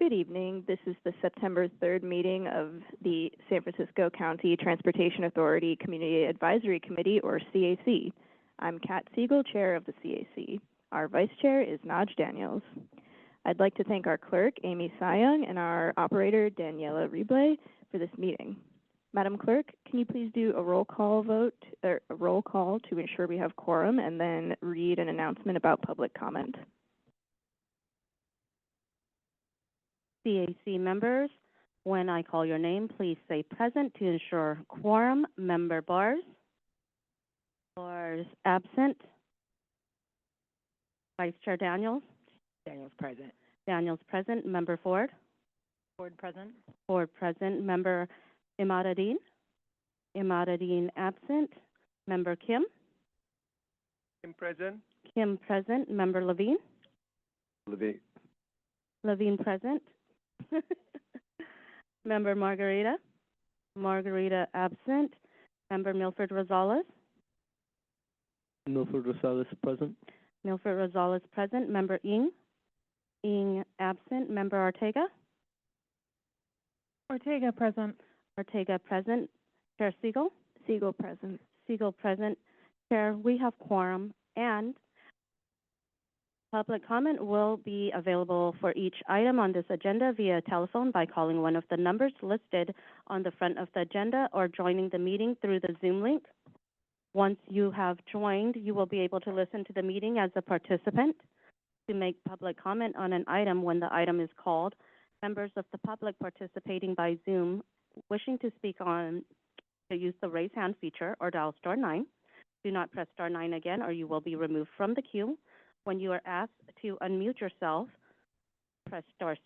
Good evening. This is the September 3rd meeting of the San Francisco County Transportation Authority Community Advisory Committee, or CAC. I'm Kat Siegel, chair of the CAC. Our vice chair is Naj Daniels. I'd like to thank our clerk, Amy Sayung, and our operator, Daniela Rible, for this meeting. Madam Clerk, can you please do a roll call to ensure we have quorum, and then read an announcement about public comment? CAC members, when I call your name, please say present to ensure quorum. Member Bars. Bars absent. Vice Chair Daniels. Daniels present. Daniels present. Member Ford. Ford present. Ford present. Member Imadadeen. Imadadeen absent. Member Kim. Kim present. Kim present. Member Levine. Levine. Levine present. Member Margarita. Margarita absent. Member Milford Rosales. Milford Rosales present. Milford Rosales present. Member Ng. Ng absent. Member Ortega. Ortega present. Ortega present. Chair Siegel. Siegel present. Siegel present. Chair, we have quorum, and public comment will be available for each item on this agenda via telephone by calling one of the numbers listed on the front of the agenda or joining the meeting through the Zoom link. Once you have joined, you will be able to listen to the meeting as a participant. To make public comment on an item when the item is called, members of the public participating by Zoom wishing to speak to use the raise hand feature or dial *9. Do not press *9 again or you will be removed from the queue. When you are asked to unmute yourself, press *6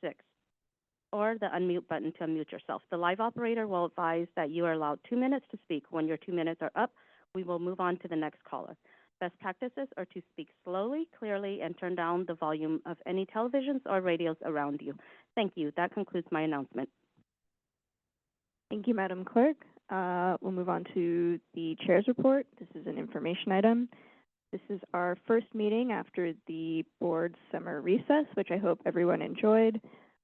or the unmute button to unmute yourself. The live operator will advise that you are allowed 2 minutes to speak. When your 2 minutes are up, we will move on to the next caller. Best practices are to speak slowly, clearly, and turn down the volume of any televisions or radios around you. Thank you. That concludes my announcement. Thank you, Madam Clerk. We'll move on to the chair's report. This is an information item. This is our first meeting after the board's summer recess, which I hope everyone enjoyed.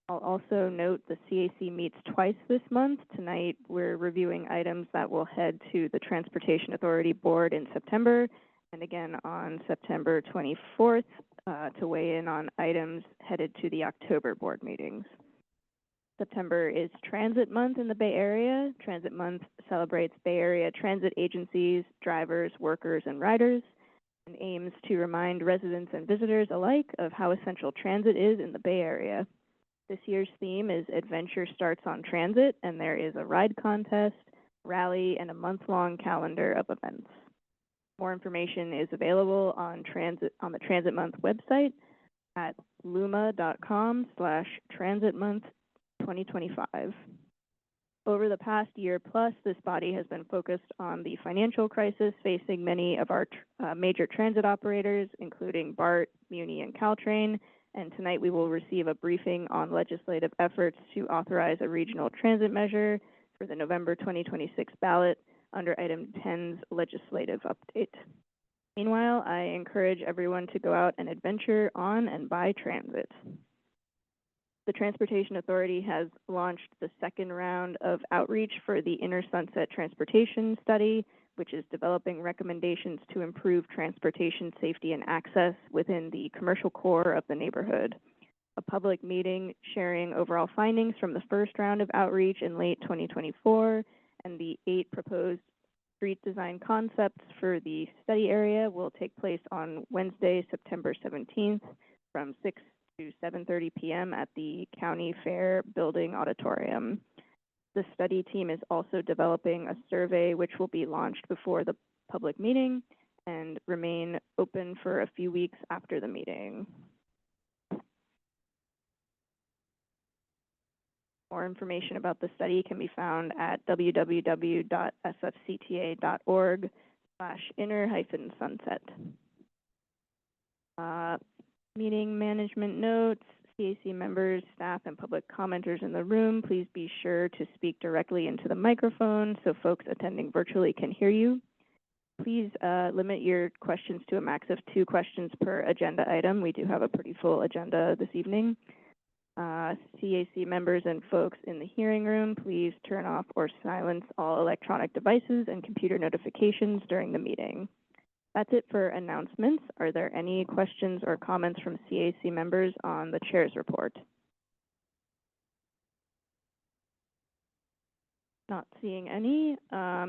I'll also note the CAC meets twice this month. Tonight, we're reviewing items that will head to the Transportation Authority Board in September, and again on September 24th to weigh in on items headed to the October board meetings. September is Transit Month in the Bay Area. Transit Month celebrates Bay Area transit agencies, drivers, workers, and riders, and aims to remind residents and visitors alike of how essential transit is in the Bay Area. This year's theme is Adventure Starts on Transit, and there is a ride contest, rally, and a month-long calendar of events. More information is available on the Transit Month website at luma.com/transitmonth2025. Over the past year plus, this body has been focused on the financial crisis facing many of our major transit operators, including BART, Muni, and Caltrain, and tonight we will receive a briefing on legislative efforts to authorize a regional transit measure for the November 2026 ballot under Item 10's legislative update. Meanwhile, I encourage everyone to go out and adventure on and by transit. The Transportation Authority has launched the second round of outreach for the Inner Sunset Transportation Study, which is developing recommendations to improve transportation safety and access within the commercial core of the neighborhood. A public meeting sharing overall findings from the first round of outreach in late 2024 and the 8 proposed street design concepts for the study area will take place on Wednesday, September 17th from 6 to 7:30 p.m. at the County Fair Building Auditorium. The study team is also developing a survey which will be launched before the public meeting and remain open for a few weeks after the meeting. More information about the study can be found at www.sfcta.org/inner-sunset. Meeting management notes. CAC members, staff, and public commenters in the room, please be sure to speak directly into the microphone so folks attending virtually can hear you. Please limit your questions to a max of 2 questions per agenda item. We do have a pretty full agenda this evening. CAC members and folks in the hearing room, please turn off or silence all electronic devices and computer notifications during the meeting. That's it for announcements. Are there any questions or comments from CAC members on the chair's report? Not seeing any.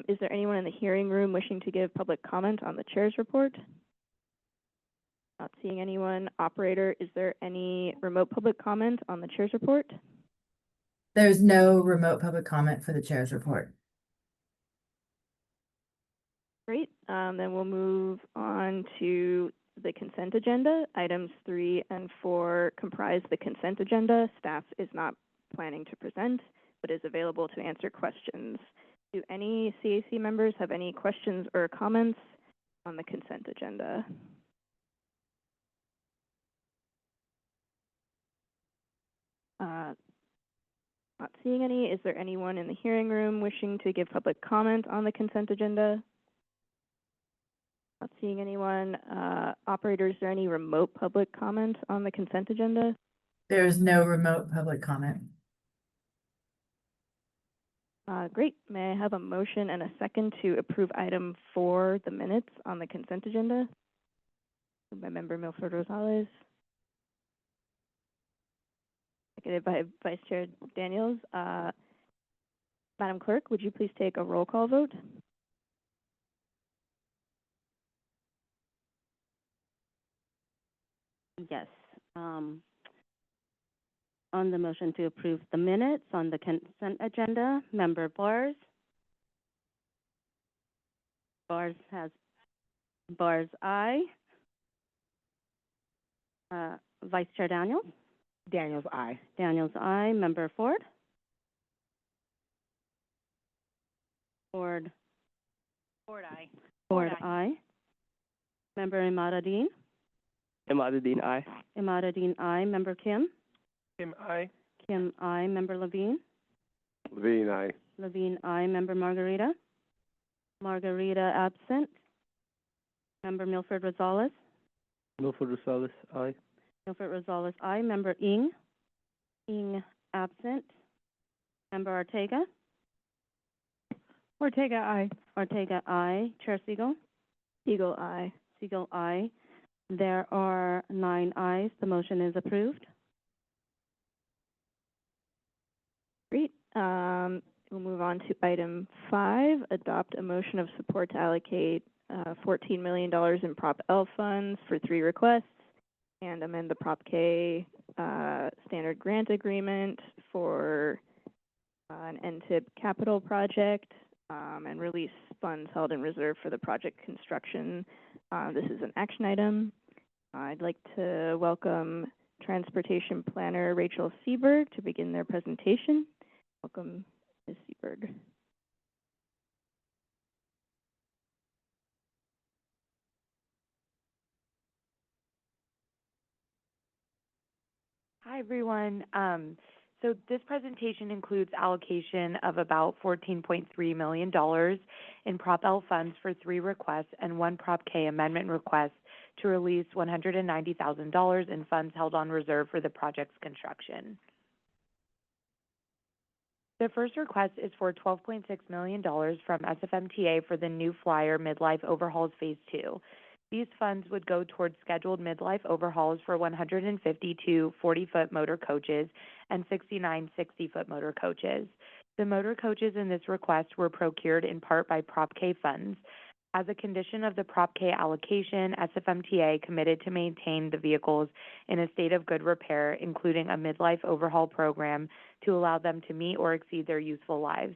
Is there anyone in the hearing room wishing to give public comment on the chair's report? Not seeing anyone. Operator, is there any remote public comment on the chair's report? There's no remote public comment for the chair's report. Great. Then we'll move on to the consent agenda. Items 3 and 4 comprise the consent agenda. Staff is not planning to present, but is available to answer questions. Do any CAC members have any questions or comments on the consent agenda? Not seeing any. Is there anyone in the hearing room wishing to give public comment on the consent agenda? Not seeing anyone. Operator, is there any remote public comment on the consent agenda? There is no remote public comment. Great. May I have a motion and a second to approve item 4, the minutes on the consent agenda? By Member Milford Rosales. Seconded by Vice Chair Daniels. Madam Clerk, would you please take a roll call vote? Yes. On the motion to approve the minutes on the consent agenda, Member Bars. Bars, aye. Vice Chair Daniels. Daniels, aye. Daniels, aye. Member Ford. Ford, aye. Ford, aye. Member Imadadeen. Imadadeen, aye. Imadadeen, aye. Member Kim. Kim, aye. Kim, aye. Member Levine. Levine, aye. Levine, aye. Member Margarita. Margarita, absent. Member Milford Rosales. Milford Rosales, aye. Milford Rosales, aye. Member Ng. Ng, absent. Member Ortega. Ortega, aye. Ortega, aye. Chair Siegel. Siegel, aye. Siegel, aye. There are 9 ayes. The motion is approved. Great. We'll move on to item 5, adopt a motion of support to allocate $14 million in Prop L funds for 3 requests and amend the Prop K standard grant agreement for an NTIP capital project and release funds held in reserve for the project construction. This is an action item. I'd like to welcome Transportation Planner Rachel Seberg to begin their presentation. Welcome, Ms. Seberg. Hi, everyone. So this presentation includes allocation of about $14.3 million in Prop L funds for 3 requests and 1 Prop K amendment request to release $190,000 in funds held on reserve for the project's construction. The first request is for $12.6 million from SFMTA for the new flyer midlife overhauls phase 2. These funds would go towards scheduled midlife overhauls for 152 40-foot motor coaches and 69 60-foot motor coaches. The motor coaches in this request were procured in part by Prop K funds. As a condition of the Prop K allocation, SFMTA committed to maintain the vehicles in a state of good repair, including a midlife overhaul program to allow them to meet or exceed their useful lives.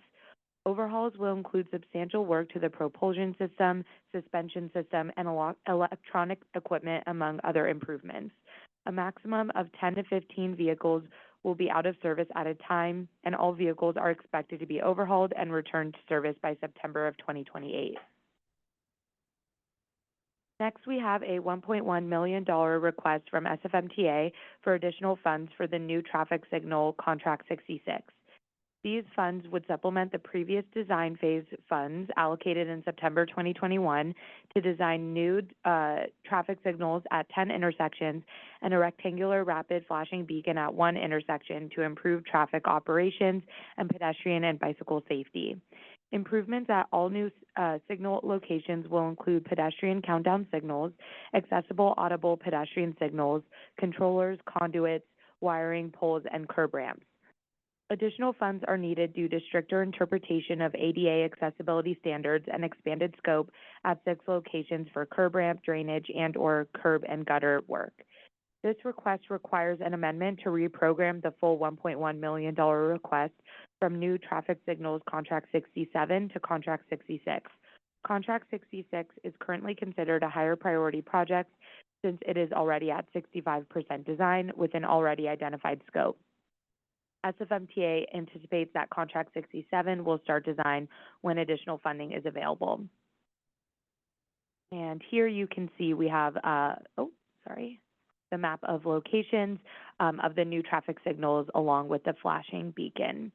Overhauls will include substantial work to the propulsion system, suspension system, and electronic equipment, among other improvements. A maximum of 10 to 15 vehicles will be out of service at a time, and all vehicles are expected to be overhauled and returned to service by September of 2028. Next, we have a $1.1 million request from SFMTA for additional funds for the new traffic signal Contract 66. These funds would supplement the previous design phase funds allocated in September 2021 to design new traffic signals at 10 intersections and a rectangular rapid flashing beacon at 1 intersection to improve traffic operations and pedestrian and bicycle safety. Improvements at all new signal locations will include pedestrian countdown signals, accessible audible pedestrian signals, controllers, conduits, wiring, poles, and curb ramps. Additional funds are needed due to stricter interpretation of ADA accessibility standards and expanded scope at 6 locations for curb ramp, drainage, and/or curb and gutter work. This request requires an amendment to reprogram the full $1.1 million request from new traffic signals Contract 67 to Contract 66. Contract 66 is currently considered a higher priority project since it is already at 65% design with an already identified scope. SFMTA anticipates that Contract 67 will start design when additional funding is available. And here you can see we have, the map of locations of the new traffic signals along with the flashing beacon.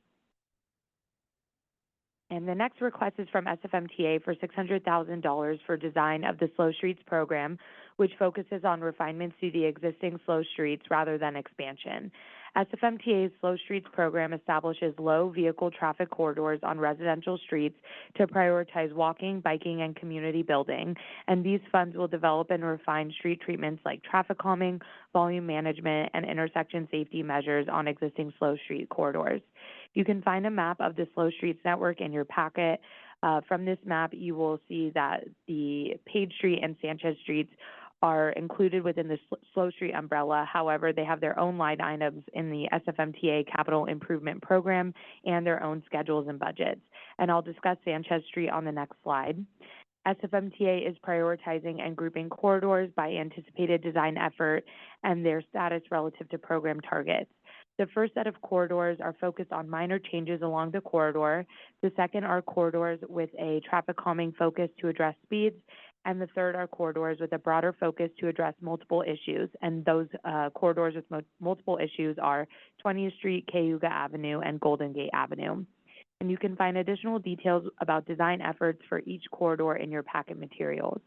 And the next request is from SFMTA for $600,000 for design of the Slow Streets program, which focuses on refinements to the existing slow streets rather than expansion. SFMTA's Slow Streets program establishes low vehicle traffic corridors on residential streets to prioritize walking, biking, and community building, and these funds will develop and refine street treatments like traffic calming, volume management, and intersection safety measures on existing slow street corridors. You can find a map of the Slow Streets network in your packet. From this map, you will see that the Page Street and Sanchez Streets are included within the Slow Street umbrella. However, they have their own line items in the SFMTA Capital Improvement Program and their own schedules and budgets. And I'll discuss Sanchez Street on the next slide. SFMTA is prioritizing and grouping corridors by anticipated design effort and their status relative to program targets. The first set of corridors are focused on minor changes along the corridor. The second are corridors with a traffic calming focus to address speeds. And the third are corridors with a broader focus to address multiple issues. And those corridors with multiple issues are 20th Street, Cayuga Avenue, and Golden Gate Avenue. And you can find additional details about design efforts for each corridor in your packet materials.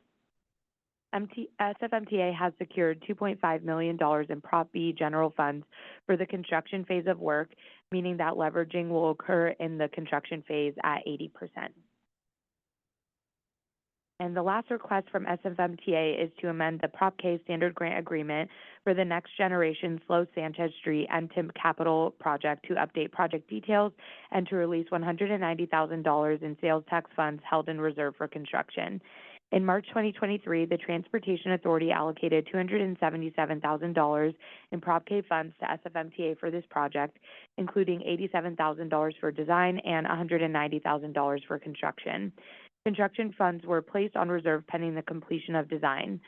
SFMTA has secured $2.5 million in Prop B general funds for the construction phase of work, meaning that leveraging will occur in the construction phase at 80%. And the last request from SFMTA is to amend the Prop K standard grant agreement for the next generation Slow Sanchez Street and TIMP capital project to update project details and to release $190,000 in sales tax funds held in reserve for construction. In March 2023, the Transportation Authority allocated $277,000 in Prop K funds to SFMTA for this project, including $87,000 for design and $190,000 for construction. Construction funds were placed on reserve pending the completion of design.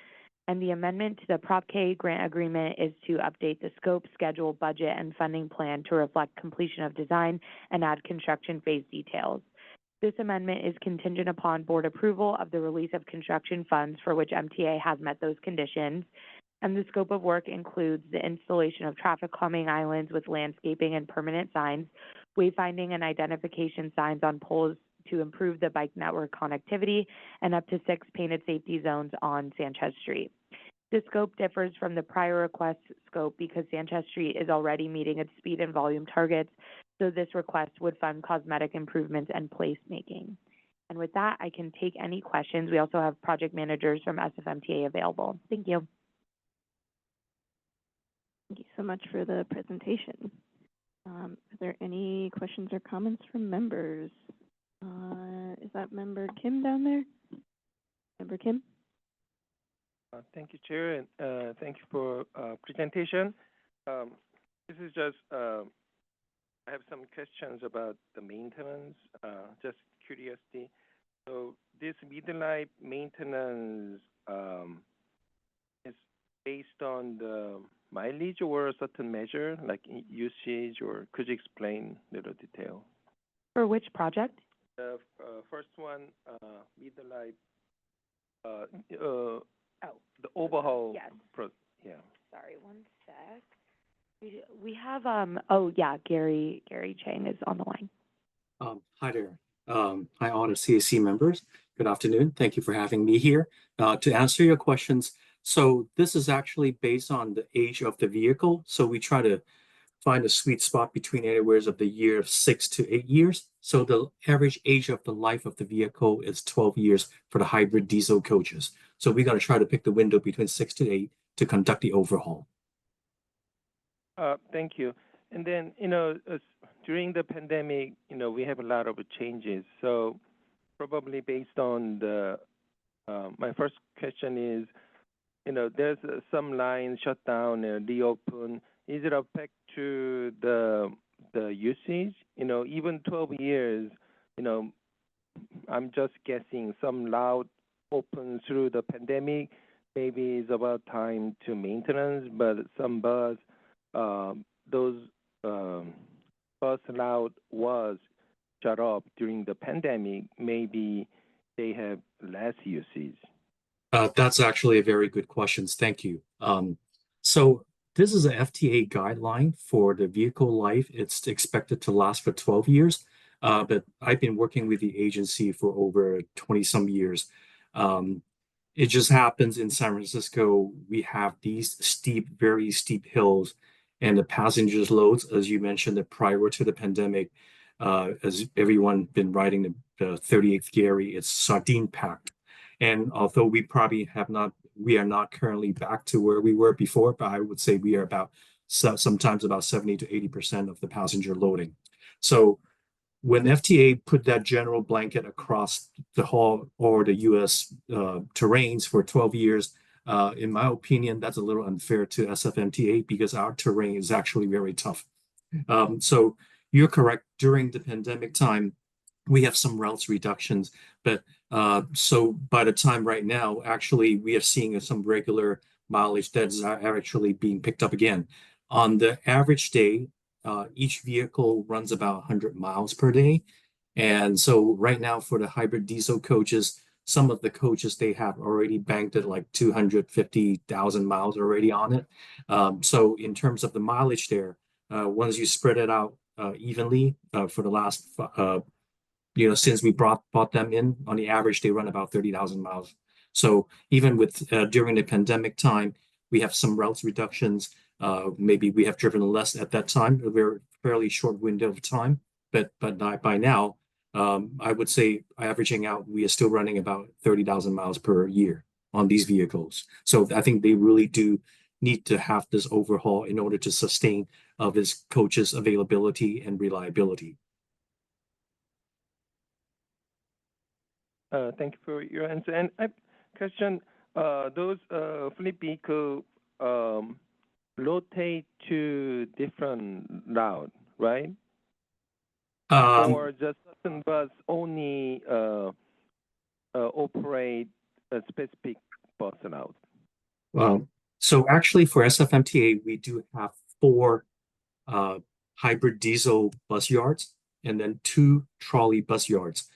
And the amendment to the Prop K grant agreement is to update the scope, schedule, budget, and funding plan to reflect completion of design and add construction phase details. This amendment is contingent upon board approval of the release of construction funds for which MTA has met those conditions. And the scope of work includes the installation of traffic calming islands with landscaping and permanent signs, wayfinding and identification signs on poles to improve the bike network connectivity, and up to 6 painted safety zones on Sanchez Street. The scope differs from the prior request scope because Sanchez Street is already meeting its speed and volume targets, so this request would fund cosmetic improvements and placemaking. And with that, I can take any questions. We also have project managers from SFMTA available. Thank you. Thank you so much for the presentation. Are there any questions or comments from members? Is that Member Kim down there? Member Kim? Thank you, Chair, and thank you for presentation. This is just, I have some questions about the maintenance, just curiosity. So this midlife maintenance is based on the mileage or a certain measure, like usage, or could you explain a little detail? For which project? The first one, midlife, the overhaul. Yes. Yeah. Sorry, one sec. We have, Gary Chang is on the line. Hi there. Hi, all the CAC members. Good afternoon. Thank you for having me here. To answer your questions, so this is actually based on the age of the vehicle. So we try to find a sweet spot between anywhere of the year of 6 to 8 years. So the average age of the life of the vehicle is 12 years for the hybrid diesel coaches. So we're going to try to pick the window between 6 to 8 to conduct the overhaul. Thank you. And then, during the pandemic, we have a lot of changes. So probably based on my first question is, there's some lines shut down and reopen. Is it affect to the usage? Even 12 years, I'm just guessing some route open through the pandemic. Maybe it's about time to maintenance, but some those bus route was shut off during the pandemic. Maybe they have less usage. That's actually a very good question. Thank you. So this is a FTA guideline for the vehicle life. It's expected to last for 12 years, but I've been working with the agency for over 20 some years. It just happens in San Francisco, we have these very steep hills, and the passengers loads, as you mentioned, that prior to the pandemic, as everyone been riding the 38th Gary, it's sardine packed. And although we are not currently back to where we were before, but I would say we are sometimes about 70 to 80% of the passenger loading. So when FTA put that general blanket across the whole or the U.S. Terrains for 12 years, in my opinion, that's a little unfair to SFMTA because our terrain is actually very tough. So you're correct. During the pandemic time, we have some routes reductions, but so by the time right now, actually, we are seeing some regular mileage that is actually being picked up again. On the average day, each vehicle runs about 100 miles per day. And so right now for the hybrid diesel coaches, some of the coaches, they have already banked at like 250,000 miles already on it. So in terms of the mileage there, once you spread it out evenly for the last, since we bought them in, on the average, they run about 30,000 miles. So even with during the pandemic time, we have some routes reductions. Maybe we have driven less at that time, a very fairly short window of time. But by now, I would say averaging out, we are still running about 30,000 miles per year on these vehicles. So I think they really do need to have this overhaul in order to sustain this coach's availability and reliability. Thank you for your answer. And I question, those fleet vehicle rotate to different route, right? Or just certain bus only operate a specific bus route? So actually for SFMTA, we do have 4 hybrid diesel bus yards and then 2 trolley bus yards.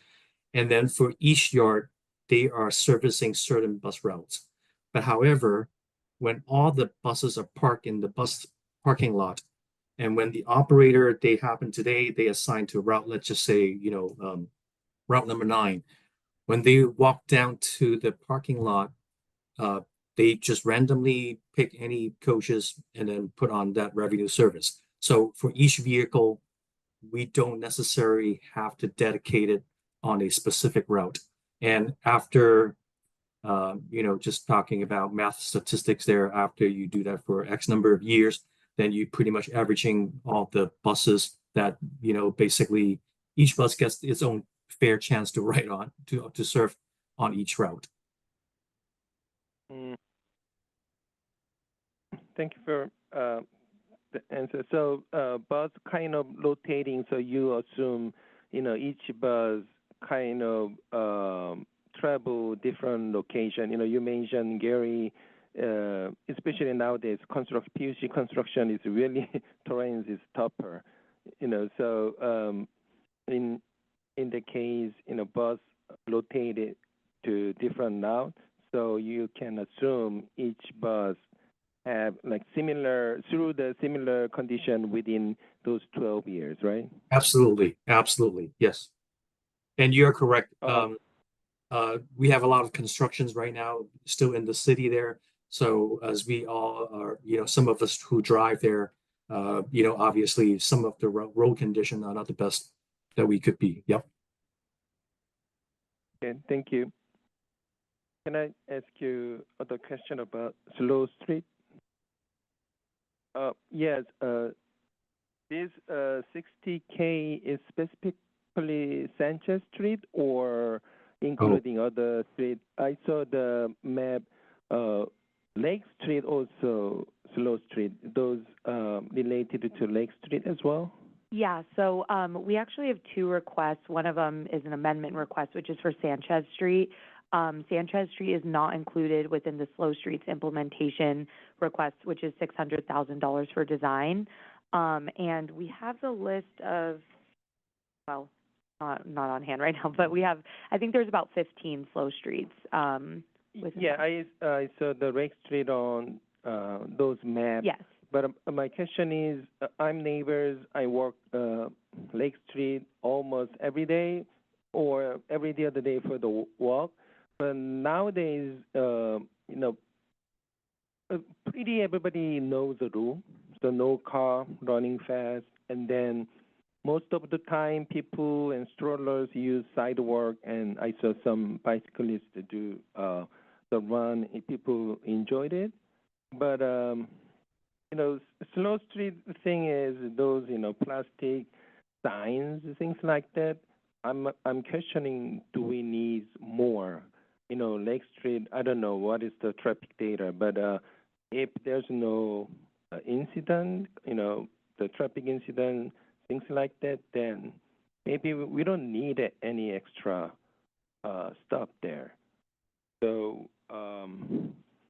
And then for each yard, they are servicing certain bus routes. But however, when all the buses are parked in the bus parking lot, and when the operator, they assign to route, let's just say, route number 9, when they walk down to the parking lot, they just randomly pick any coaches and then put on that revenue service. So for each vehicle, we don't necessarily have to dedicate it on a specific route. And after, just talking about math statistics there, after you do that for X number of years, then you pretty much averaging all the buses that, basically each bus gets its own fair chance to ride on, to serve on each route. Thank you for the answer. So bus kind of rotating, so you assume, each bus kind of travel different location. You mentioned, Gary, especially nowadays, PUC construction is really, terrain is tougher. So in the case, bus rotated to different routes, so you can assume each bus have like similar through the similar condition within those 12 years, right? Absolutely, absolutely, yes. And you're correct. We have a lot of constructions right now still in the city there. So as we all are, some of us who drive there, obviously some of the road conditions are not the best that we could be. Yep. Okay, thank you. Can I ask you other question about Slow Street? Yes, this 60K is specifically Sanchez Street or including other street? I saw the map, Lake Street also Slow Street. Those related to Lake Street as well? Yeah, so we actually have two requests. One of them is an amendment request, which is for Sanchez Street. Sanchez Street is not included within the Slow Streets implementation request, which is $600,000 for design. And we have the list of, well, not on hand right now, but we have, I think there's about 15 Slow Streets. Yeah, I saw the Lake Street on those maps. Yes. But my question is, I'm neighbors. I walk Lake Street almost every day, or every other day for the walk. But nowadays, pretty everybody knows the rule. So no car running fast, and then most of the time, people and strollers use sidewalk, and I saw some bicyclists do the run. People enjoyed it, but Slow Street thing is those plastic signs, things like that. I'm questioning, do we need more? Lake Street, I don't know what is the traffic data, but if there's no incident, the traffic incident, things like that, then maybe we don't need any extra stuff there. So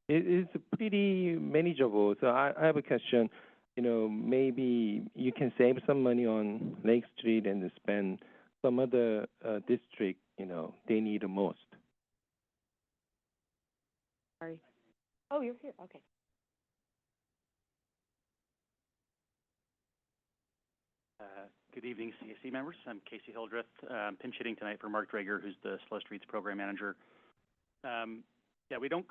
it is pretty manageable. So I have a question. Maybe you can save some money on Lake Street and spend some other district, they need the most. Sorry. Oh, you're here. Okay. Good evening, CAC members. I'm Casey Hildreth, pinch hitting tonight for Mark Drager, who's the Slow Streets program manager. We don't,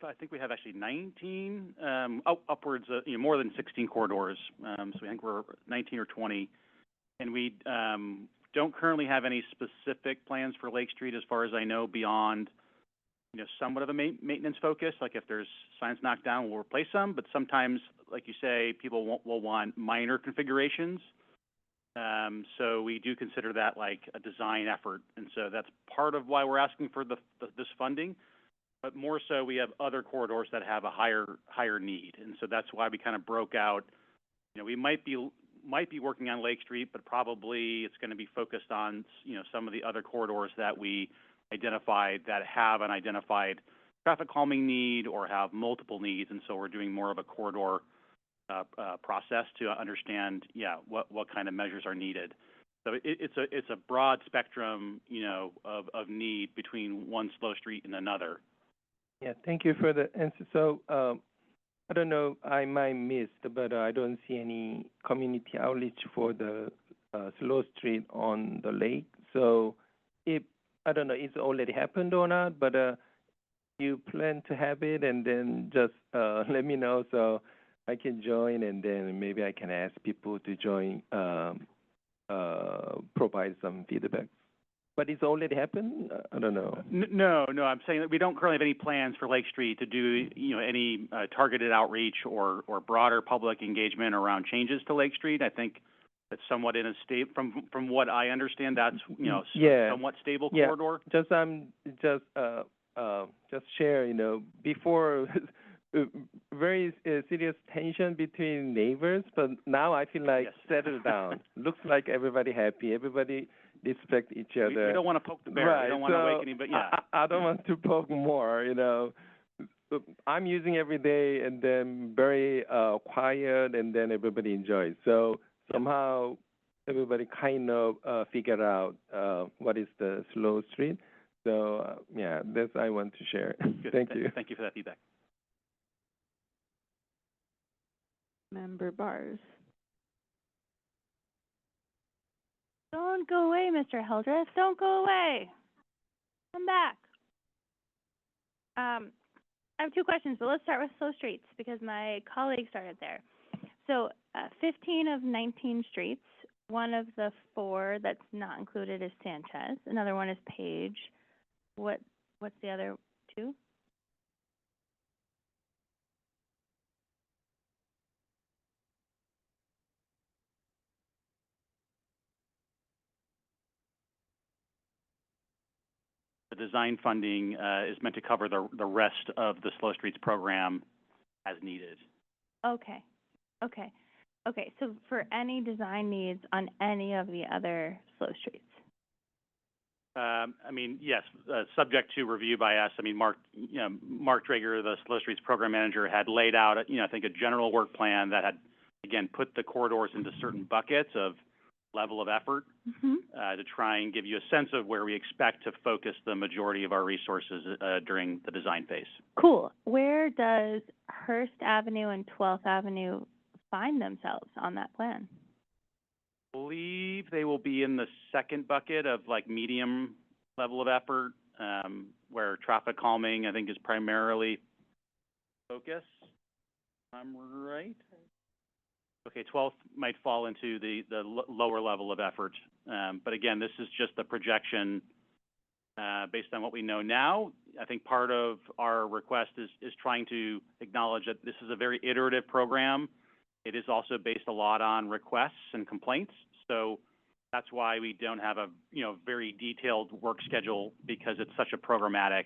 I think we have actually 19, upwards of, more than 16 corridors. So I think we're 19 or 20. And we don't currently have any specific plans for Lake Street, as far as I know, beyond, somewhat of a maintenance focus. Like if there's signs knocked down, we'll replace them. But sometimes, like you say, people will want minor configurations. So we do consider that like a design effort. And so that's part of why we're asking for this funding. But more so, we have other corridors that have a higher need, and so that's why we kind of broke out. We might be working on Lake Street, but probably it's going to be focused on some of the other corridors that we identified that have an identified traffic calming need or have multiple needs, and so we're doing more of a corridor process to understand, what kind of measures are needed. So it's a broad spectrum, of need between one Slow Street and another. Yeah, thank you for the answer. So I don't know, I might miss, but I don't see any community outreach for the Slow Street on the lake. So if, I don't know, it's already happened or not, but you plan to have it, and then just let me know so I can join, and then maybe I can ask people to join, provide some feedback. But it's already happened? I don't know. No, I'm saying that we don't currently have any plans for Lake Street to do, any targeted outreach or broader public engagement around changes to Lake Street. I think it's somewhat in a state, from what I understand, that's, somewhat stable corridor. Just share, before very serious tension between neighbors, but now I feel like settled down. Looks like everybody happy, everybody respect each other. We don't want to poke the bear. Right. We don't want to wake anybody. I don't want to poke more, I'm using every day, and then very quiet, and then everybody enjoys. So somehow everybody kind of figure out what is the Slow Street. So that's I want to share. Good. Thank you. Thank you for that feedback. Member Bars. Don't go away, Mr. Hildreth. Don't go away. Come back. I have two questions, but let's start with slow streets because my colleague started there. So, 15 of 19 streets. One of the 4 that's not included is Sanchez. Another one is Page. What's the other 2? The design funding is meant to cover the rest of the Slow Streets program as needed. Okay. So for any design needs on any of the other slow streets. I mean, yes, subject to review by us. I mean, Mark Drager, the Slow Streets program manager, had laid out, I think a general work plan that had, again, put the corridors into certain buckets of level of effort to try and give you a sense of where we expect to focus the majority of our resources during the design phase. Cool. Where does Hearst Avenue and 12th Avenue find themselves on that plan? I believe they will be in the second bucket of like medium level of effort, where traffic calming, I think, is primarily focus. I'm right. Okay, 12th might fall into the lower level of effort. But again, this is just the projection based on what we know now. I think part of our request is trying to acknowledge that this is a very iterative program. It is also based a lot on requests and complaints. So that's why we don't have a very detailed work schedule, because it's such a programmatic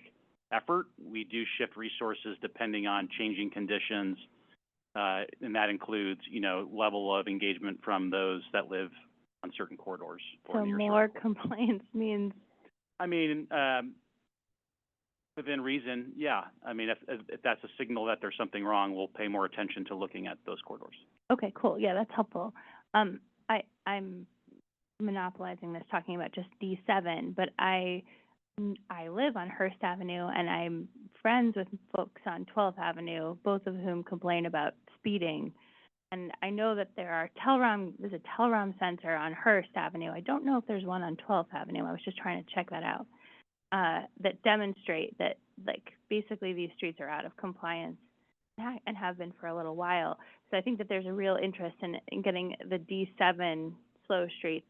effort. We do shift resources depending on changing conditions. And that includes, level of engagement from those that live on certain corridors. So more complaints means? I mean, within reason, yeah. I mean, if that's a signal that there's something wrong, we'll pay more attention to looking at those corridors. Okay, cool. Yeah, that's helpful. I'm monopolizing this, talking about just D7, but I live on Hearst Avenue, and I'm friends with folks on 12th Avenue, both of whom complain about speeding. And I know that there's a Telrom center on Hearst Avenue. I don't know if there's one on 12th Avenue. I was just trying to check that out, that demonstrate that, basically these streets are out of compliance and have been for a little while. So I think that there's a real interest in getting the D7 slow streets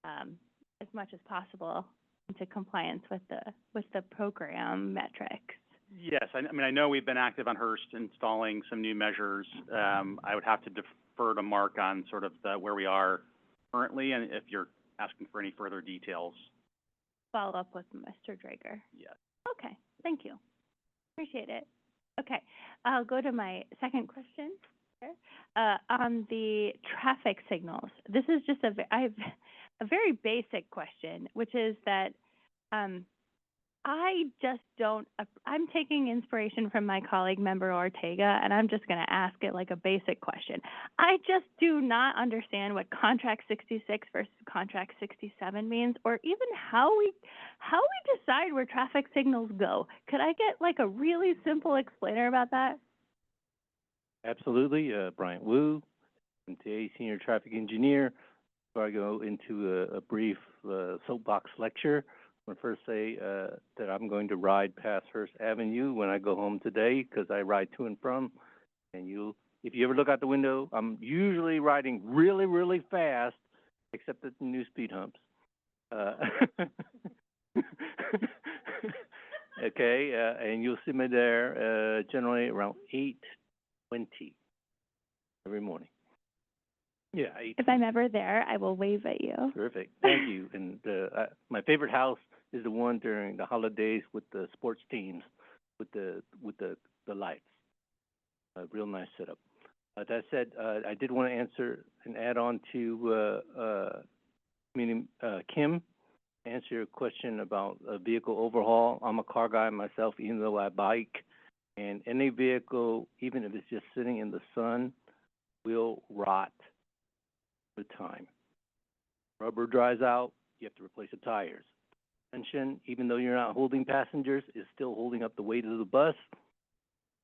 as much as possible into compliance with the program metrics. Yes, I know we've been active on Hearst installing some new measures. I would have to defer to Mark on sort of where we are currently, and if you're asking for any further details. Follow up with Mr. Drager. Yes. Okay, thank you. Appreciate it. Okay, I'll go to my second question on the traffic signals. This is just I have a very basic question, which is that I just don't, I'm taking inspiration from my colleague, Member Ortega, and I'm just going to ask it like a basic question. I just do not understand what Contract 66 versus Contract 67 means, or even how we decide where traffic signals go. Could I get like a really simple explainer about that? Absolutely. Bryant Wu, MTA Senior Traffic Engineer. Before I go into a brief soapbox lecture, I want to first say that I'm going to ride past Hearst Avenue when I go home today, because I ride to and from. And if you ever look out the window, I'm usually riding really, really fast, except at the new speed humps. Okay, and you'll see me there generally around 8:20 every morning. Yeah. If I'm ever there, I will wave at you. Terrific. Thank you. And my favorite house is the one during the holidays with the sports teams, with the lights. A real nice setup. That said, I did want to answer and add on to Kim, answer your question about a vehicle overhaul. I'm a car guy myself, even though I bike, and any vehicle, even if it's just sitting in the sun, will rot with time. Rubber dries out, you have to replace the tires. Suspension, even though you're not holding passengers, is still holding up the weight of the bus.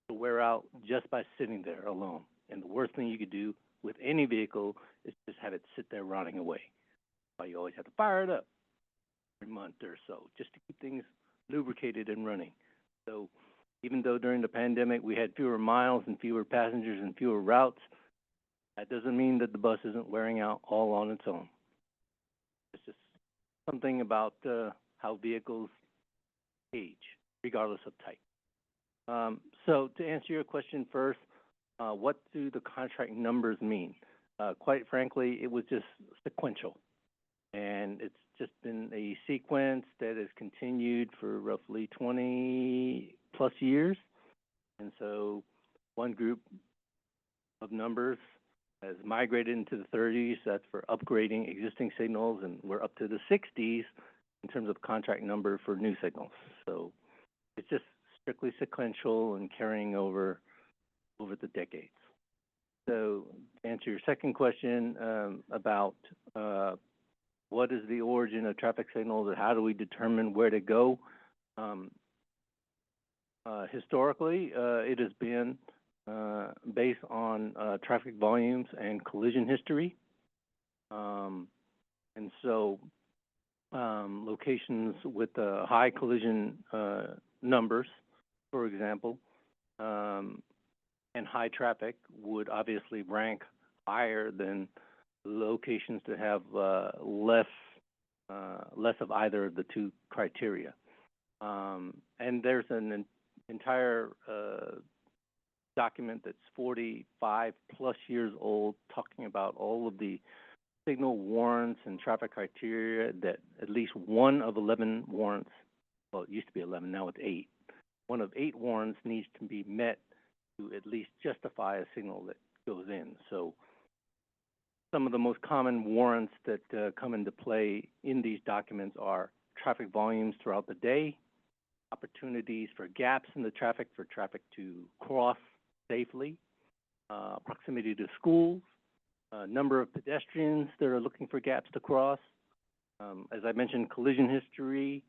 It'll wear out just by sitting there alone. And the worst thing you could do with any vehicle is just have it sit there rotting away. That's why you always have to fire it up every month or so, just to keep things lubricated and running. So even though during the pandemic we had fewer miles and fewer passengers and fewer routes, that doesn't mean that the bus isn't wearing out all on its own. It's just something about how vehicles age, regardless of type. So to answer your question first, what do the contract numbers mean? Quite frankly, it was just sequential. And it's just been a sequence that has continued for roughly 20 plus years. And so one group of numbers has migrated into the 30s. That's for upgrading existing signals, and we're up to the 60s in terms of contract number for new signals. So it's just strictly sequential and carrying over the decades. So to answer your second question about what is the origin of traffic signals and how do we determine where to go, historically it has been based on traffic volumes and collision history. And so locations with high collision numbers, for example, and high traffic would obviously rank higher than locations that have less of either of the two criteria. And there's an entire document that's 45 plus years old talking about all of the signal warrants and traffic criteria that at least one of 11 warrants, well, it used to be 11, now it's 8. One of 8 warrants needs to be met to at least justify a signal that goes in. So some of the most common warrants that come into play in these documents are traffic volumes throughout the day, opportunities for gaps in the traffic for traffic to cross safely, proximity to schools, number of pedestrians that are looking for gaps to cross, as I mentioned, collision history,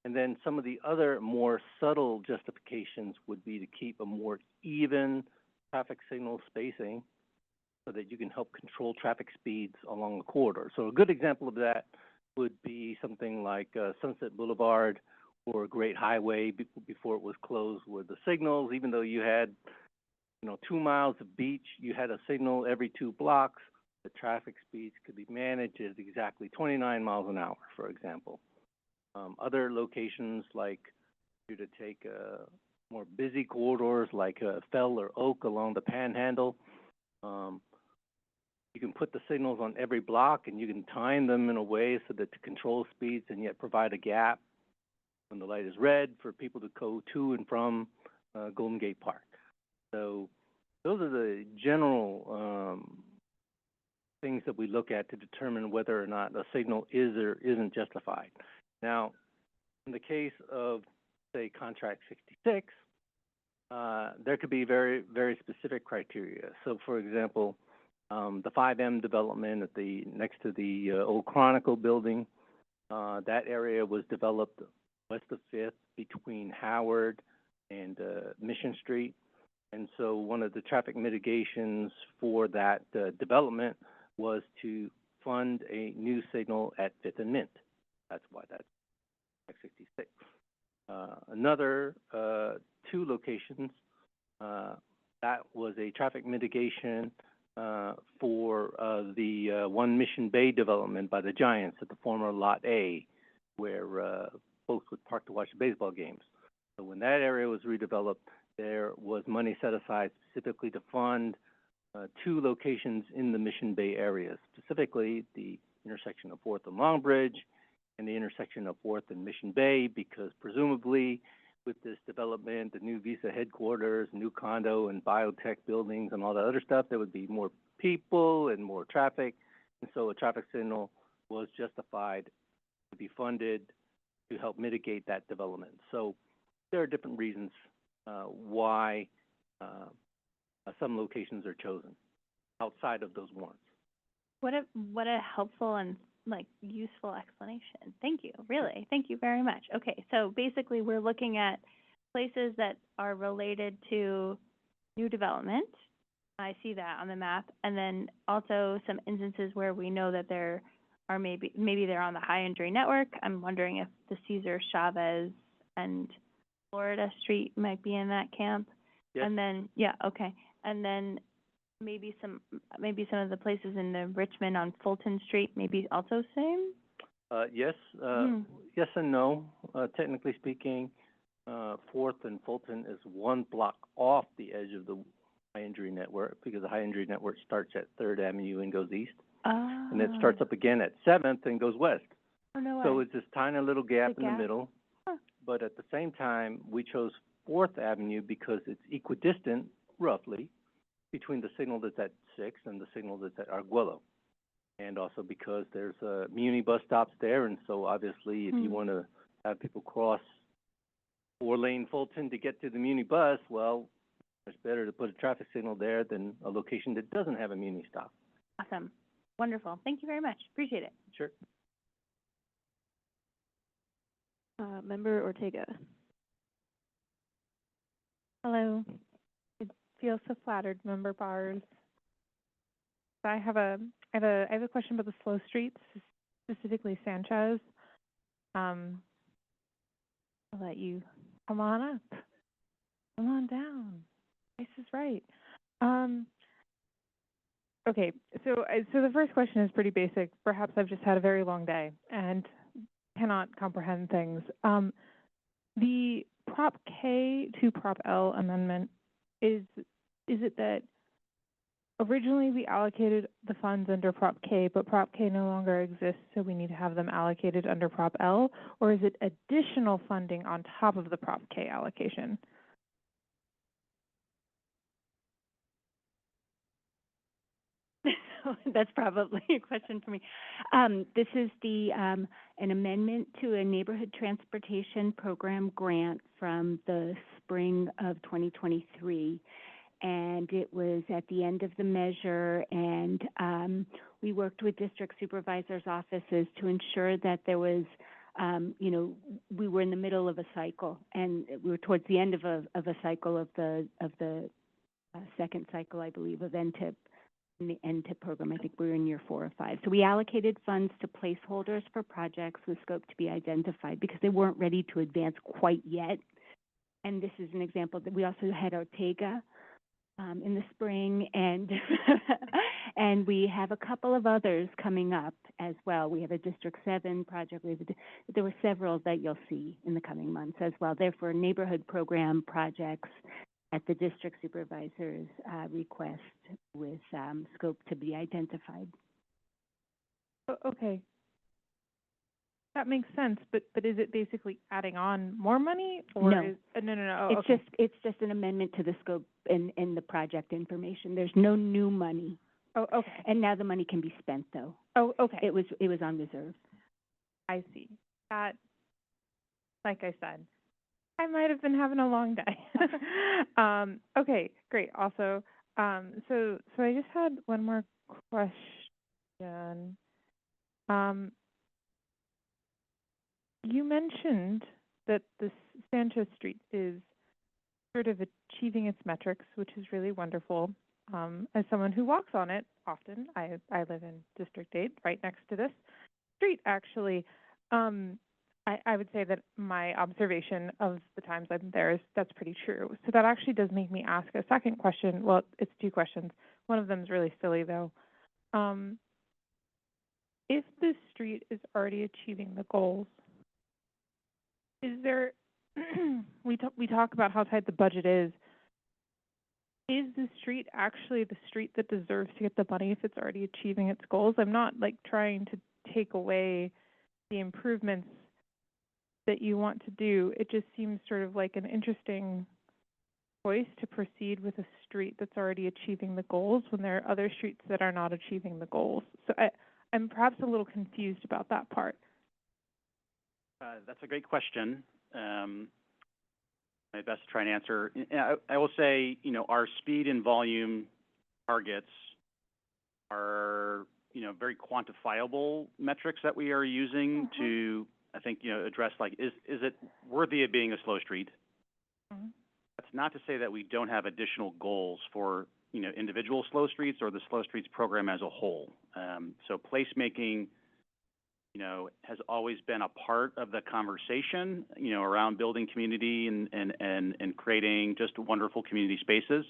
and then some of the other more subtle justifications would be to keep a more even traffic signal spacing so that you can help control traffic speeds along the corridor. So a good example of that would be something like Sunset Boulevard or Great Highway before it was closed, where the signals, even though you had 2 miles of beach, you had a signal every 2 blocks. The traffic speeds could be managed at exactly 29 miles an hour, for example. Other locations, like if you to take more busy corridors like Fell or Oak along the Panhandle, you can put the signals on every block and you can time them in a way so that to control speeds and yet provide a gap when the light is red for people to go to and from Golden Gate Park. So those are the general things that we look at to determine whether or not a signal is or isn't justified. Now, in the case of, say, Contract 66, there could be very, very specific criteria. So, for example, the 5M development at next to the old Chronicle building, that area was developed west of 5th between Howard and Mission Street. And so one of the traffic mitigations for that development was to fund a new signal at 5th and Mint. That's why that's 66. Another 2 locations, that was a traffic mitigation for the One Mission Bay development by the Giants at the former Lot A, where folks would park to watch the baseball games. So when that area was redeveloped, there was money set aside specifically to fund 2 locations in the Mission Bay area, specifically the intersection of 4th and Long Bridge and the intersection of 4th and Mission Bay, because presumably with this development, the new Visa headquarters, new condo and biotech buildings and all that other stuff, there would be more people and more traffic. And so a traffic signal was justified to be funded to help mitigate that development. So there are different reasons why some locations are chosen outside of those warrants. What a helpful and useful explanation. Thank you. Really, thank you very much. Okay, so basically we're looking at places that are related to new development, I see that on the map. And then also some instances where we know that there are maybe they're on the high injury network. I'm wondering if the Cesar Chavez and Florida Street might be in that camp. Yes. And then, yeah, okay. And then maybe some of the places in the Richmond on Fulton Street, maybe also same? Yes, yes and no. Technically speaking, Fourth and Fulton is one block off the edge of the high injury network because the high injury network starts at 3rd Avenue and goes east. And it starts up again at 7th and goes west. Oh, no way. So it's this tiny little gap The in gap? the middle. Huh. But at the same time, we chose 4th Avenue because it's equidistant, roughly, between the signal that's at 6th and the signal that's at Arguello. And also because there's Muni bus stops there, and so obviously if you want to have people cross 4-lane Fulton to get to the Muni bus, well, it's better to put a traffic signal there than a location that doesn't have a Muni stop. Awesome. Wonderful. Thank you very much. Appreciate it. Sure. Member Ortega. Hello. I feel so flattered, Member Bars. I have a question about the slow streets, specifically Sanchez. I'll let you come on up. Come on down. This is right. Okay, so the first question is pretty basic. Perhaps I've just had a very long day and cannot comprehend things. The Prop K to Prop L amendment, is it that originally we allocated the funds under Prop K, but Prop K no longer exists, so we need to have them allocated under Prop L? Or is it additional funding on top of the Prop K allocation? That's probably a question for me. This is an amendment to a neighborhood transportation program grant from the spring of 2023. And it was at the end of the measure, and we worked with district supervisors' offices to ensure that there was, we were in the middle of a cycle, and we were towards the end of a cycle of the second cycle, I believe, of NTIP program. I think we were in year 4 or 5. So we allocated funds to placeholders for projects with scope to be identified because they weren't ready to advance quite yet. And this is an example that we also had Ortega in the spring, and and we have a couple of others coming up as well. We have a District 7 project. There were several that you'll see in the coming months as well. They're for neighborhood program projects at the district supervisor's request with scope to be identified. Okay. That makes sense, but is it basically adding on more money, or No. is no? It's okay. it's just an amendment to the scope and the project information. There's no new money. Oh, okay. And now the money can be spent though. Oh, okay. It was on reserve. I see. That, like I said, I might have been having a long day. Okay, great. Also, so I just had one more question. You mentioned that this Sanchez Street is sort of achieving its metrics, which is really wonderful. As someone who walks on it often, I live in District 8, right next to this street, actually. I would say that my observation of the times I'm there is that's pretty true. So that actually does make me ask a second question. Well, it's 2 questions. One of them is really silly, though. If this street is already achieving the goals, is there, we talk about how tight the budget is. Is the street actually the street that deserves to get the money if it's already achieving its goals? I'm not like trying to take away the improvements that you want to do. It just seems sort of like an interesting choice to proceed with a street that's already achieving the goals when there are other streets that are not achieving the goals. So I'm perhaps a little confused about that part. That's a great question. My best to try and answer. I will say, our speed and volume targets are, very quantifiable metrics that we are using to, I think, address, like, is it worthy of being a slow street? That's not to say that we don't have additional goals for individual slow streets or the slow streets program as a whole. So placemaking, has always been a part of the conversation, around building community and creating just wonderful community spaces.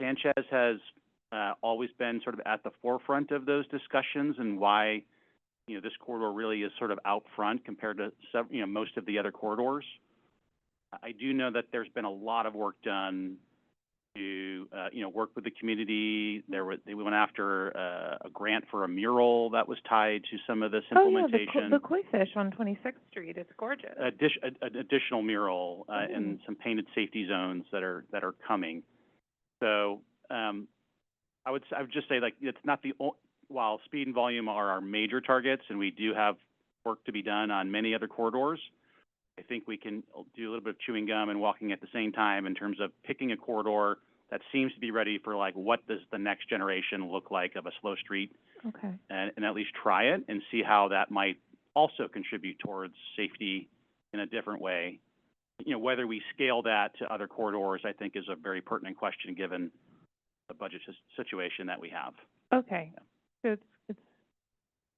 Sanchez has always been sort of at the forefront of those discussions and why, this corridor really is sort of out front compared to most of the other corridors. I do know that there's been a lot of work done to, work with the community. They went after a grant for a mural that was tied to some of this implementation. The koi fish on 26th Street, it's gorgeous. An additional mural and some painted safety zones that are coming. So I would just say, like, it's not while speed and volume are our major targets, and we do have work to be done on many other corridors, I think we can do a little bit of chewing gum and walking at the same time in terms of picking a corridor that seems to be ready for, like, what does the next generation look like of a slow street? Okay. And at least try it and see how that might also contribute towards safety in a different way. Whether we scale that to other corridors, I think, is a very pertinent question given the budget situation that we have. Okay. So it's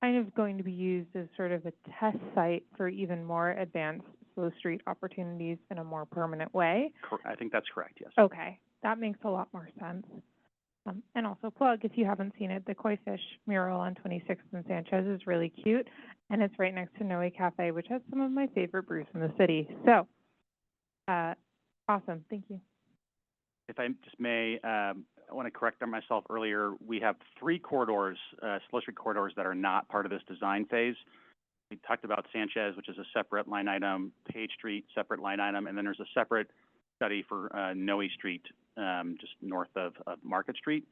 kind of going to be used as sort of a test site for even more advanced slow street opportunities in a more permanent way. I think that's correct, yes. Okay. That makes a lot more sense. And also plug, if you haven't seen it, the koi fish mural on 26th and Sanchez is really cute, and it's right next to Noe Cafe, which has some of my favorite brews in the city. So, awesome. Thank you. If I just may, I want to correct myself earlier. We have 3 corridors, slow street corridors, that are not part of this design phase. We talked about Sanchez, which is a separate line item, Page Street, separate line item, and then there's a separate study for Noe Street, just north of Market Street.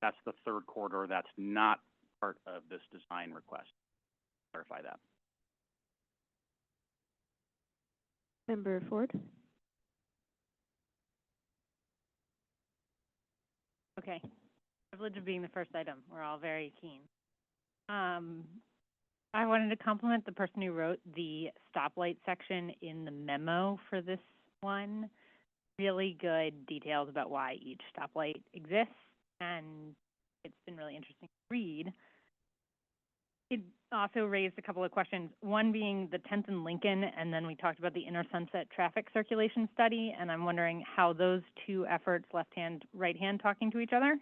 That's the 3rd corridor that's not part of this design request. Clarify that. Member Ford? Okay. Privilege of being the first item. We're all very keen. I wanted to compliment the person who wrote the stoplight section in the memo for this one. Really good details about why each stoplight exists, and it's been really interesting to read. It also raised a couple of questions, one being the 10th and Lincoln, and then we talked about the Inner Sunset traffic circulation study, and I'm wondering how those two efforts, left hand, right hand, talking to each other.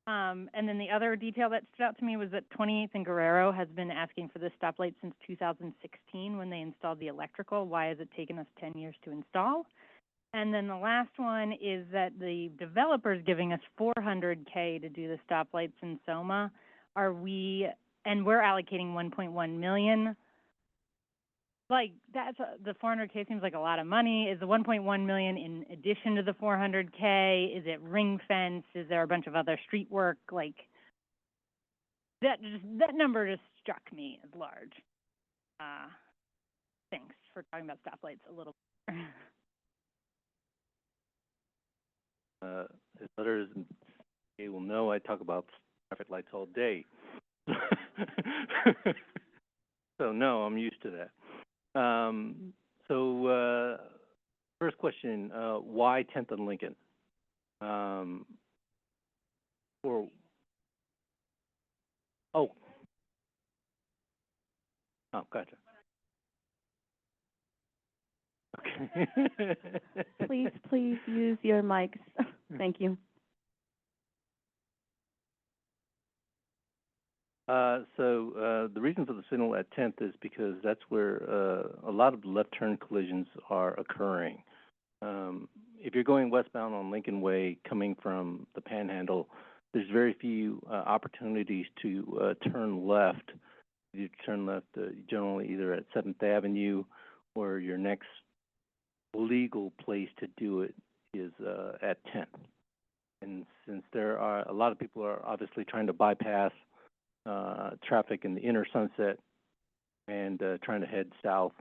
And then the other detail that stood out to me was that 28th and Guerrero has been asking for this stoplight since 2016 when they installed the electrical. Why has it taken us 10 years to install? And then the last one is that the developer's giving us $400K to do the stoplights in SOMA. And we're allocating 1.1 million. Like, the 400K seems like a lot of money. Is the 1.1 million in addition to the 400K? Is it ring fence? Is there a bunch of other street work? Like, that number just struck me as large. Thanks for talking about stoplights a little bit. As others will know, I talk about traffic lights all day. So no, I'm used to that. First question, why 10th and Lincoln? Gotcha. Okay. Please use your mics. Thank you. The reason for the signal at 10th is because that's where a lot of left turn collisions are occurring. If you're going westbound on Lincoln Way coming from the Panhandle, there's very few opportunities to turn left. You turn left generally either at 7th Avenue or your next legal place to do it is at 10th. And since there are a lot of people are obviously trying to bypass traffic in the Inner Sunset and trying to head south,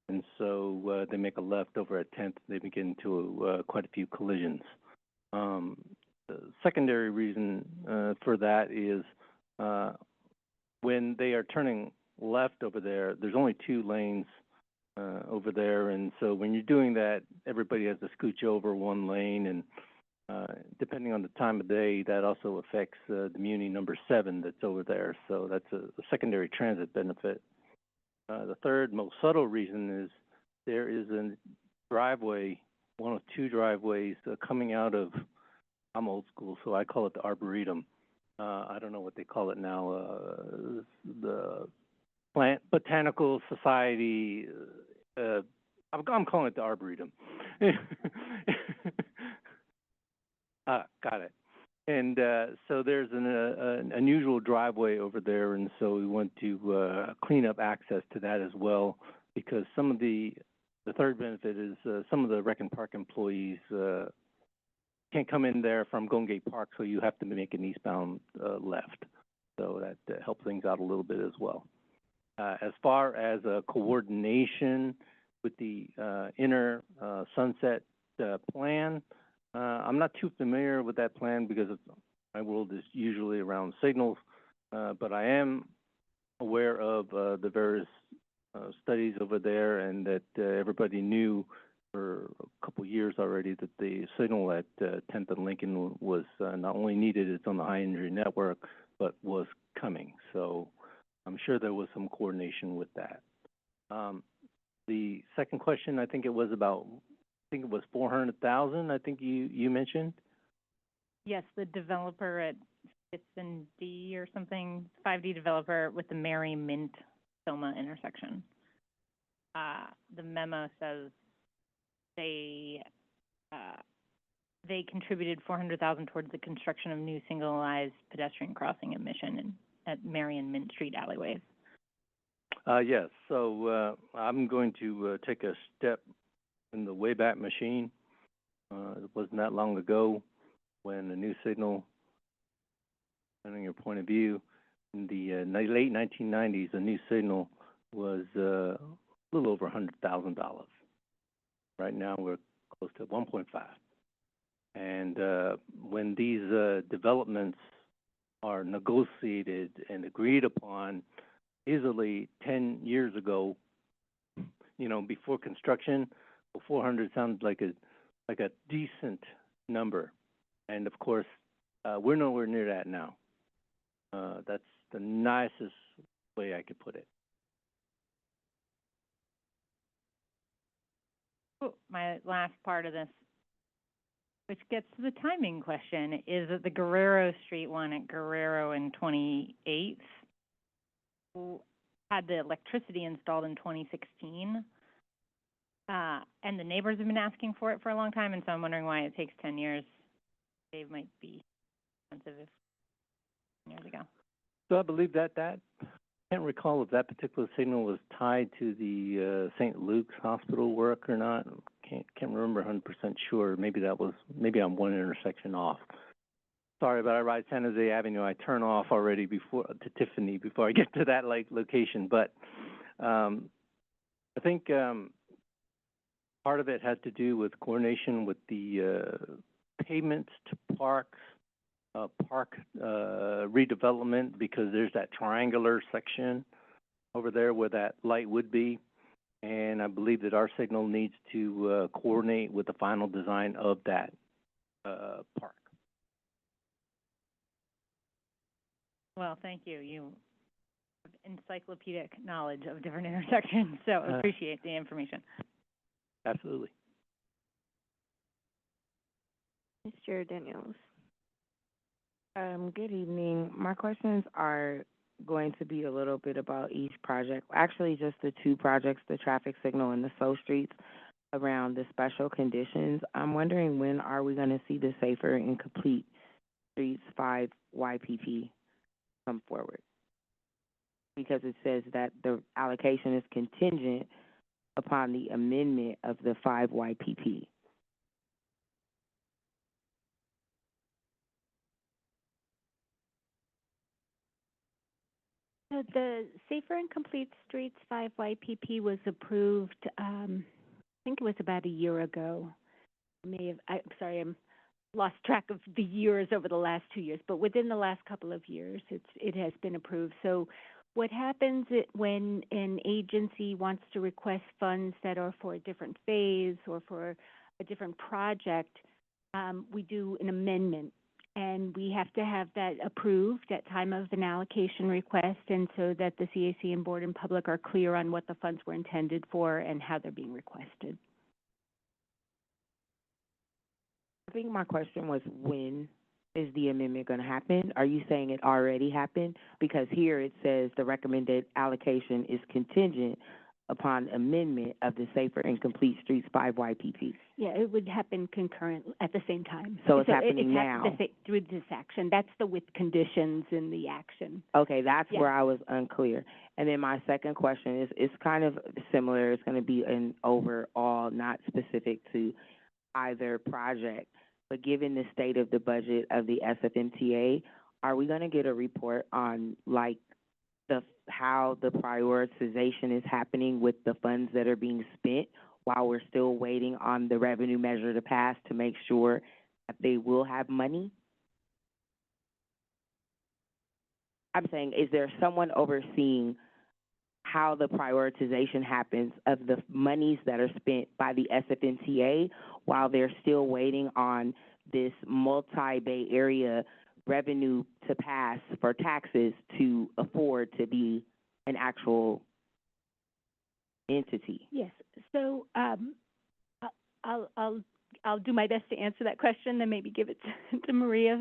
and so they make a left over at 10th. They begin to quite a few collisions. The secondary reason for that is when they are turning left over there, there's only 2 lanes over there, and so when you're doing that, everybody has to scooch over one lane, and Depending on the time of day, that also affects the Muni number 7 that's over there. So that's a secondary transit benefit. The third most subtle reason is there is a driveway, one of two driveways coming out of, I'm old school, so I call it the Arboretum. I don't know what they call it now, the Botanical Society, I'm calling it the Arboretum. Got it. And so there's an unusual driveway over there, and so we want to clean up access to that as well, because some of the third benefit is some of the Rec and Park employees can't come in there from Golden Gate Park, so you have to make an eastbound left. So that helps things out a little bit as well. As far as coordination with the inner Sunset plan, I'm not too familiar with that plan because my world is usually around signals, but I am aware of the various studies over there, and that everybody knew for a couple years already that the signal at 10th and Lincoln was not only needed, it's on the high energy network, but was coming. So I'm sure there was some coordination with that. The second question, I think it was 400,000, I think you mentioned. Yes, the developer at 5th and D or something, 5D developer with the Mary Mint Soma intersection. The memo says they contributed 400,000 towards the construction of new single-eyes pedestrian crossing at Mission at Mary and Mint Street alleyways. Yes, so I'm going to take a step in the Wayback Machine. It wasn't that long ago when a new signal, depending on your point of view, in the late 1990s, a new signal was a little over $100,000. Right now we're close to 1.5. And when these developments are negotiated and agreed upon, easily 10 years ago, before construction, 400 sounds like a decent number. And of course, we're nowhere near that now. That's the nicest way I could put it. My last part of this, which gets to the timing question, is that the Guerrero Street one at Guerrero and 28th had the electricity installed in 2016. And the neighbors have been asking for it for a long time, and so I'm wondering why it takes 10 years. They might be expensive if 10 years ago. So I believe that can't recall if that particular signal was tied to the St. Luke's hospital work or not. Can't remember 100% sure. Maybe I'm one intersection off. Sorry, but I ride San Jose Avenue. I turn off already to Tiffany before I get to that location. But I think part of it has to do with coordination with the payments to parks, park redevelopment, because there's that triangular section over there where that light would be. And I believe that our signal needs to coordinate with the final design of that park. Well, thank you. You have encyclopedic knowledge of different intersections, so appreciate the information. Absolutely. Mr. Daniels. Good evening. My questions are going to be a little bit about each project. Actually, just the two projects, the traffic signal and the SO streets around the special conditions. I'm wondering, when are we going to see the Safer and Complete Streets 5 YPP come forward? Because it says that the allocation is contingent upon the amendment of the 5 YPP. The Safer and Complete Streets 5 YPP was approved, I think it was about a year ago. I'm lost track of the years over the last 2 years, but within the last couple of years, it has been approved. So what happens when an agency wants to request funds that are for a different phase or for a different project, we do an amendment. And we have to have that approved at time of an allocation request, and so that the CAC and board and public are clear on what the funds were intended for and how they're being requested. I think my question was, when is the amendment going to happen? Are you saying it already happened? Because here it says the recommended allocation is contingent upon amendment of the Safer and Complete Streets 5 YPP. Yeah, it would happen concurrent at the same time. So it's happening now. Through this action. That's the with conditions in the action. Okay, that's where I was unclear. And then my second question is kind of similar. It's going to be an overall, not specific to either project. But given the state of the budget of the SFMTA, are we going to get a report on, like, how the prioritization is happening with the funds that are being spent while we're still waiting on the revenue measure to pass to make sure that they will have money? I'm saying, is there someone overseeing how the prioritization happens of the monies that are spent by the SFMTA while they're still waiting on this multi-Bay Area revenue to pass for taxes to afford to be an actual entity? Yes. So I'll do my best to answer that question, then maybe give it to Maria.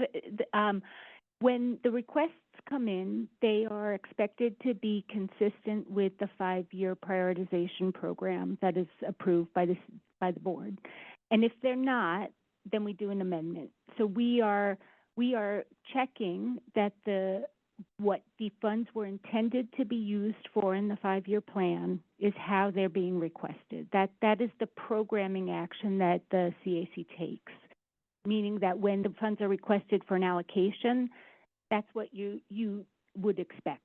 When the requests come in, they are expected to be consistent with the 5-year prioritization program that is approved by the board. And if they're not, then we do an amendment. So we are checking that what the funds were intended to be used for in the 5-year plan is how they're being requested. That is the programming action that the CAC takes, meaning that when the funds are requested for an allocation, that's what you would expect.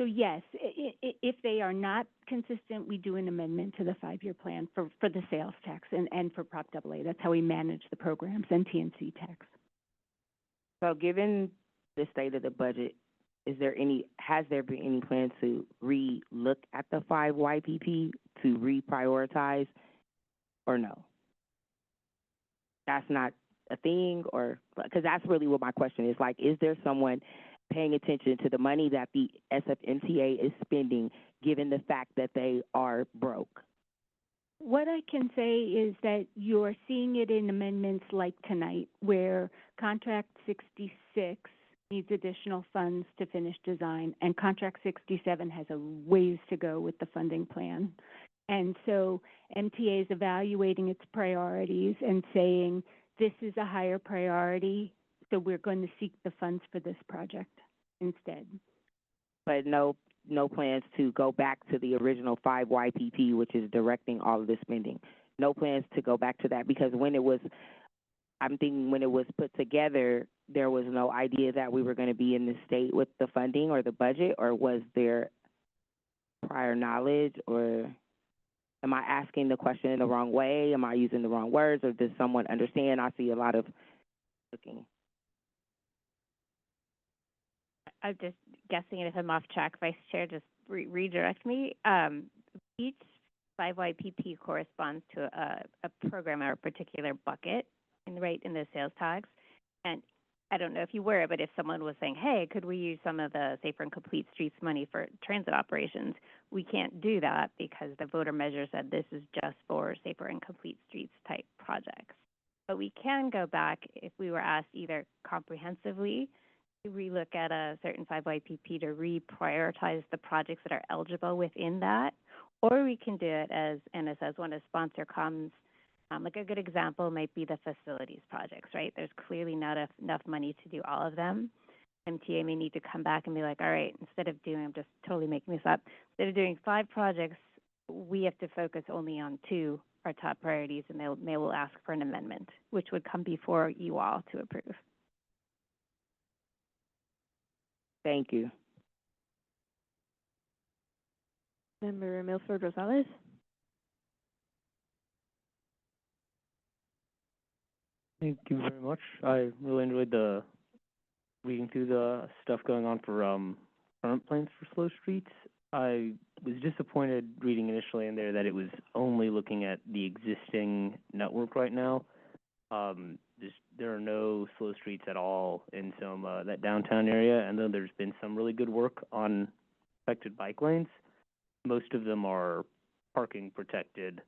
So yes, if they are not consistent, we do an amendment to the 5-year plan for the sales tax and for Prop AA. That's how we manage the programs and TNC tax. So given the state of the budget, has there been any plan to re-look at the 5 YPP to reprioritize, or no? That's not a thing, or, because that's really what my question is. Like, is there someone paying attention to the money that the SFMTA is spending, given the fact that they are broke? What I can say is that you're seeing it in amendments like tonight, where Contract 66 needs additional funds to finish design, and Contract 67 has a ways to go with the funding plan. And so MTA is evaluating its priorities and saying, this is a higher priority, so we're going to seek the funds for this project instead. But no plans to go back to the original 5 YPP, which is directing all of the spending. No plans to go back to that, because when it was put together, there was no idea that we were going to be in this state with the funding or the budget, or was there prior knowledge, or am I asking the question in the wrong way? Am I using the wrong words, or does someone understand? I see a lot of looking. I'm just guessing, and if I'm off track, Vice Chair, just redirect me. Each 5 YPP corresponds to a program or a particular bucket in the sales tax. And I don't know if you were, but if someone was saying, hey, could we use some of the Safer and Complete Streets money for transit operations, we can't do that because the voter measure said this is just for Safer and Complete Streets type projects. But we can go back if we were asked either comprehensively to relook at a certain 5 YPP to reprioritize the projects that are eligible within that, or we can do it as Anna says, when a sponsor comes. Like a good example might be the facilities projects, right? There's clearly not enough money to do all of them. MTA may need to come back and be like, all right, instead of doing, I'm just totally making this up, instead of doing 5 projects, we have to focus only on 2, our top priorities, and they will ask for an amendment, which would come before you all to approve. Thank you. Member Milford Rosales. Thank you very much. I really enjoyed reading through the stuff going on for current plans for slow streets. I was disappointed reading initially in there that it was only looking at the existing network right now. there are no slow streets at all in that downtown area, and then there's been some really good work on affected bike lanes. Most of them are parking protected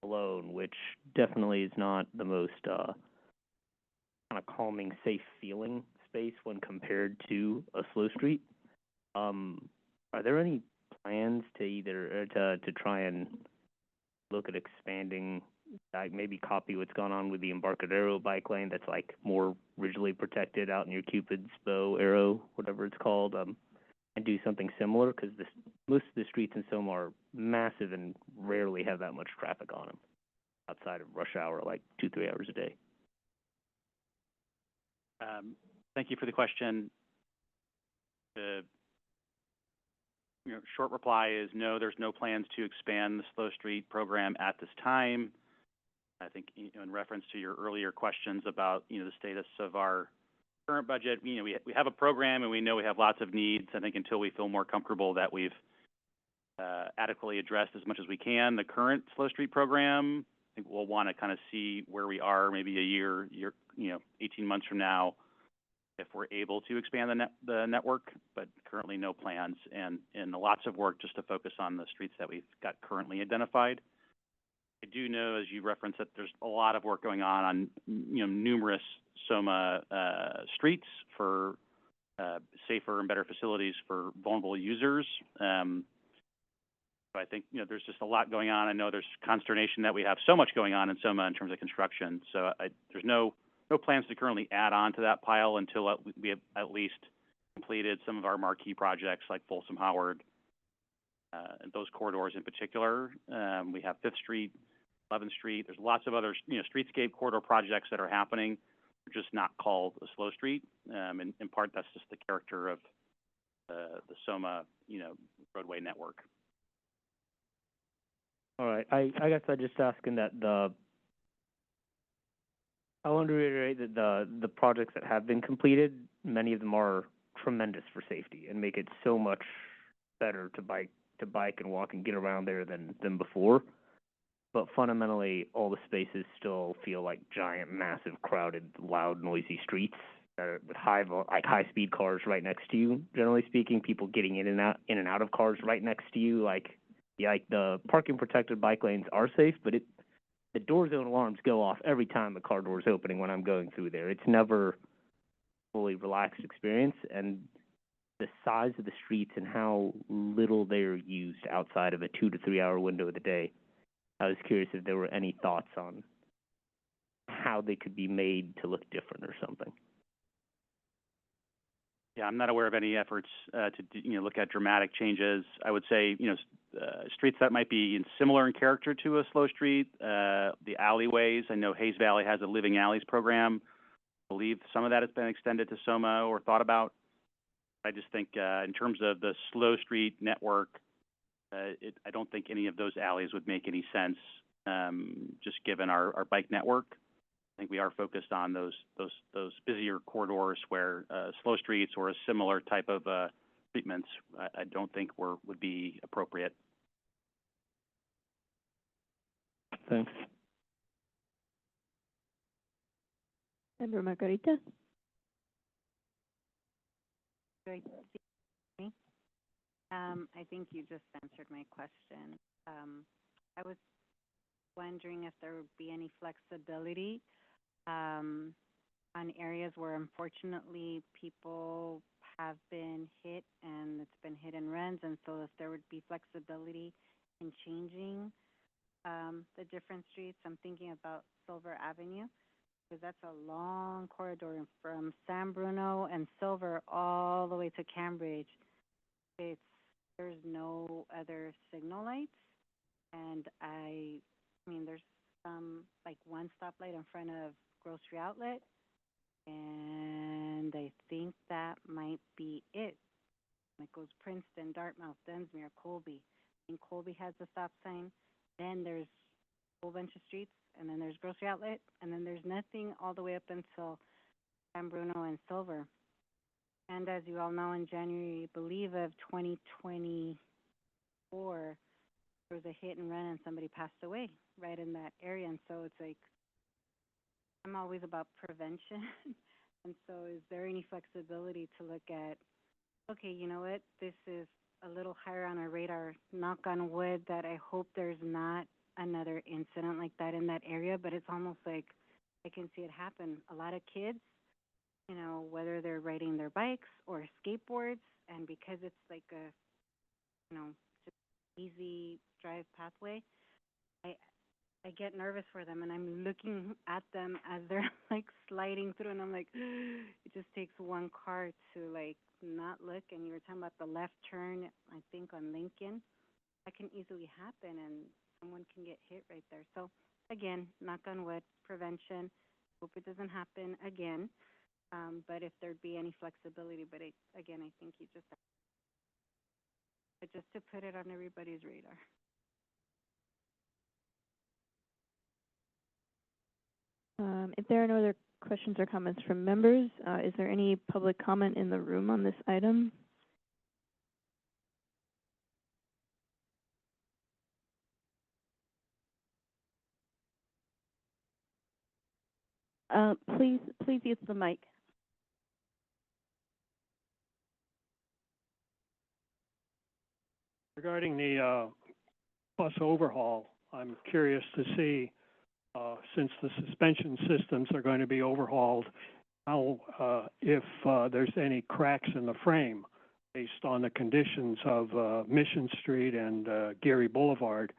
alone, which definitely is not the most kind of calming, safe feeling space when compared to a slow street. Are there any plans to either to try and look at expanding, maybe copy what's gone on with the Embarcadero bike lane that's like more rigidly protected out near Cupid's Bow Arrow, whatever it's called, and do something similar? Because most of the streets in Soma are massive and rarely have that much traffic on them outside of rush hour, like 2-3 hours a day. Thank you for the question. The short reply is no, there's no plans to expand the Slow Street program at this time. I think in reference to your earlier questions about the status of our current budget, we have a program and we know we have lots of needs. I think until we feel more comfortable that we've adequately addressed as much as we can the current Slow Street program, I think we'll want to kind of see where we are maybe a year, 18 months from now, if we're able to expand the network, but currently no plans, and lots of work just to focus on the streets that we've got currently identified. I do know, as you referenced, that there's a lot of work going on numerous Soma streets for safer and better facilities for vulnerable users. So I think there's just a lot going on. I know there's consternation that we have so much going on in Soma in terms of construction. So there's no plans to currently add on to that pile until we have at least completed some of our marquee projects like Folsom Howard, and those corridors in particular. We have 5th Street, 11th Street. There's lots of other streetscape corridor projects that are happening. They're just not called a slow street. In part, that's just the character of the Soma roadway network. All right. I guess I'm just asking that I want to reiterate that the projects that have been completed, many of them are tremendous for safety and make it so much better to bike and walk and get around there than before. But fundamentally, all the spaces still feel like giant, massive, crowded, loud, noisy streets that are with high-speed cars right next to you. Generally speaking, people getting in and out of cars right next to you. Like the parking protected bike lanes are safe, but the door zone alarms go off every time the car door is opening when I'm going through there. It's never a fully relaxed experience, and the size of the streets and how little they're used outside of a 2 to 3 hour window of the day. I was curious if there were any thoughts on how they could be made to look different or something. Yeah, I'm not aware of any efforts to look at dramatic changes. I would say streets that might be similar in character to a slow street, the alleyways. I know Hayes Valley has a Living Alleys program. I believe some of that has been extended to Soma or thought about. I just think in terms of the slow street network, I don't think any of those alleys would make any sense, just given our bike network. I think we are focused on those busier corridors where slow streets or a similar type of treatments I don't think would be appropriate. Thanks. Member Margarita. Great. I think you just answered my question. I was wondering if there would be any flexibility on areas where unfortunately people have been hit and it's been hit and runs, and so if there would be flexibility in changing the different streets. I'm thinking about Silver Avenue, because that's a long corridor from San Bruno and Silver all the way to Cambridge. There's no other signal lights, and I mean there's like one stoplight in front of Grocery Outlet, and I think that might be it. It goes Princeton, Dartmouth, Dunsmuir, Colby. I think Colby has a stop sign. Then there's a whole bunch of streets, and then there's Grocery Outlet, and then there's nothing all the way up until San Bruno and Silver. And as you all know, in January, I believe, of 2024, there was a hit and run and somebody passed away right in that area. And so it's like, I'm always about prevention. And so is there any flexibility to look at, okay, you know what, this is a little higher on our radar, knock on wood, that I hope there's not another incident like that in that area, but it's almost like I can see it happen. A lot of kids, you know, whether they're riding their bikes or skateboards, and because it's like a, you know, just easy drive pathway, I get nervous for them, and I'm looking at them as they're like sliding through, and I'm like, it just takes one car to like not look. And you were talking about the left turn, I think on Lincoln, that can easily happen, and someone can get hit right there. So again, knock on wood, prevention. Hope it doesn't happen again. But if there'd be any flexibility, but again, I think you just, but just to put it on everybody's radar. If there are no other questions or comments from members, is there any public comment in the room on this item? Please use the mic. Regarding the bus overhaul, I'm curious to see, since the suspension systems are going to be overhauled, how, if there's any cracks in the frame based on the conditions of Mission Street and Geary Boulevard,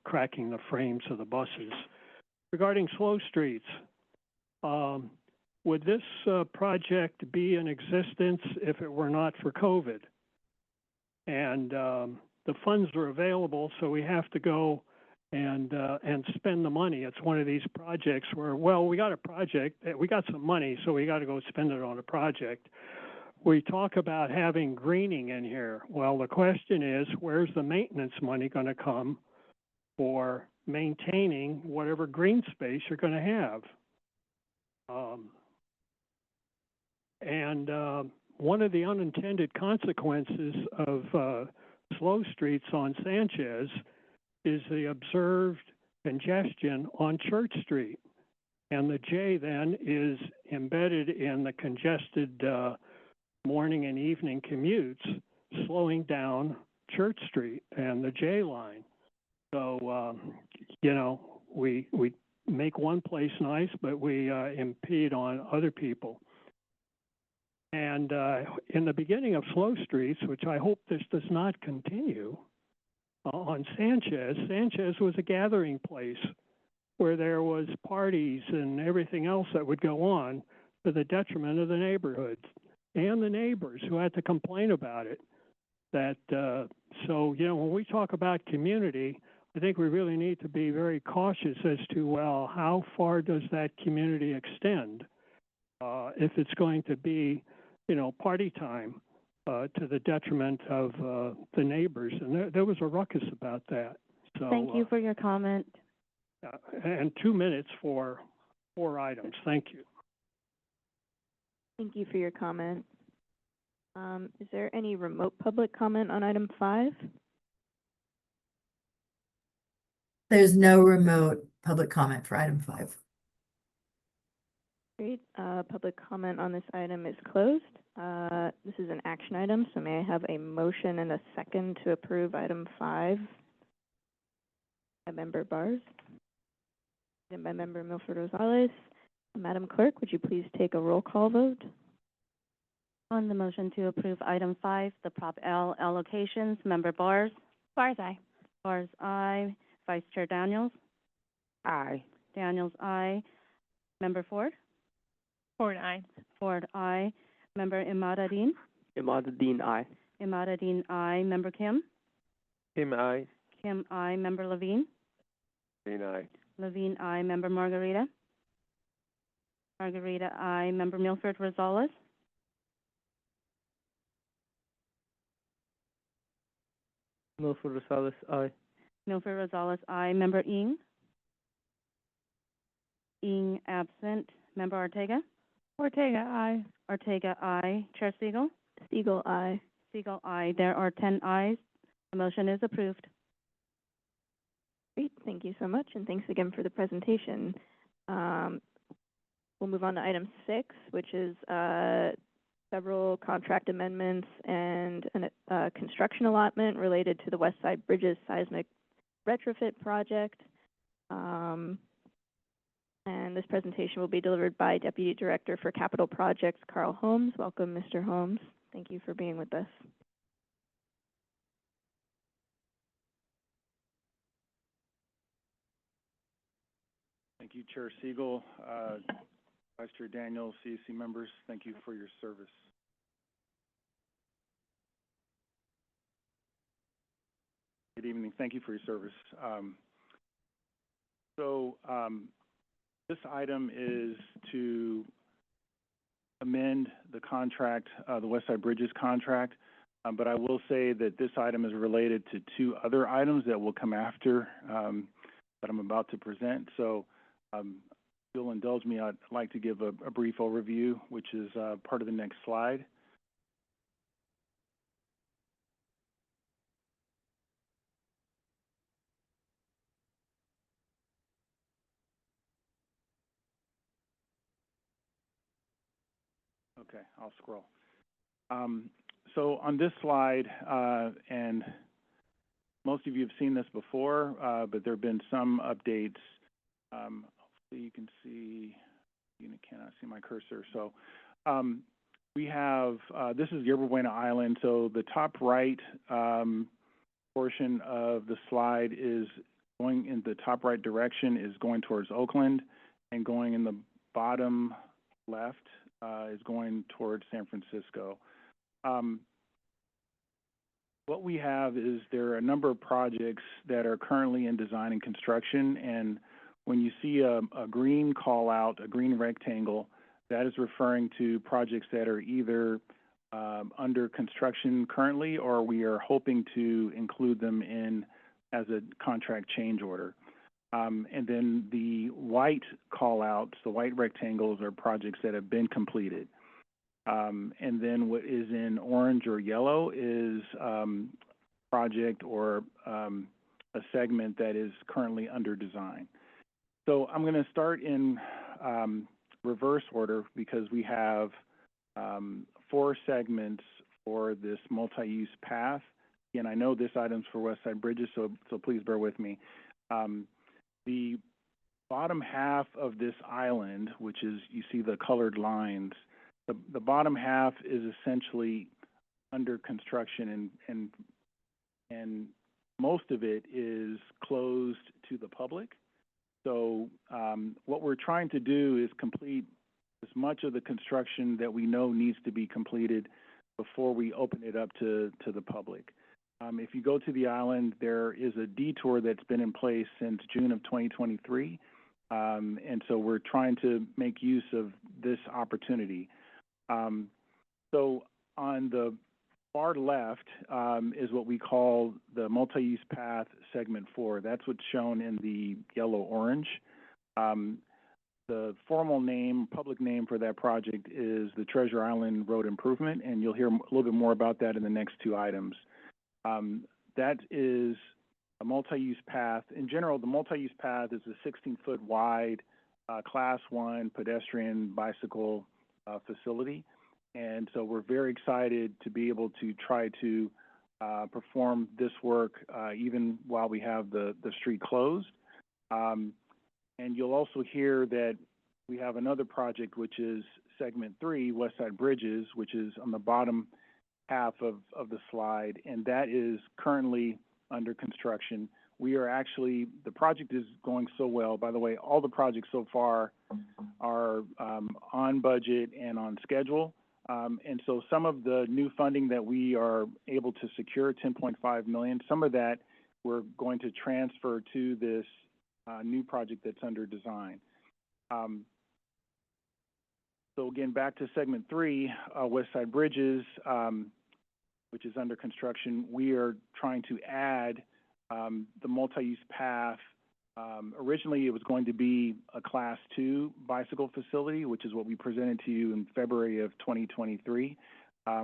cracking the frames of the buses. Regarding slow streets, would this project be in existence if it were not for COVID? And the funds are available, so we have to go and spend the money. It's one of these projects where, well, we got a project, we got some money, so we got to go spend it on a project. We talk about having greening in here. Well, the question is, where's the maintenance money going to come for maintaining whatever green space you're going to have? One of the unintended consequences of slow streets on Sanchez is the observed congestion on Church Street. And the J then is embedded in the congested morning and evening commutes, slowing down Church Street and the J line. So, you know, we make one place nice, but we impede on other people. And in the beginning of slow streets, which I hope this does not continue, on Sanchez was a gathering place where there was parties and everything else that would go on to the detriment of the neighborhoods and the neighbors who had to complain about it. That so, you know, when we talk about community, I think we really need to be very cautious as to, well, how far does that community extend? If it's going to be, you know, party time to the detriment of the neighbors. And there was a ruckus about that. So, Thank you for your comment. And 2 minutes for 4 items. Thank you. Thank you for your comment. Is there any remote public comment on item 5? There's no remote public comment for item 5. Great. Public comment on this item is closed. This is an action item, so may I have a motion and a second to approve item 5 by Member Bars and by Member Milford Rosales. Madam Clerk, would you please take a roll call vote? On the motion to approve item 5, the Prop L allocations, Member Bars. Bars, aye. Bars, aye. Vice Chair Daniels. Aye. Daniels, aye. Member Ford. Ford, aye. Ford, aye. Member Imadadeen. Imadadeen, aye. Imadadeen, aye. Member Kim. Kim, aye. Kim, aye. Member Levine. Levine, aye. Levine, aye. Member Margarita. Margarita, aye. Member Milford Rosales. Milford Rosales, aye. Milford Rosales, aye. Member Ng. Ng, absent. Member Ortega. Ortega, aye. Ortega, aye. Chair Siegel. Siegel, aye. Siegel, aye. There are 10 ayes. The motion is approved. Great. Thank you so much, and thanks again for the presentation. We'll move on to item 6, which is several contract amendments and a construction allotment related to the West Side Bridges seismic retrofit project. And this presentation will be delivered by Deputy Director for Capital Projects, Carl Holmes. Welcome, Mr. Holmes. Thank you for being with us. Thank you, Chair Siegel, Vice Chair Daniel, CAC members. Thank you for your service. Good evening. Thank you for your service. This item is to amend the contract, the West Side Bridges contract, but I will say that this item is related to 2 other items that will come after that I'm about to present. So if you'll indulge me, I'd like to give a brief overview, which is part of the next slide. Okay, I'll scroll. So on this slide, and most of you have seen this before, but there have been some updates. Hopefully you can see, you cannot see my cursor. So we have, this is Yerba Buena Island. So the top right portion of the slide is going in the top right direction is going towards Oakland, and going in the bottom left is going towards San Francisco. What we have is there are a number of projects that are currently in design and construction, and when you see a green call out, a green rectangle, that is referring to projects that are either under construction currently, or we are hoping to include them in as a contract change order. And then the white call-outs, the white rectangles, are projects that have been completed. And then what is in orange or yellow is project or a segment that is currently under design. So I'm going to start in reverse order because we have 4 segments for this multi-use path. Again, I know this item's for West Side Bridges, so please bear with me. The bottom half of this island, which is, you see the colored lines, the bottom half is essentially under construction, and most of it is closed to the public. So what we're trying to do is complete as much of the construction that we know needs to be completed before we open it up to the public. If you go to the island, there is a detour that's been in place since June of 2023, and so we're trying to make use of this opportunity. So on the far left is what we call the multi-use path segment 4. That's what's shown in the yellow-orange. The formal name, public name for that project is the Treasure Island Road Improvement, and you'll hear a little bit more about that in the next 2 items. That is a multi-use path. In general, the multi-use path is a 16-foot wide Class 1 pedestrian bicycle facility. And so we're very excited to be able to try to perform this work even while we have the street closed. And you'll also hear that we have another project, which is segment 3, West Side Bridges, which is on the bottom half of the slide, and that is currently under construction. We are actually, the project is going so well. By the way, all the projects so far are on budget and on schedule. And so some of the new funding that we are able to secure, $10.5 million, some of that we're going to transfer to this new project that's under design. So again, back to segment 3, West Side Bridges, which is under construction. We are trying to add the multi-use path. Originally, it was going to be a Class 2 bicycle facility, which is what we presented to you in February of 2023.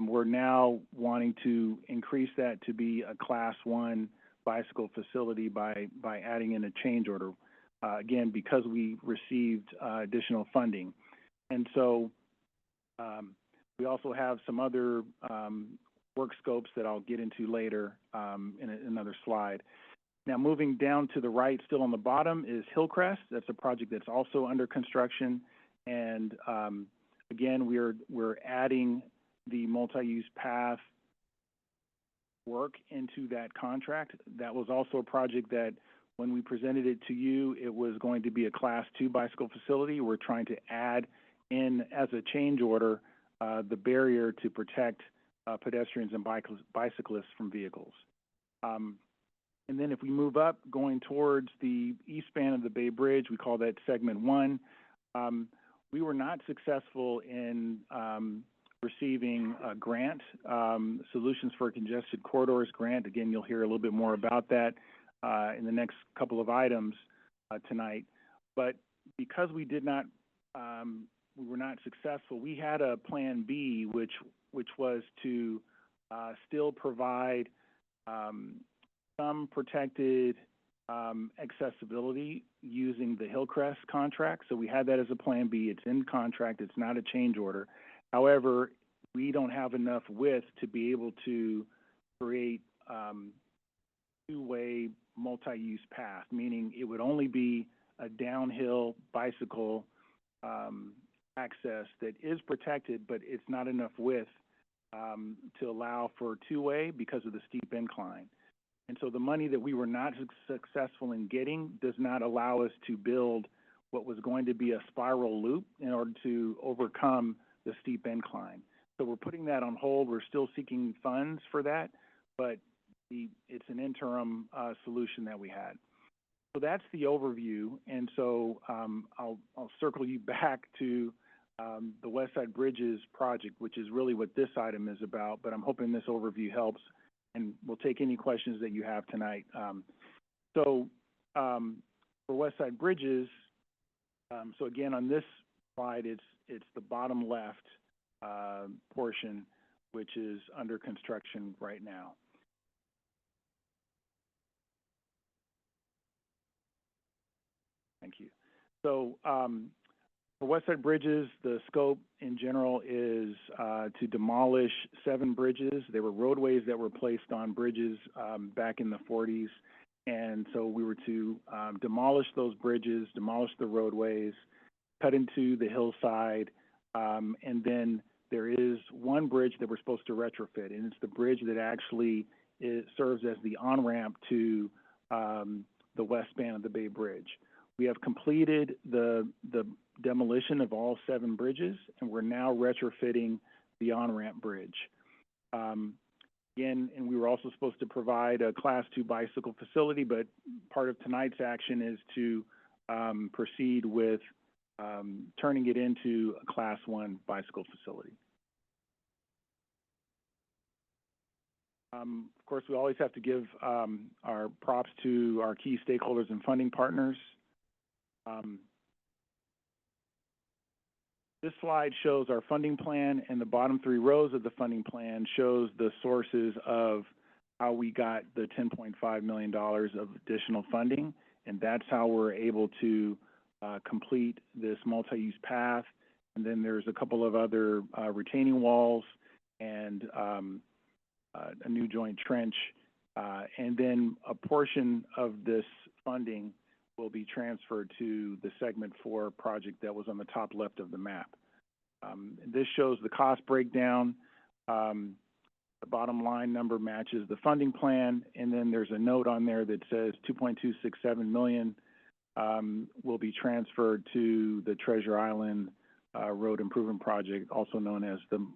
We're now wanting to increase that to be a Class 1 bicycle facility by adding in a change order, again, because we received additional funding. And so we also have some other work scopes that I'll get into later in another slide. Now, moving down to the right, still on the bottom, is Hillcrest. That's a project that's also under construction. And again, we're adding the multi-use path work into that contract. That was also a project that when we presented it to you, it was going to be a Class 2 bicycle facility. We're trying to add in, as a change order, the barrier to protect pedestrians and bicyclists from vehicles. And then if we move up, going towards the east span of the Bay Bridge, we call that Segment 1. We were not successful in receiving a grant, Solutions for Congested Corridors grant. Again, you'll hear a little bit more about that in the next couple of items tonight. But because we did not, we were not successful, we had a plan B, which was to still provide some protected accessibility using the Hillcrest contract. So we had that as a plan B. It's in contract. It's not a change order. However, we don't have enough width to be able to create two-way multi-use path, meaning it would only be a downhill bicycle access that is protected, but it's not enough width to allow for two-way because of the steep incline. And so the money that we were not successful in getting does not allow us to build what was going to be a spiral loop in order to overcome the steep incline. So we're putting that on hold. We're still seeking funds for that, but it's an interim solution that we had. So that's the overview. And so I'll circle you back to the West Side Bridges project, which is really what this item is about, but I'm hoping this overview helps, and we'll take any questions that you have tonight. For West Side Bridges, so again, on this slide, it's the bottom left portion, which is under construction right now. Thank you. So for West Side Bridges, the scope in general is to demolish 7 bridges. They were roadways that were placed on bridges back in the 40s. And so we were to demolish those bridges, demolish the roadways, cut into the hillside, and then there is one bridge that we're supposed to retrofit, and it's the bridge that actually serves as the on-ramp to the west span of the Bay Bridge. We have completed the demolition of all 7 bridges, and we're now retrofitting the on-ramp bridge. Again, and we were also supposed to provide a Class 2 bicycle facility, but part of tonight's action is to proceed with turning it into a Class 1 bicycle facility. Of course, we always have to give our props to our key stakeholders and funding partners. This slide shows our funding plan, and the bottom 3 rows of the funding plan shows the sources of how we got the $10.5 million of additional funding, and that's how we're able to complete this multi-use path. And then there's a couple of other retaining walls and a new joint trench, and then a portion of this funding will be transferred to the Segment 4 project that was on the top left of the map. This shows the cost breakdown. The bottom line number matches the funding plan, and then there's a note on there that says $2.267 million will be transferred to the Treasure Island Road Improvement Project, also known as the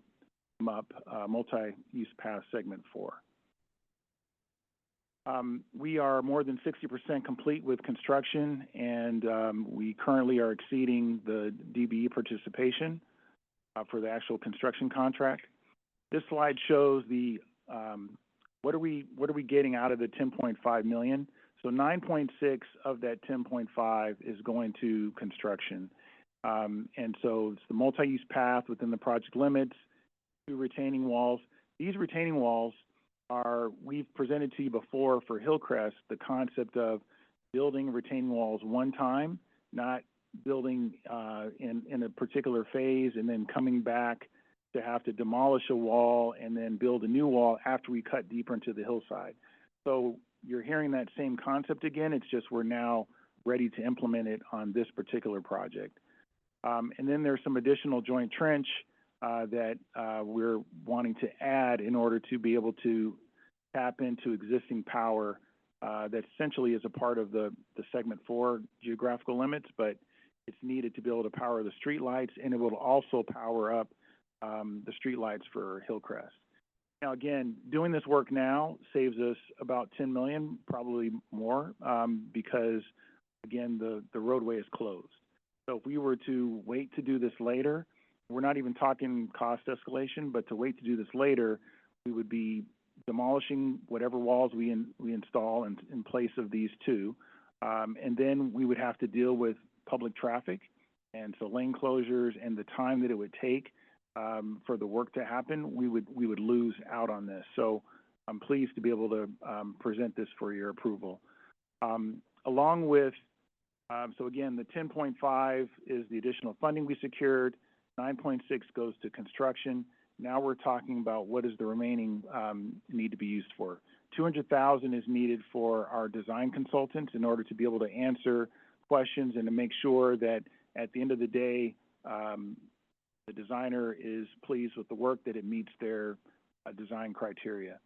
MUP, Multi-Use Path Segment 4. We are more than 60% complete with construction, and we currently are exceeding the DBE participation for the actual construction contract. This slide shows the what are we getting out of the $10.5 million. So 9.6 of that 10.5 is going to construction, and so it's the multi-use path within the project limits, 2 retaining walls. These retaining walls are, we've presented to you before for Hillcrest, the concept of building retaining walls one time, not building in a particular phase and then coming back to have to demolish a wall and then build a new wall after we cut deeper into the hillside. So you're hearing that same concept again. It's just we're now ready to implement it on this particular project. And then there's some additional joint trench that we're wanting to add in order to be able to tap into existing power that essentially is a part of the segment 4 geographical limits, but it's needed to be able to power the street lights, and it will also power up the street lights for Hillcrest. Now, again, doing this work now saves us about $10 million, probably more, because, again, the roadway is closed. So if we were to wait to do this later, we're not even talking cost escalation, but to wait to do this later, we would be demolishing whatever walls we install in place of these two, and then we would have to deal with public traffic, and so lane closures and the time that it would take for the work to happen, we would lose out on this. So I'm pleased to be able to present this for your approval. Along with, so again, the 10.5 is the additional funding we secured, 9.6 goes to construction. Now we're talking about what is the remaining need to be used for. $200,000 is needed for our design consultants in order to be able to answer questions and to make sure that at the end of the day, the designer is pleased with the work, that it meets their design criteria.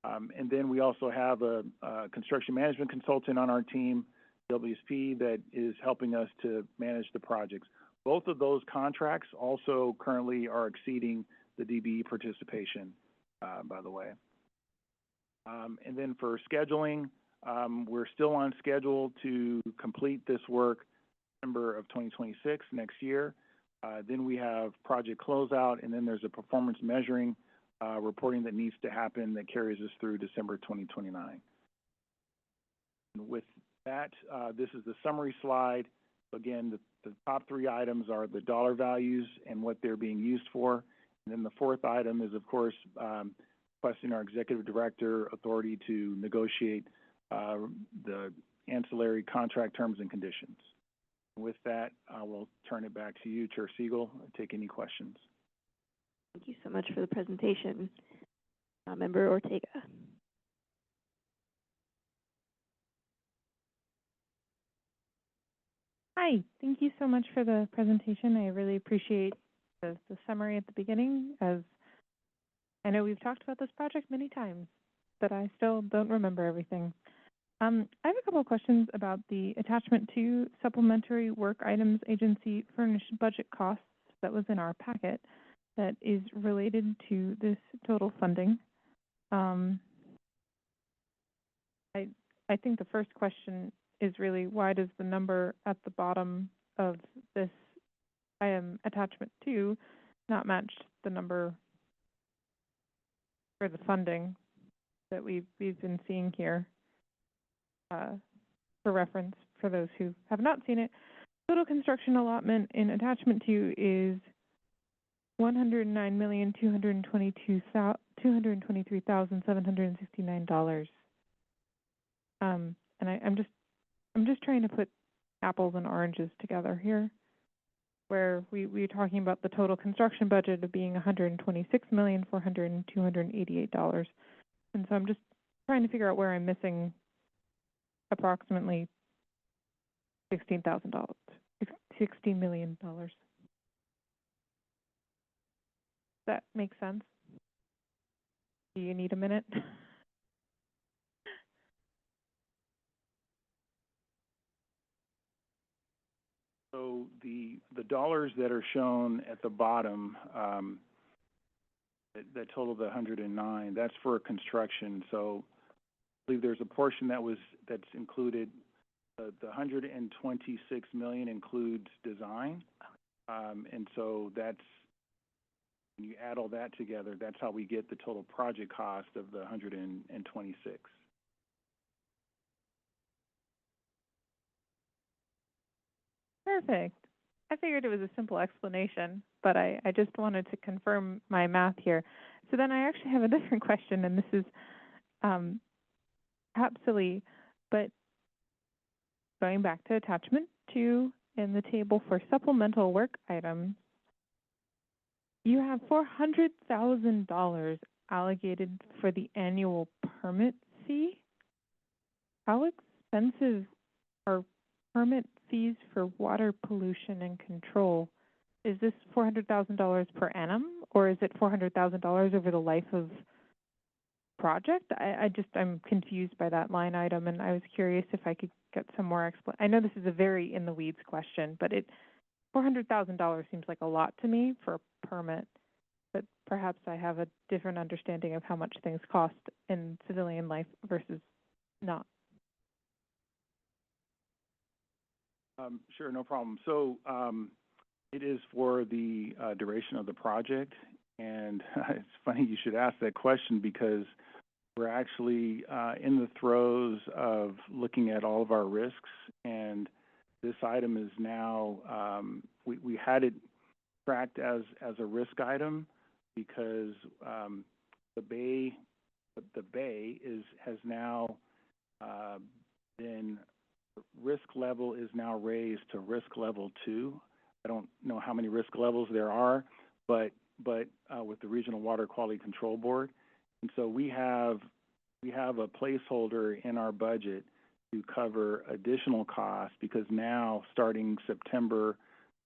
And then we also have a construction management consultant on our team, WSP, that is helping us to manage the projects. Both of those contracts also currently are exceeding the DBE participation, by the way. And then for scheduling, we're still on schedule to complete this work December of 2026, next year. Then we have project closeout, and then there's a performance measuring reporting that needs to happen that carries us through December 2029. And with that, this is the summary slide. Again, the top three items are the dollar values and what they're being used for. And then the fourth item is, of course, requesting our executive director authority to negotiate the ancillary contract terms and conditions. With that, I will turn it back to you, Chair Siegel, and take any questions. Thank you so much for the presentation. Member Ortega. Hi, thank you so much for the presentation. I really appreciate the summary at the beginning, as I know we've talked about this project many times, but I still don't remember everything. I have a couple of questions about the attachment to supplementary work items agency furnished budget costs that was in our packet that is related to this total funding. I think the first question is really, why does the number at the bottom of this item attachment 2 not match the number for the funding that we've been seeing here? For reference, for those who have not seen it, total construction allotment in attachment 2 is $109,223,769. And I'm just trying to put apples and oranges together here, where we're talking about the total construction budget of being $126,400,288. And so I'm just trying to figure out where I'm missing approximately $16 million. Does that make sense? Do you need a minute? So the dollars that are shown at the bottom, that total the 109, that's for construction. So I believe there's a portion that's included. The 126 million includes design, and so that's, when you add all that together, that's how we get the total project cost of the 126. Perfect. I figured it was a simple explanation, but I just wanted to confirm my math here. So then I actually have a different question, and this is perhaps silly, but going back to attachment 2, in the table for supplemental work items, you have $400,000 allocated for the annual permit fee. How expensive are permit fees for water pollution and control? Is this $400,000 per annum, or is it $400,000 over the life of project? I'm confused by that line item, and I was curious if I could get some more I know this is a very in the weeds question, but $400,000 seems like a lot to me for a permit, but perhaps I have a different understanding of how much things cost in civilian life versus not. Sure, no problem. So it is for the duration of the project, and it's funny you should ask that question because we're actually in the throes of looking at all of our risks, and this item is now, we had it tracked as a risk item because the bay has now been, risk level is now raised to risk level 2. I don't know how many risk levels there are, but with the Regional Water Quality Control Board. And so we have a placeholder in our budget to cover additional costs because now, starting September,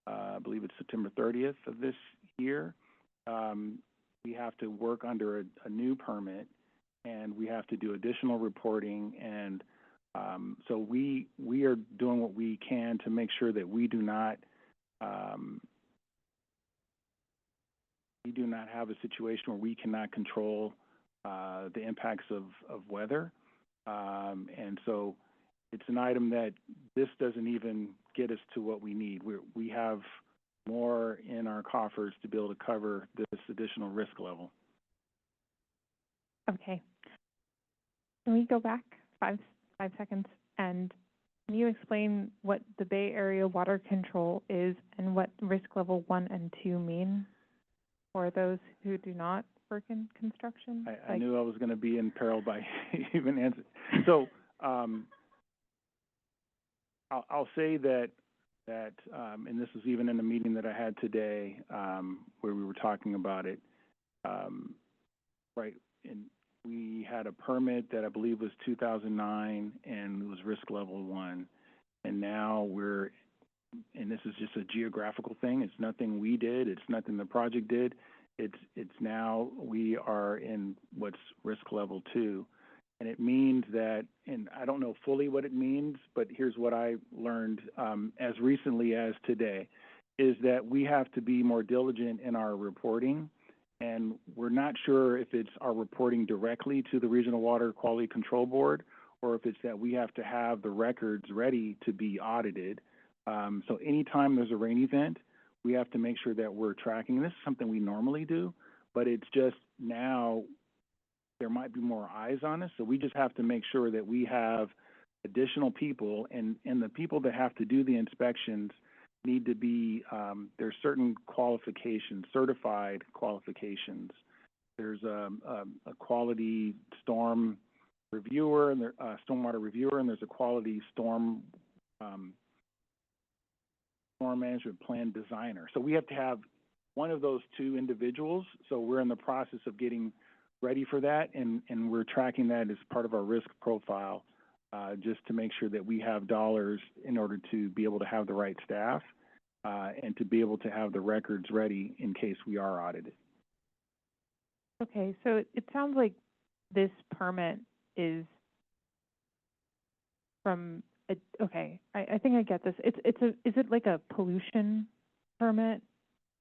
I believe it's September 30th of this year, we have to work under a new permit, and we have to do additional reporting. And so we are doing what we can to make sure that we do not have a situation where we cannot control the impacts of weather. And so it's an item that this doesn't even get us to what we need. We have more in our coffers to be able to cover this additional risk level. Okay. Can we go back five seconds, and can you explain what the Bay Area water control is and what risk level 1 and 2 mean for those who do not work in construction? I knew I was going to be in peril by even answering. So I'll say that and this was even in a meeting that I had today where we were talking about it, right, and we had a permit that I believe was 2009, and it was risk level 1. And now and this is just a geographical thing. It's nothing we did. It's nothing the project did. It's now we are in what's risk level 2. And it means that, and I don't know fully what it means, but here's what I learned as recently as today, is that we have to be more diligent in our reporting. And we're not sure if it's our reporting directly to the Regional Water Quality Control Board or if it's that we have to have the records ready to be audited. So anytime there's a rain event, we have to make sure that we're tracking. This is something we normally do, but it's just now there might be more eyes on us. So we just have to make sure that we have additional people, and the people that have to do the inspections need to be, there's certain qualifications, certified qualifications. There's a quality storm reviewer, and stormwater reviewer, and there's a quality storm management plan designer. So we have to have one of those two individuals. So we're in the process of getting ready for that, and we're tracking that as part of our risk profile, just to make sure that we have dollars in order to be able to have the right staff and to be able to have the records ready in case we are audited. Okay, so it sounds like this permit is from okay, I think I get this. Is it like a pollution permit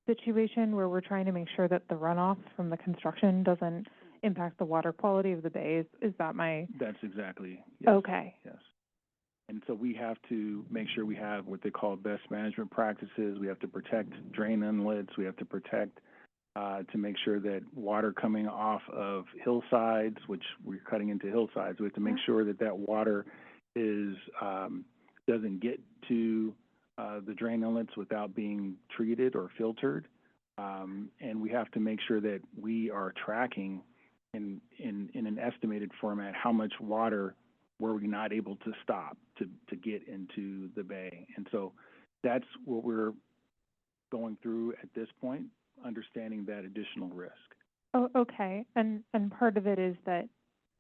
situation where we're trying to make sure that the runoff from the construction doesn't impact the water quality of the bay? Is that my? That's exactly. Yes. Okay. Yes. And so we have to make sure we have what they call best management practices. We have to protect drain inlets. We have to protect to make sure that water coming off of hillsides, which we're cutting into hillsides, we have to make sure that that water doesn't get to the drain inlets without being treated or filtered. And we have to make sure that we are tracking in an estimated format how much water were we not able to stop to get into the bay. And so that's what we're going through at this point, understanding that additional risk. Oh, okay. And part of it is that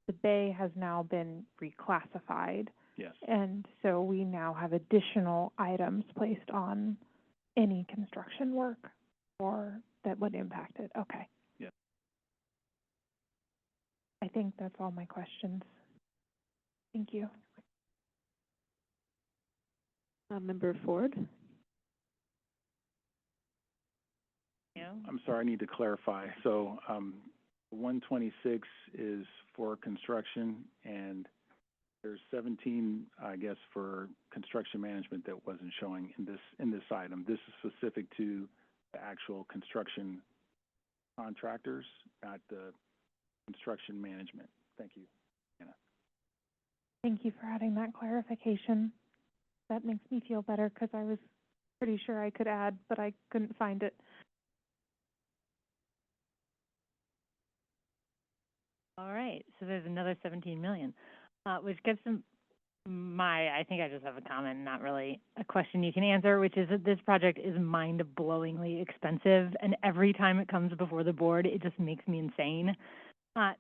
the bay has now been reclassified. Yes. And so we now have additional items placed on any construction work or that would impact it. Okay. Yeah. I think that's all my questions. Thank you. Member Ford? I'm sorry, I need to clarify. So 126 is for construction, and there's 17, I guess, for construction management that wasn't showing in this item. This is specific to the actual construction contractors, not the construction management. Thank you, Anna. Thank you for adding that clarification. That makes me feel better because I was pretty sure I could add, but I couldn't find it. All right, so there's another 17 million, which gets to I think I just have a comment, not really a question you can answer, which is that this project is mind-blowingly expensive, and every time it comes before the board, it just makes me insane.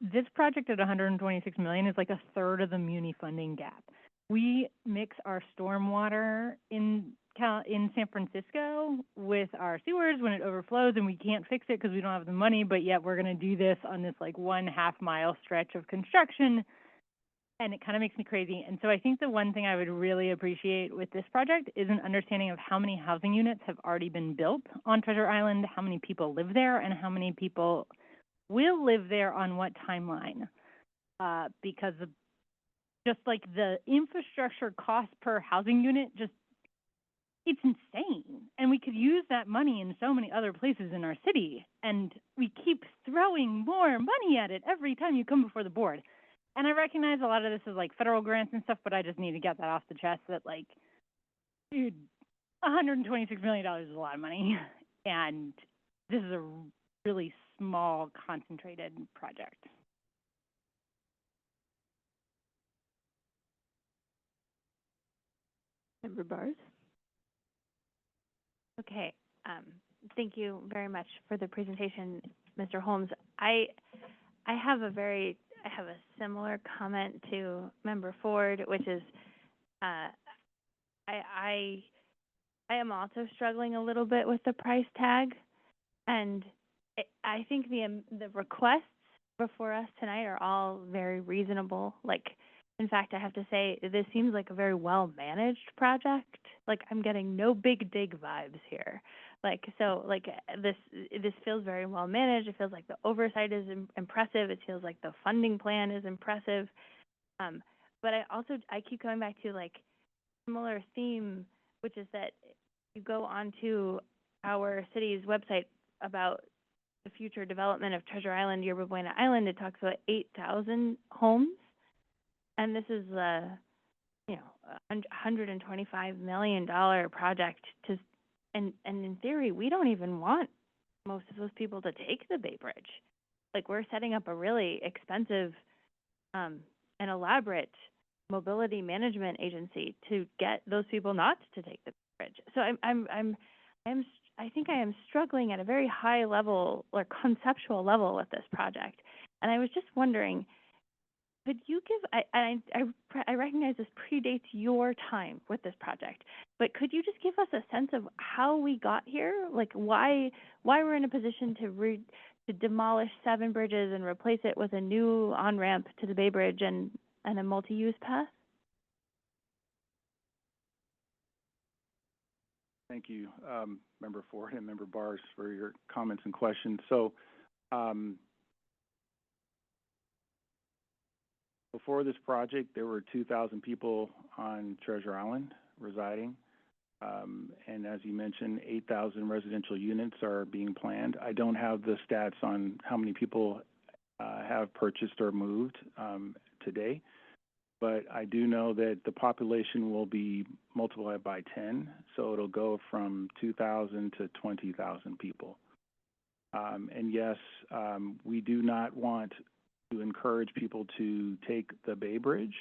This project at 126 million is like a third of the muni funding gap. We mix our stormwater in San Francisco with our sewers when it overflows, and we can't fix it because we don't have the money, but yet we're going to do this on this like 1/2 mile stretch of construction, and it kind of makes me crazy. And so I think the one thing I would really appreciate with this project is an understanding of how many housing units have already been built on Treasure Island, how many people live there, and how many people will live there on what timeline, because just like the infrastructure cost per housing unit, it's insane. And we could use that money in so many other places in our city, and we keep throwing more money at it every time you come before the board. And I recognize a lot of this is like federal grants and stuff, but I just need to get that off the chest that like, dude, $126 million is a lot of money. And this is a really small, concentrated project. Member Bars? Okay. Thank you very much for the presentation, Mr. Holmes. I have a similar comment to Member Ford, which is I am also struggling a little bit with the price tag, and I think the requests before us tonight are all very reasonable. Like, in fact, I have to say this seems like a very well managed project. Like, I'm getting no big dig vibes here. Like, so like this feels very well managed. It feels like the oversight is impressive. It feels like the funding plan is impressive. But I keep coming back to like similar theme, which is that you go onto our city's website about the future development of Treasure Island, Yerba Buena Island. It talks about 8,000 homes, and this is a $125 million project and in theory, we don't even want most of those people to take the Bay Bridge. Like, we're setting up a really expensive and elaborate mobility management agency to get those people not to take the bridge. So I think I am struggling at a very high level or conceptual level with this project. And I was just wondering, could you give, I recognize this predates your time with this project, but could you just give us a sense of how we got here? Like why we're in a position to demolish 7 bridges and replace it with a new on-ramp to the Bay Bridge and a multi-use path? Thank you, Member Ford and Member Bars, for your comments and questions. So before this project, there were 2,000 people on Treasure Island residing. And as you mentioned, 8,000 residential units are being planned. I don't have the stats on how many people have purchased or moved today, but I do know that the population will be multiplied by 10, so it'll go from 2,000 to 20,000 people. And yes, we do not want to encourage people to take the Bay Bridge.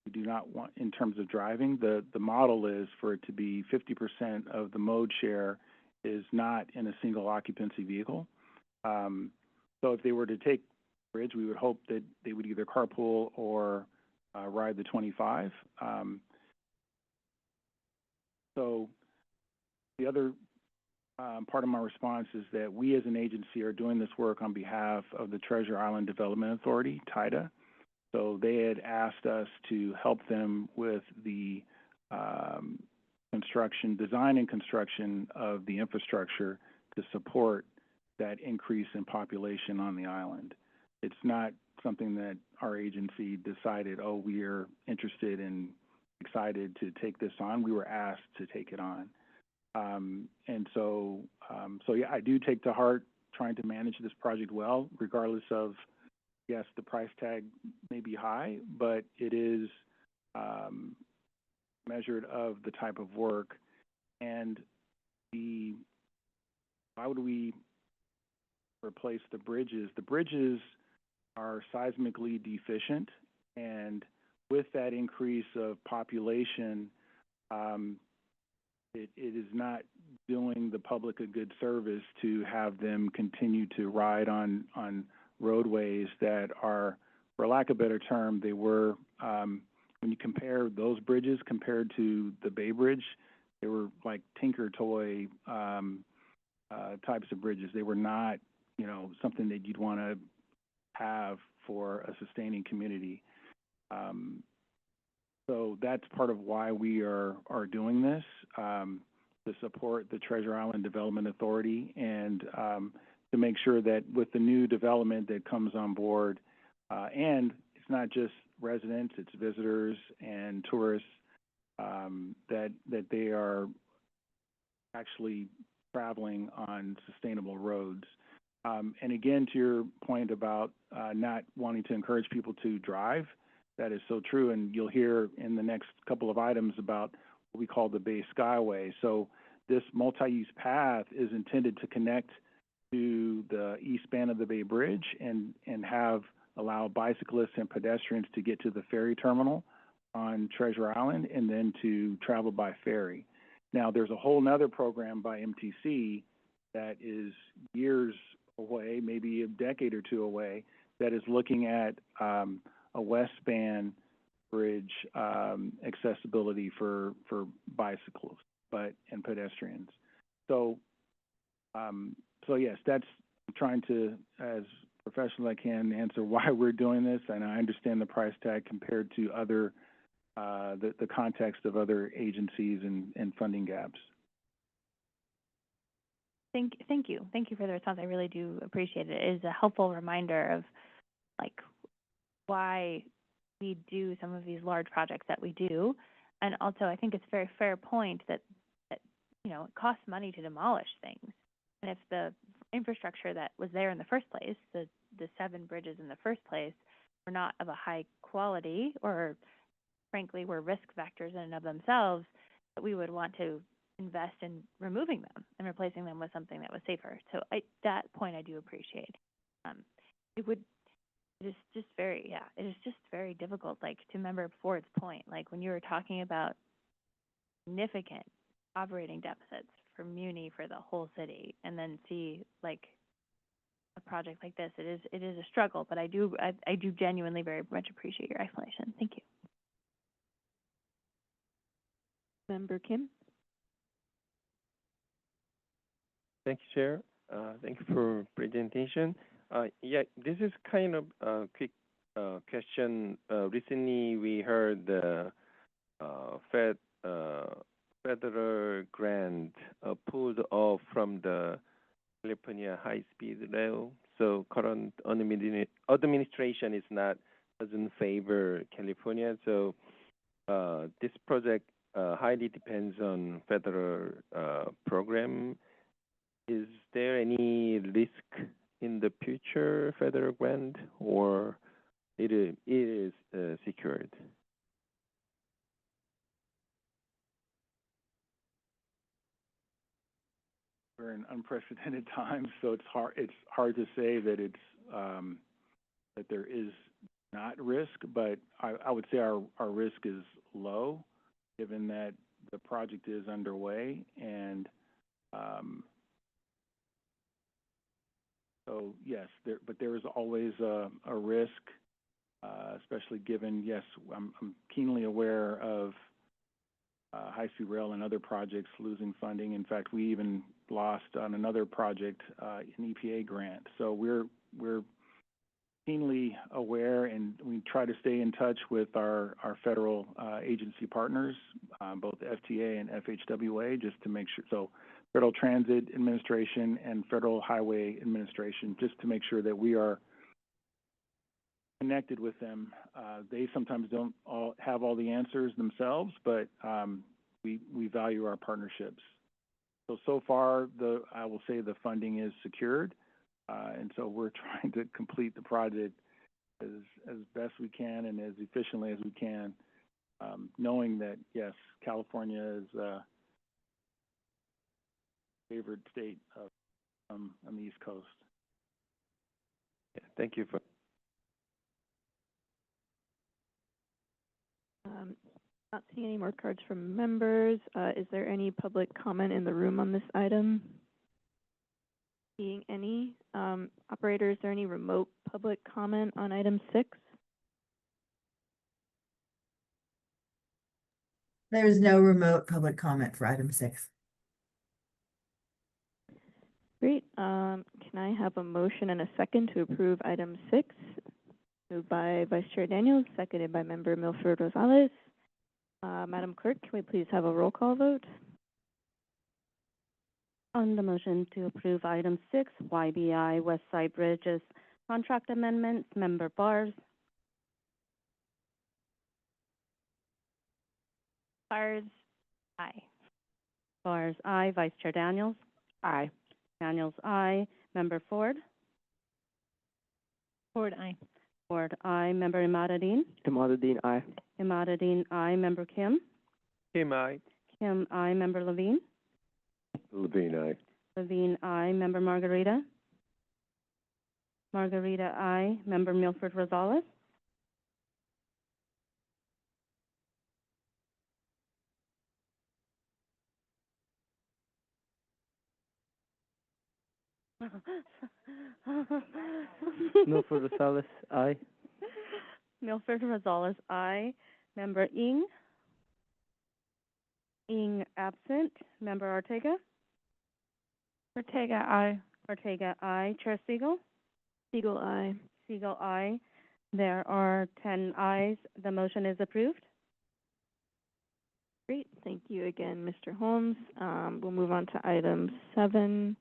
we do not want, in terms of driving, the model is for it to be 50% of the mode share is not in a single occupancy vehicle. So if they were to take the bridge, we would hope that they would either carpool or ride the 25. So the other part of my response is that we as an agency are doing this work on behalf of the Treasure Island Development Authority, TIDA. So they had asked us to help them with the design and construction of the infrastructure to support that increase in population on the island. It's not something that our agency decided, oh, we are interested and excited to take this on. We were asked to take it on. So yeah, I do take to heart trying to manage this project well, regardless of, yes, the price tag may be high, but it is measured of the type of work. And why would we replace the bridges? The bridges are seismically deficient, and with that increase of population, it is not doing the public a good service to have them continue to ride on roadways that are, for lack of a better term, they were, when you compare those bridges compared to the Bay Bridge, they were like tinker toy types of bridges. They were not, something that you'd want to have for a sustaining community. So that's part of why we are doing this, to support the Treasure Island Development Authority and to make sure that with the new development that comes on board, and it's not just residents, it's visitors and tourists, that they are actually traveling on sustainable roads. And again, to your point about not wanting to encourage people to drive, that is so true, and you'll hear in the next couple of items about what we call the Bay Skyway. So this multi-use path is intended to connect to the east span of the Bay Bridge and allow bicyclists and pedestrians to get to the ferry terminal on Treasure Island and then to travel by ferry. Now, there's a whole nother program by MTC that is years away, maybe a decade or two away, that is looking at a west span bridge accessibility for bicycles and pedestrians. So yes, I'm trying to, as professional as I can, answer why we're doing this, and I understand the price tag compared to other the context of other agencies and funding gaps. Thank you for the response. I really do appreciate it. It is a helpful reminder of why we do some of these large projects that we do, and also I think it's a very fair point that it costs money to demolish things, and if the infrastructure that was there in the first place, the 7 bridges in the first place, were not of a high quality, or frankly were risk factors in and of themselves, that we would want to invest in removing them and replacing them with something that was safer. So that point I do appreciate. It is just very difficult, to remember Ford's point, when you were talking about significant operating deficits for Muni for the whole city, and then see a project like this. It is a struggle, but I do genuinely very much appreciate your explanation. Thank you. Member Kim. Thank you, Chair. Thank you for presentation. Yeah, this is kind of a quick question. Recently, we heard the federal grant pulled off from the California high-speed rail. So current administration doesn't favor California. So this project highly depends on federal program. Is there any risk in the future federal grant, or it is secured? We're in unprecedented times, so it's hard to say that it's that there is not risk, but I would say our risk is low, given that the project is underway, and so yes, but there is always a risk, especially given, yes, I'm keenly aware of high-speed rail and other projects losing funding. In fact, we even lost on another project an EPA grant. So we're keenly aware, and we try to stay in touch with our federal agency partners, both FTA and FHWA, just to make sure. So Federal Transit Administration and Federal Highway Administration, just to make sure that we are connected with them. They sometimes don't have all the answers themselves, but we value our partnerships. So far, I will say the funding is secured, and so we're trying to complete the project as best we can and as efficiently as we can, knowing that, yes, California is a favorite state on the East Coast. Yeah, thank you for. Not seeing any more cards from members. Is there any public comment in the room on this item? Seeing any. Operator, is there any remote public comment on item 6? There is no remote public comment for item 6. Great. Can I have a motion and a second to approve item 6? Moved by Vice Chair Daniels, seconded by Member Milford Rosales. Madam Clerk, can we please have a roll call vote? On the motion to approve item 6, YBI West Side Bridges contract amendments, Member Bars. Bars, aye. Bars, aye. Vice Chair Daniels. Aye. Daniels, aye. Member Ford. Ford, aye. Ford, aye. Member Imadadeen. Imadadeen, aye. Imadadeen, aye. Member Kim. Kim, aye. Kim, aye. Member Levine. Levine, aye. Levine, aye. Member Margarita. Margarita, aye. Member Milford Rosales. Milford Rosales, aye. Milford Rosales, aye. Member Ng. Ng absent. Member Ortega. Ortega, aye. Ortega, aye. Chair Siegel. Siegel, aye. Siegel, aye. There are 10 ayes. The motion is approved. Great. Thank you again, Mr. Holmes. We'll move on to item 7.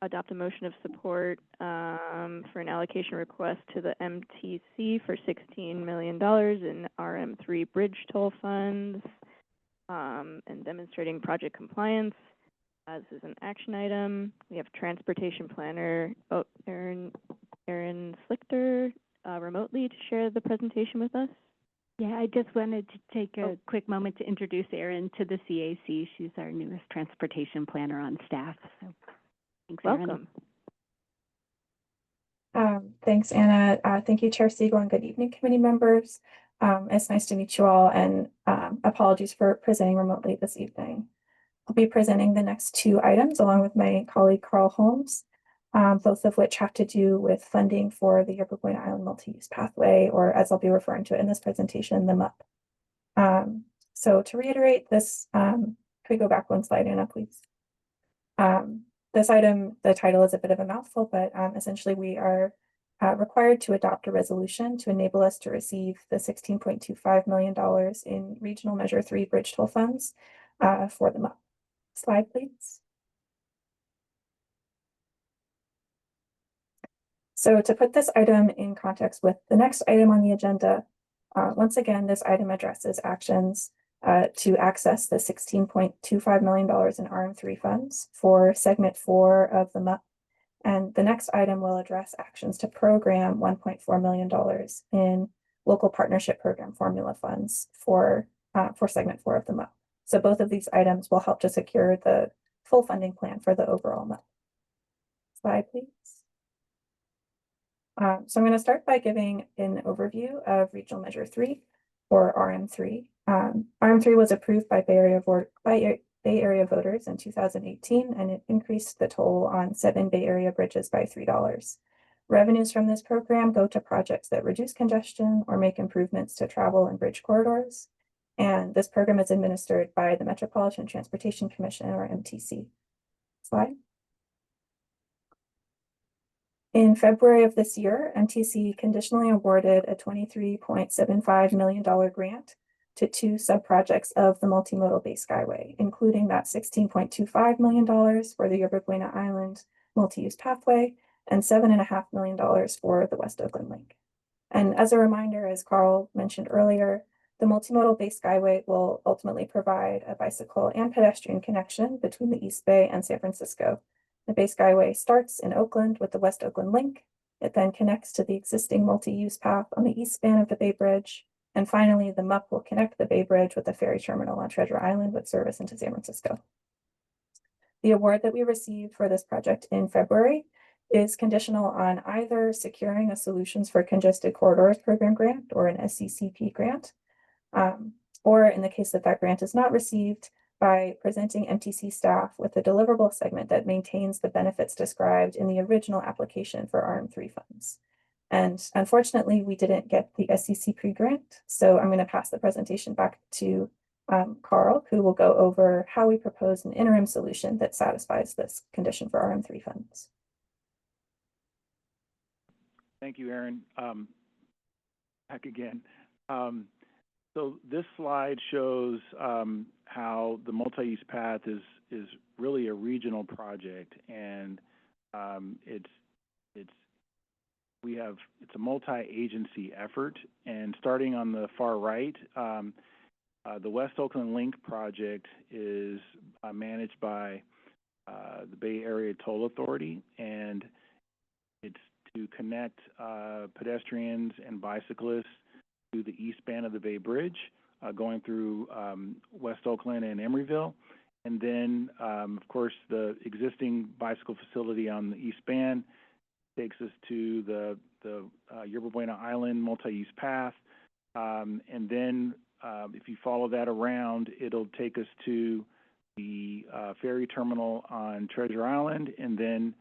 Adopt a motion of support for an allocation request to the MTC for $16 million in RM3 bridge toll funds and demonstrating project compliance. This is an action item. We have transportation planner Erin Slichter remotely to share the presentation with us. Yeah, I just wanted to take a quick moment to introduce Erin to the CAC. She's our newest transportation planner on staff. So thanks, Welcome. Erin. Thanks, Anna. Thank you, Chair Siegel, and good evening, committee members. It's nice to meet you all, and apologies for presenting remotely this evening. I'll be presenting the next 2 items along with my colleague Carl Holmes, both of which have to do with funding for the Iroquois Island Multi-Use Pathway, or as I'll be referring to it in this presentation, the MUP. So to reiterate this, could we go back 1 slide, Anna, please? This item, the title is a bit of a mouthful, but essentially we are required to adopt a resolution to enable us to receive the $16.25 million in Regional Measure 3 Bridge Toll Funds for the MUP. Slide, please. So to put this item in context with the next item on the agenda, once again, this item addresses actions to access the $16.25 million in RM3 funds for segment 4 of the MUP. And the next item will address actions to program $1.4 million in local partnership program formula funds for segment 4 of the MUP. So both of these items will help to secure the full funding plan for the overall MUP. Slide, please. So I'm going to start by giving an overview of Regional Measure 3, or RM3. RM3 was approved by Bay Area voters in 2018, and it increased the toll on 7 Bay Area bridges by $3. Revenues from this program go to projects that reduce congestion or make improvements to travel and bridge corridors. And this program is administered by the Metropolitan Transportation Commission, or MTC. Slide. In February of this year, MTC conditionally awarded a $23.75 million grant to 2 subprojects of the Multimodal Bay Skyway, including that $16.25 million for the Yerba Buena Island Multi-Use Pathway and $7.5 million for the West Oakland Link. And as a reminder, as Carl mentioned earlier, the Multimodal Bay Skyway will ultimately provide a bicycle and pedestrian connection between the East Bay and San Francisco. The Bay Skyway starts in Oakland with the West Oakland Link. It then connects to the existing multi-use path on the east span of the Bay Bridge. And finally, the MUP will connect the Bay Bridge with the ferry terminal on Treasure Island with service into San Francisco. The award that we received for this project in February is conditional on either securing a Solutions for Congested Corridors program grant or an SCCP grant, or in the case that that grant is not received, by presenting MTC staff with a deliverable segment that maintains the benefits described in the original application for RM3 funds. And unfortunately, we didn't get the SCCP grant, so I'm going to pass the presentation back to Carl, who will go over how we propose an interim solution that satisfies this condition for RM3 funds. Thank you, Erin. Back again. So this slide shows how the multi-use path is really a regional project, and it's a multi-agency effort. And starting on the far right, the West Oakland Link project is managed by the Bay Area Toll Authority, and it's to connect pedestrians and bicyclists to the east span of the Bay Bridge, going through West Oakland and Emeryville. And then, of course, the existing bicycle facility on the east span takes us to the Yerba Buena Island multi-use path. And then if you follow that around, it'll take us to the ferry terminal on Treasure Island. And then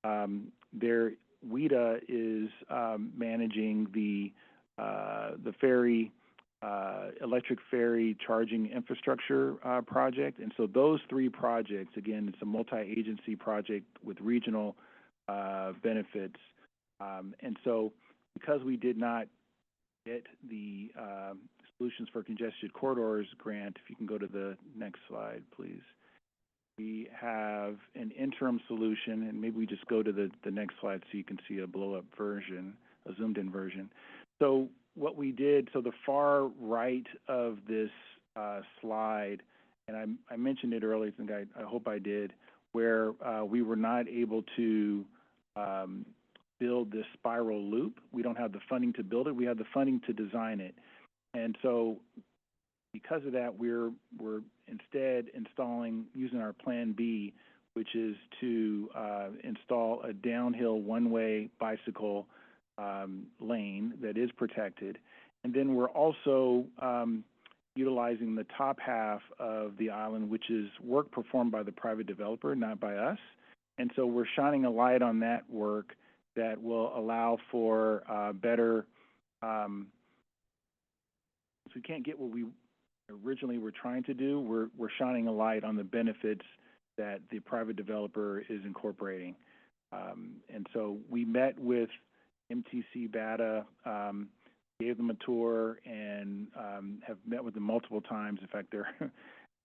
WIDA is managing the ferry, electric ferry charging infrastructure project. And so those 3 projects, again, it's a multi-agency project with regional benefits. And so because we did not get the Solutions for Congested Corridors grant, if you can go to the next slide, please. We have an interim solution, and maybe we just go to the next slide so you can see a blow-up version, a zoomed-in version. So what we did, so the far right of this slide, and I mentioned it earlier, I hope I did, where we were not able to build this spiral loop. We don't have the funding to build it. We have the funding to design it. And so because of that, we're instead using our Plan B, which is to install a downhill one-way bicycle lane that is protected. And then we're also utilizing the top half of the island, which is work performed by the private developer, not by us. And so we're shining a light on that work that will allow for better, if we can't get what we originally were trying to do, we're shining a light on the benefits that the private developer is incorporating. And so we met with MTC BATA, gave them a tour, and have met with them multiple times. In fact, they're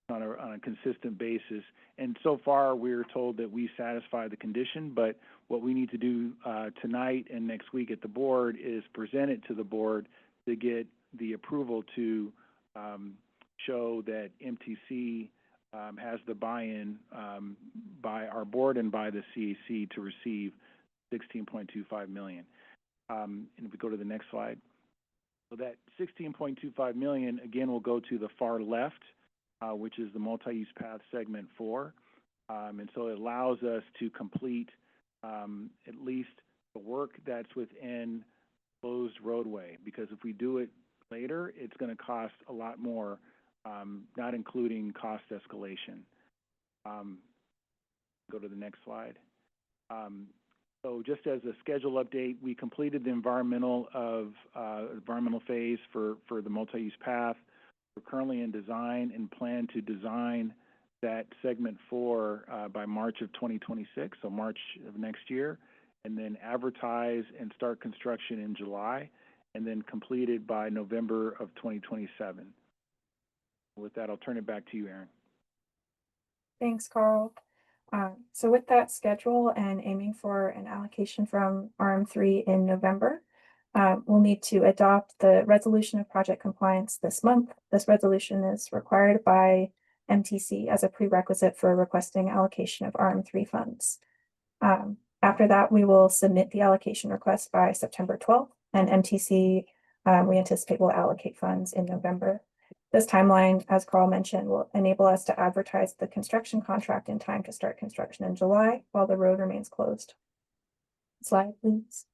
on a consistent basis. And so far, we're told that we satisfy the condition, but what we need to do tonight and next week at the board is present it to the board to get the approval to show that MTC has the buy-in by our board and by the CAC to receive $16.25 million. And if we go to the next slide. So that $16.25 million, again, will go to the far left, which is the multi-use path segment 4. And so it allows us to complete at least the work that's within closed roadway, because if we do it later, it's going to cost a lot more, not including cost escalation. Go to the next slide. So just as a schedule update, we completed the environmental phase for the multi-use path. We're currently in design and plan to design that segment 4 by March of 2026, so March of next year, and then advertise and start construction in July, and then completed by November of 2027. With that, I'll turn it back to you, Erin. Thanks, Carl. So with that schedule and aiming for an allocation from RM3 in November, we'll need to adopt the resolution of project compliance this month. This resolution is required by MTC as a prerequisite for requesting allocation of RM3 funds. After that, we will submit the allocation request by September 12th, and MTC, we anticipate, will allocate funds in November. This timeline, as Carl mentioned, will enable us to advertise the construction contract in time to start construction in July while the road remains closed. Slide, please.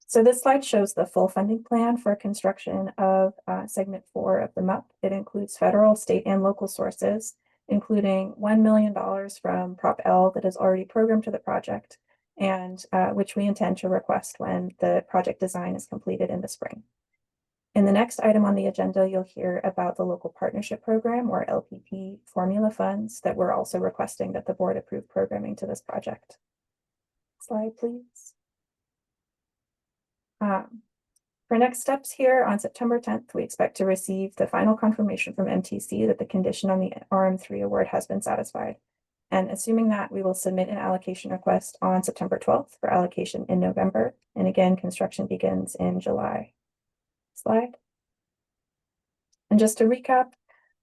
So this slide shows the full funding plan for construction of segment 4 of the MUP. It includes federal, state, and local sources, including $1 million from Prop L that is already programmed to the project, and which we intend to request when the project design is completed in the spring. In the next item on the agenda, you'll hear about the Local Partnership Program, or LPP, formula funds that we're also requesting that the board approve programming to this project. Slide, please. For next steps here, on September 10th, we expect to receive the final confirmation from MTC that the condition on the RM3 award has been satisfied. And assuming that, we will submit an allocation request on September 12th for allocation in November. And again, construction begins in July. Slide. And just to recap,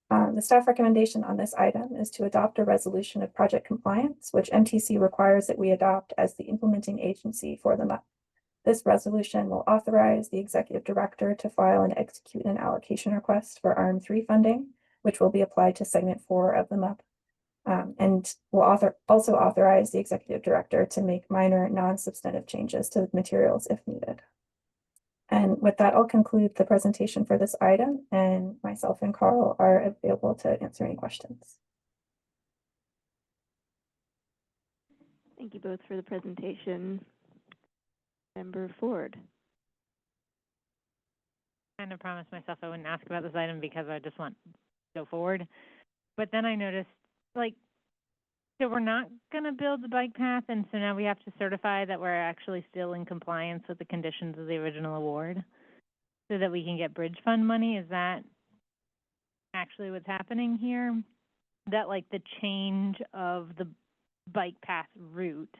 the staff recommendation on this item is to adopt a resolution of project compliance, which MTC requires that we adopt as the implementing agency for the MUP. This resolution will authorize the executive director to file and execute an allocation request for RM3 funding, which will be applied to segment 4 of the MUP. And will also authorize the executive director to make minor non-substantive changes to the materials if needed. And with that, I'll conclude the presentation for this item, and myself and Carl are available to answer any questions. Thank you both for the presentation. Member Ford. I kind of promised myself I wouldn't ask about this item because I just want to go forward. But then I noticed, so we're not going to build the bike path, and so now we have to certify that we're actually still in compliance with the conditions of the original award so that we can get bridge fund money. Is that actually what's happening here? That the change of the bike path route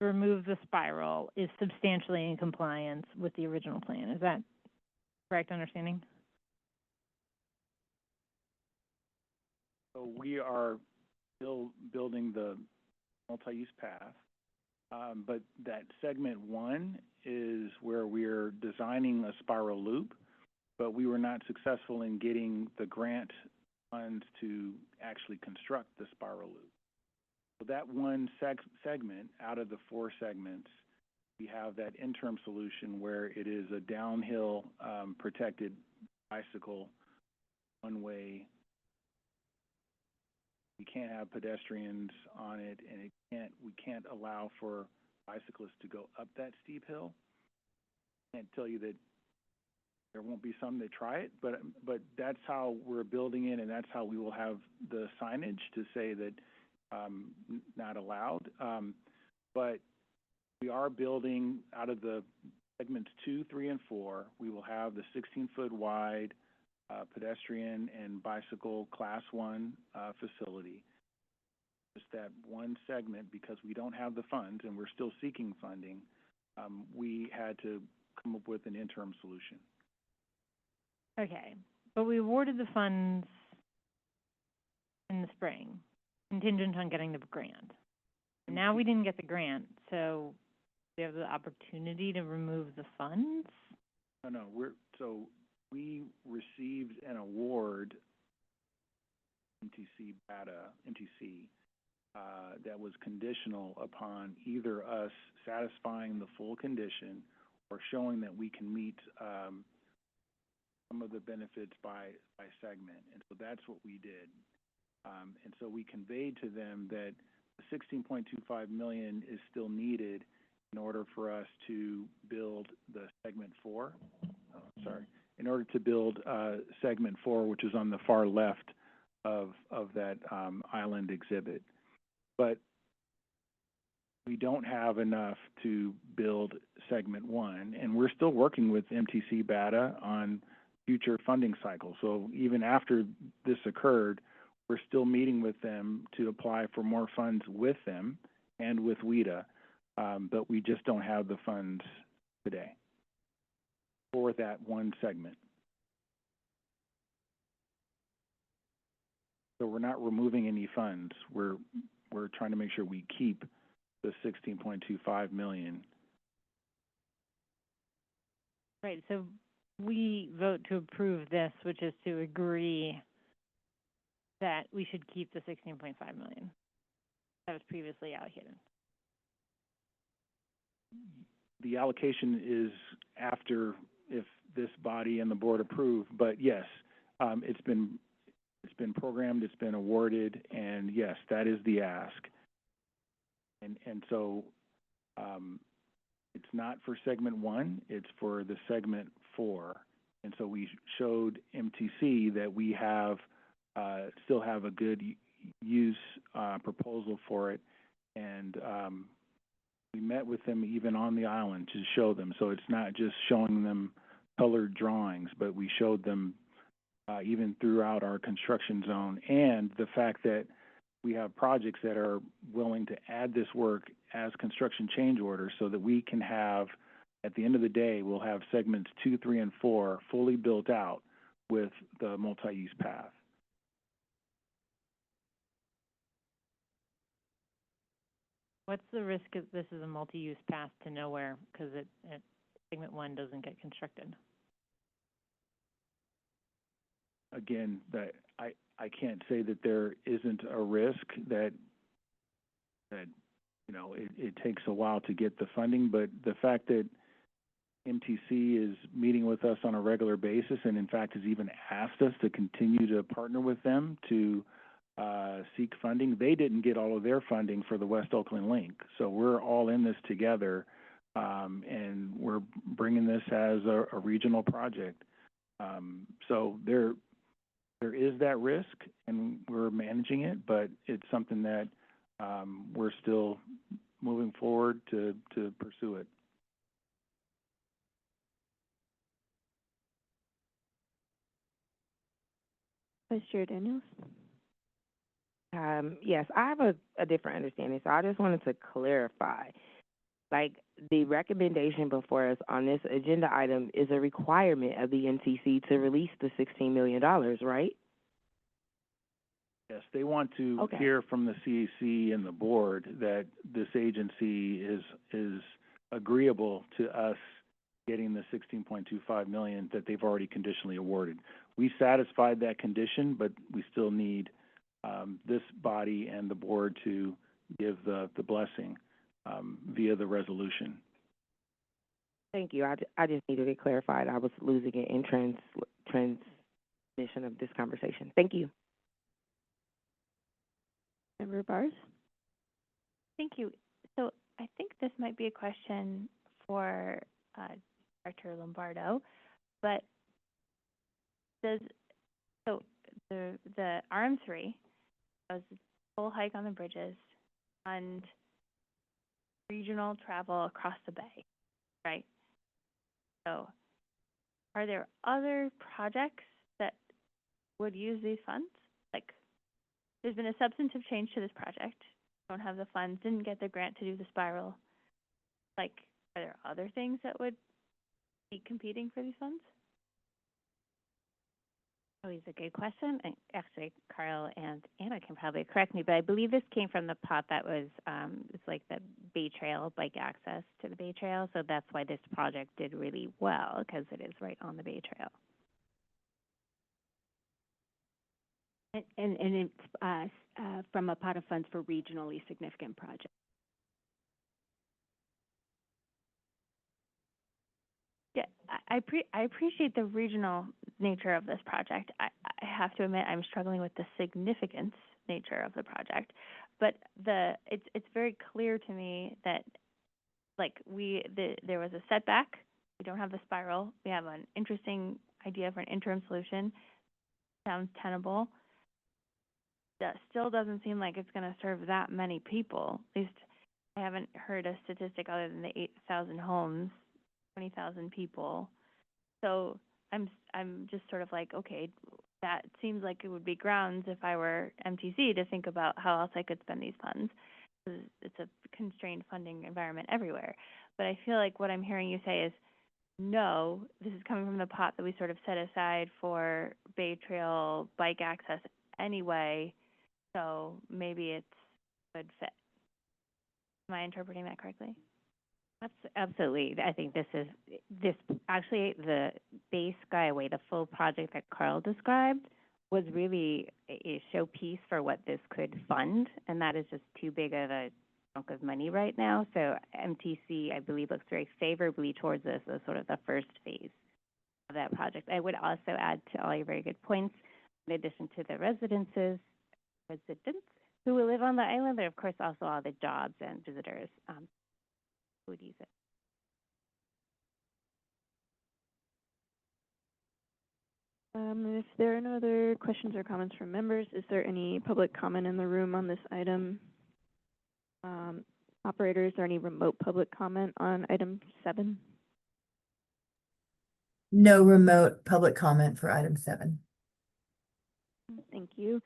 to remove the spiral is substantially in compliance with the original plan. Is that correct understanding? So we are still building the multi-use path, but that segment 1 is where we're designing a spiral loop, but we were not successful in getting the grant funds to actually construct the spiral loop. So that one segment out of the 4 segments, we have that interim solution where it is a downhill protected bicycle one-way. We can't have pedestrians on it, and we can't allow for bicyclists to go up that steep hill. I can't tell you that there won't be some that try it, but that's how we're building it, and that's how we will have the signage to say that not allowed. But we are building out of the segments 2, 3, and 4. We will have the 16-foot wide pedestrian and bicycle class 1 facility. Just that one segment, because we don't have the funds and we're still seeking funding, we had to come up with an interim solution. Okay, but we awarded the funds in the spring, contingent on getting the grant. And now we didn't get the grant, so we have the opportunity to remove the funds? No, we received an award, MTC, that was conditional upon either us satisfying the full condition or showing that we can meet some of the benefits by segment. And so that's what we did. And so we conveyed to them that the $16.25 million is still needed in order for us to build the segment 4. In order to build segment 4, which is on the far left of that island exhibit. But we don't have enough to build segment 1, and we're still working with MTC BATA on future funding cycles. So even after this occurred, we're still meeting with them to apply for more funds with them and with WIDA, but we just don't have the funds today for that one segment. So we're not removing any funds. We're trying to make sure we keep the $16.25 million. Right, so we vote to approve this, which is to agree that we should keep the $16.5 million that was previously allocated. The allocation is after if this body and the board approve, but yes, it's been programmed, it's been awarded, and yes, that is the ask. And so it's not for segment 1, it's for the segment 4. And so we showed MTC that we have still have a good use proposal for it, and we met with them even on the island to show them. So it's not just showing them colored drawings, but we showed them even throughout our construction zone, and the fact that we have projects that are willing to add this work as construction change orders so that we can have, at the end of the day, we'll have segments 2, 3, and 4 fully built out with the multi-use path. What's the risk if this is a multi-use path to nowhere because segment 1 doesn't get constructed? Again, that I can't say that there isn't a risk that you know it takes a while to get the funding, but the fact that MTC is meeting with us on a regular basis and in fact has even asked us to continue to partner with them to seek funding. They didn't get all of their funding for the West Oakland Link, so we're all in this together, and we're bringing this as a regional project. So there is that risk, and we're managing it, but it's something that we're still moving forward to pursue it. Vice Chair Daniels? Yes, I have a different understanding, so I just wanted to clarify. Like, the recommendation before us on this agenda item is a requirement of the NCC to release the $16 million, right? Yes, they want to hear from the CAC and the board that this agency is agreeable to us getting the $16.25 million that they've already conditionally awarded. We satisfied that condition, but we still need this body and the board to give the blessing via the resolution. Thank you. I just needed it clarified. I was losing it in transmission of this conversation. Thank you. Member Bars? Thank you. So I think this might be a question for Director Lombardo, but the RM3 does full hike on the bridges and regional travel across the bay, right? So are there other projects that would use these funds? Like, there's been a substantive change to this project. Don't have the funds, didn't get the grant to do the spiral. Like, are there other things that would be competing for these funds? Always a good question. And actually, Carl and Anna can probably correct me, but I believe this came from the pot that was, it's like the Bay Trail, bike access to the Bay Trail. So that's why this project did really well, because it is right on the Bay Trail. And it's from a pot of funds for regionally significant projects. Yeah, I appreciate the regional nature of this project. I have to admit I'm struggling with the significance nature of the project, but it's very clear to me that there was a setback. We don't have the spiral. We have an interesting idea for an interim solution. Sounds tenable. That still doesn't seem like it's going to serve that many people. At least I haven't heard a statistic other than the 8,000 homes, 20,000 people. So I'm just sort of like, okay, that seems like it would be grounds if I were MTC to think about how else I could spend these funds. It's a constrained funding environment everywhere. But I feel like what I'm hearing you say is, no, this is coming from the pot that we sort of set aside for Bay Trail bike access anyway, so maybe it's a good fit. Am I interpreting that correctly? Absolutely. I think this actually the Bay Skyway, the full project that Carl described, was really a showpiece for what this could fund, and that is just too big of a chunk of money right now. So MTC, I believe, looks very favorably towards this as sort of the first phase of that project. I would also add to all your very good points, in addition to the residents who will live on the island, there are, of course, also all the jobs and visitors who would use it. If there are no other questions or comments from members, is there any public comment in the room on this item? Operator, is there any remote public comment on item 7? No remote public comment for item 7. Thank you.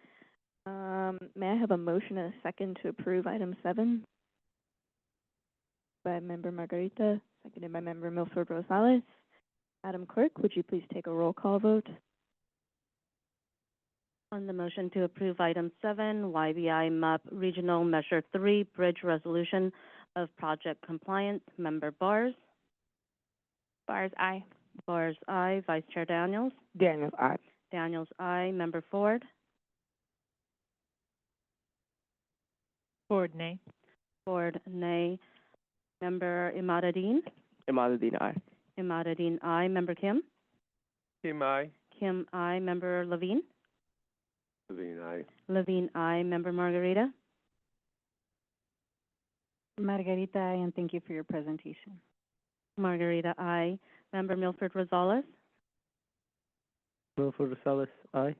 May I have a motion and a second to approve item 7? By Member Margarita, seconded by Member Milford Rosales. Madam Clerk, would you please take a roll call vote? On the motion to approve item 7, YBI MUP Regional Measure 3 Bridge Resolution of Project Compliance, Member Bars. Bars, aye. Bars, aye. Vice Chair Daniels. Daniels, aye. Daniels, aye. Member Ford. Ford, nay. Ford, nay. Member Imadadine. Imadadine, aye. Imadadine, aye. Member Kim. Kim, aye. Kim, aye. Member Levine. Levine, aye. Levine, aye. Member Margarita. Margarita, aye, and thank you for your presentation. Margarita, aye. Member Milford Rosales. Milford Rosales, aye.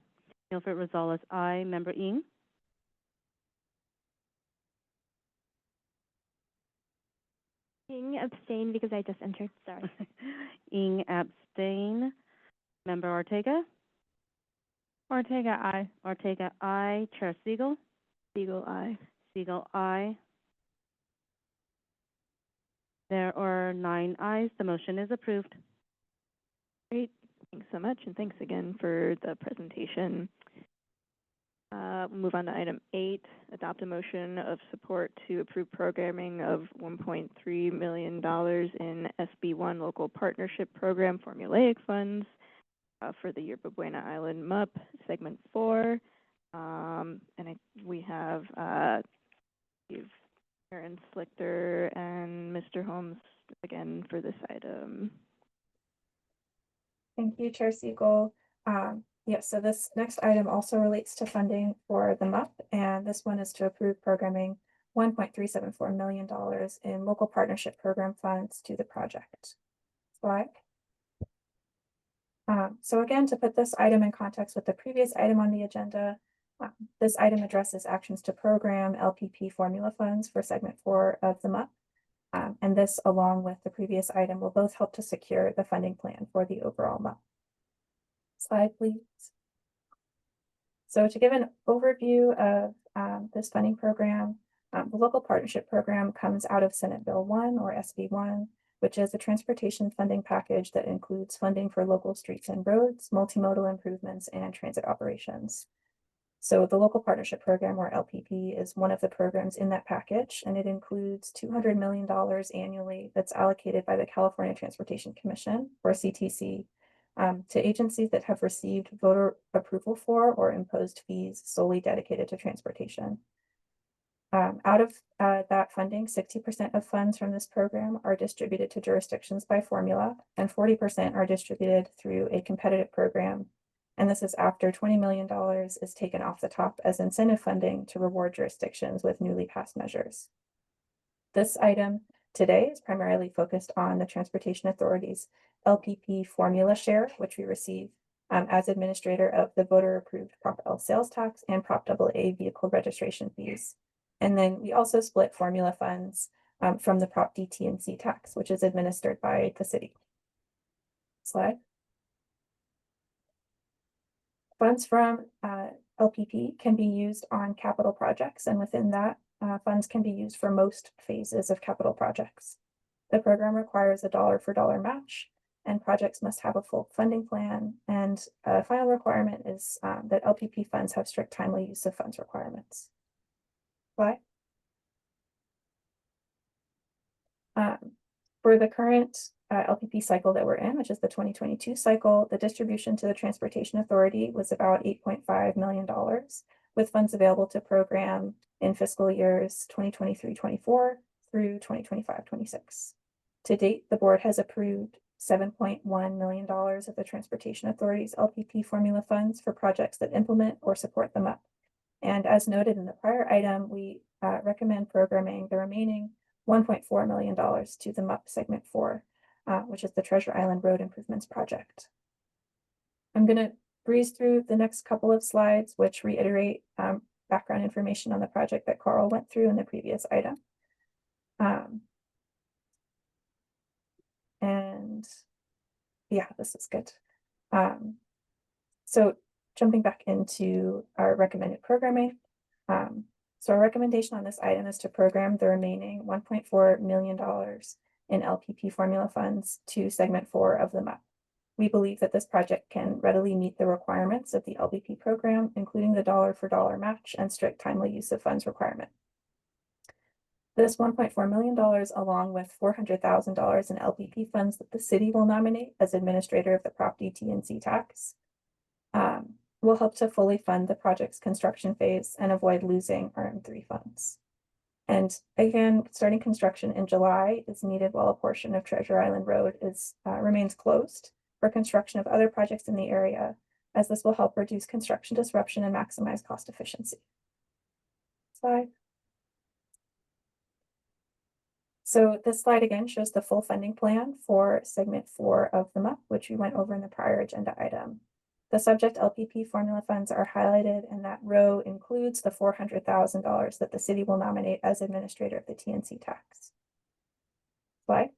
Milford Rosales, aye. Member Ng. Ng abstain because I just entered, sorry. Ng abstain. Member Ortega. Ortega, aye. Ortega, aye. Chair Siegel. Siegel, aye. Siegel, aye. There are 9 ayes. The motion is approved. Great. Thanks so much, and thanks again for the presentation. We'll move on to item 8, adopt a motion of support to approve programming of $1.3 million in SB1 Local Partnership Program formulaic funds for the Yerba Buena Island MUP, Segment 4. We have Aaron Slichter and Mr. Holmes again for this item. Thank you, Chair Siegel. Yes, so this next item also relates to funding for the MUP, and this one is to approve programming $1.374 million in local partnership program funds to the project. Slide. So again, to put this item in context with the previous item on the agenda, this item addresses actions to program LPP formula funds for segment 4 of the MUP. And this, along with the previous item, will both help to secure the funding plan for the overall MUP. Slide, please. So to give an overview of this funding program, the local partnership program comes out of Senate Bill 1 or SB1, which is a transportation funding package that includes funding for local streets and roads, multimodal improvements, and transit operations. So the local partnership program, or LPP, is one of the programs in that package, and it includes $200 million annually that's allocated by the California Transportation Commission, or CTC, to agencies that have received voter approval for or imposed fees solely dedicated to transportation. Out of that funding, 60% of funds from this program are distributed to jurisdictions by formula, and 40% are distributed through a competitive program. And this is after $20 million is taken off the top as incentive funding to reward jurisdictions with newly passed measures. This item today is primarily focused on the Transportation Authority's LPP formula share, which we receive as administrator of the voter-approved Prop L sales tax and Prop AA vehicle registration fees. And then we also split formula funds from the Prop D T&C tax, which is administered by the city. Slide. Funds from LPP can be used on capital projects, and within that, funds can be used for most phases of capital projects. The program requires a dollar-for-dollar match, and projects must have a full funding plan. And a final requirement is that LPP funds have strict timely use of funds requirements. Slide. For the current LPP cycle that we're in, which is the 2022 cycle, the distribution to the Transportation Authority was about $8.5 million, with funds available to program in fiscal years 2023-24 through 2025-26. To date, the board has approved $7.1 million of the Transportation Authority's LPP formula funds for projects that implement or support them up. And as noted in the prior item, we recommend programming the remaining $1.4 million to the MUP Segment 4, which is the Treasure Island Road Improvements Project. I'm going to breeze through the next couple of slides, which reiterate background information on the project that Carl went through in the previous item. And yeah, this is good. So jumping back into our recommended programming. So our recommendation on this item is to program the remaining $1.4 million in LPP formula funds to Segment 4 of the MUP. We believe that this project can readily meet the requirements of the LPP program, including the dollar-for-dollar match and strict timely use of funds requirement. This $1.4 million, along with $400,000 in LPP funds that the city will nominate as administrator of the Prop D T&C tax, will help to fully fund the project's construction phase and avoid losing RM3 funds. And again, starting construction in July is needed while a portion of Treasure Island Road remains closed for construction of other projects in the area, as this will help reduce construction disruption and maximize cost efficiency. Slide. So this slide again shows the full funding plan for Segment 4 of the MUP, which we went over in the prior agenda item. The subject LPP formula funds are highlighted, and that row includes the $400,000 that the city will nominate as administrator of the T&C tax. Slide.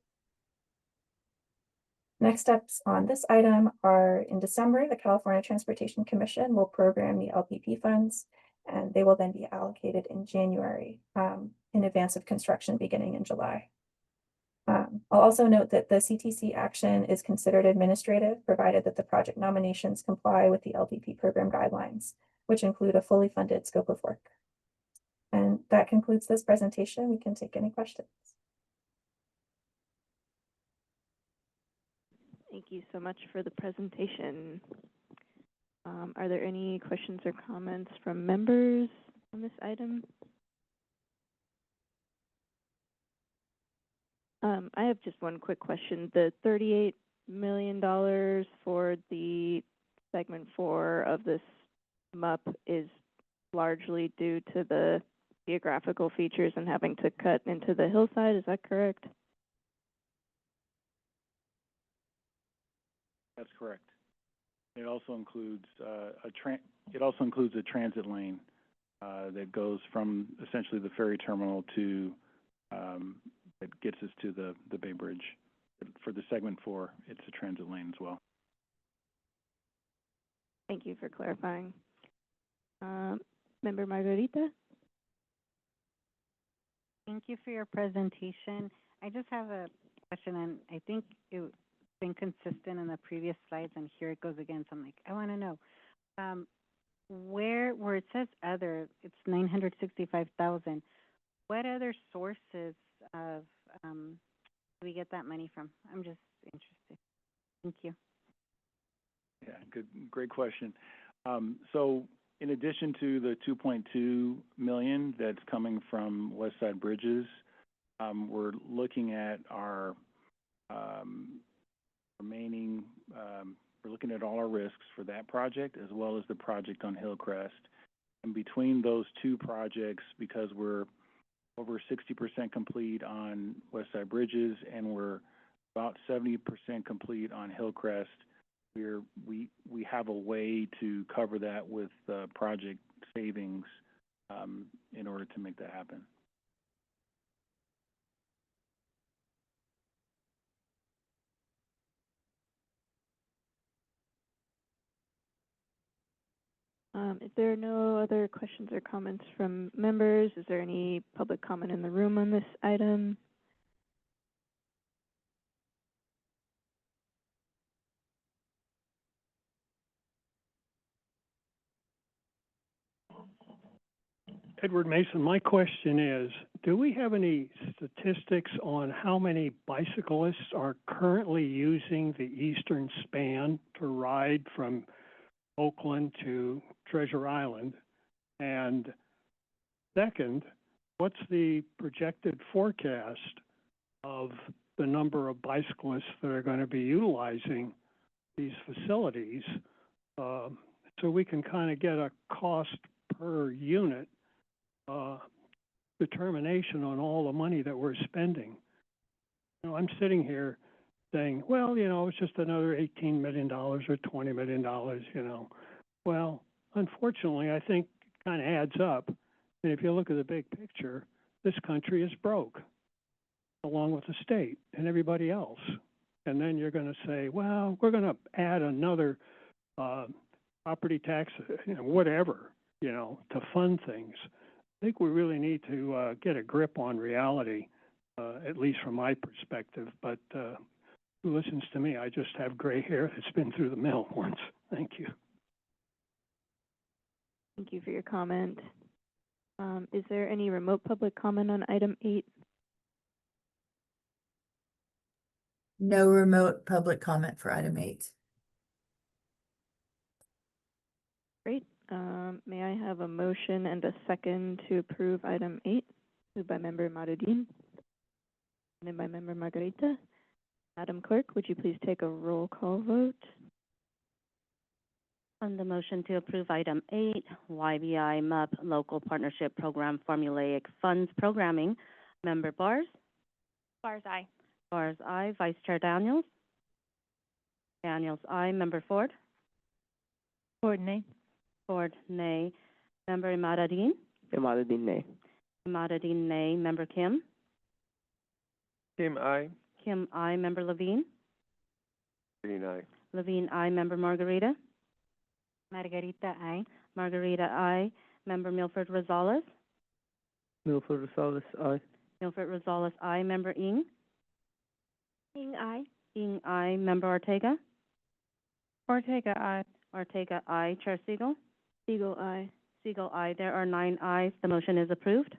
Next steps on this item are in December, the California Transportation Commission will program the LPP funds, and they will then be allocated in January in advance of construction beginning in July. I'll also note that the CTC action is considered administrative, provided that the project nominations comply with the LPP program guidelines, which include a fully funded scope of work. And that concludes this presentation. We can take any questions. Thank you so much for the presentation. Are there any questions or comments from members on this item? I have just one quick question. The $38 million for the Segment 4 of this MUP is largely due to the geographical features and having to cut into the hillside. Is that correct? That's correct. It also includes a transit lane that goes from essentially the ferry terminal to that gets us to the Bay Bridge. For the Segment 4, it's a transit lane as well. Thank you for clarifying. Member Margarita? Thank you for your presentation. I just have a question, and I think it's been consistent in the previous slides, and here it goes again. So I'm like, I want to know where it says other, it's $965,000. What other sources of do we get that money from? I'm just interested. Thank you. great question. So in addition to the 2.2 million that's coming from West Side Bridges, we're looking at our remaining, we're looking at all our risks for that project as well as the project on Hillcrest. And between those two projects, because we're over 60% complete on West Side Bridges and we're about 70% complete on Hillcrest, we have a way to cover that with project savings in order to make that happen. If there are no other questions or comments from members, is there any public comment in the room on this item? Edward Mason, my question is, do we have any statistics on how many bicyclists are currently using the eastern span to ride from Oakland to Treasure Island? And second, what's the projected forecast of the number of bicyclists that are going to be utilizing these facilities, so we can kind of get a cost per unit determination on all the money that we're spending? You know, I'm sitting here saying, well, you know, it's just another $18 million or $20 million, you know. Well, unfortunately, I think it kind of adds up. And if you look at the big picture, this country is broke, along with the state and everybody else. And then you're going to say, well, we're going to add another property tax, you know, whatever, you know, to fund things. I think we really need to get a grip on reality, at least from my perspective. But who listens to me? I just have gray hair that's been through the mill once. Thank you. Thank you for your comment. Is there any remote public comment on item 8? No remote public comment for item 8. Great. May I have a motion and a second to approve item 8? Moved by Member Marudin, seconded by Member Margarita. Madam Clerk, would you please take a roll call vote? On the motion to approve item 8, YBI MUP Local Partnership Program Formulaic Funds Programming, Member Bars? Bars, aye. Bars, aye. Vice Chair Daniels? Daniels, aye. Member Ford? Ford, nay. Ford, nay. Member Imadadin? Imadadin, nay. Imadadin, nay. Member Kim? Kim, aye. Kim, aye. Member Levine? Levine, aye. Levine, aye. Member Margarita? Margarita, aye. Margarita, aye. Member Milford Rosales? Milford Rosales, aye. Milford Rosales, aye. Member Ng? Ing, aye. Ng, aye. Member Ortega? Ortega, aye. Ortega, aye. Chair Siegel? Siegel, aye. Siegel, aye. There are 9 ayes. The motion is approved.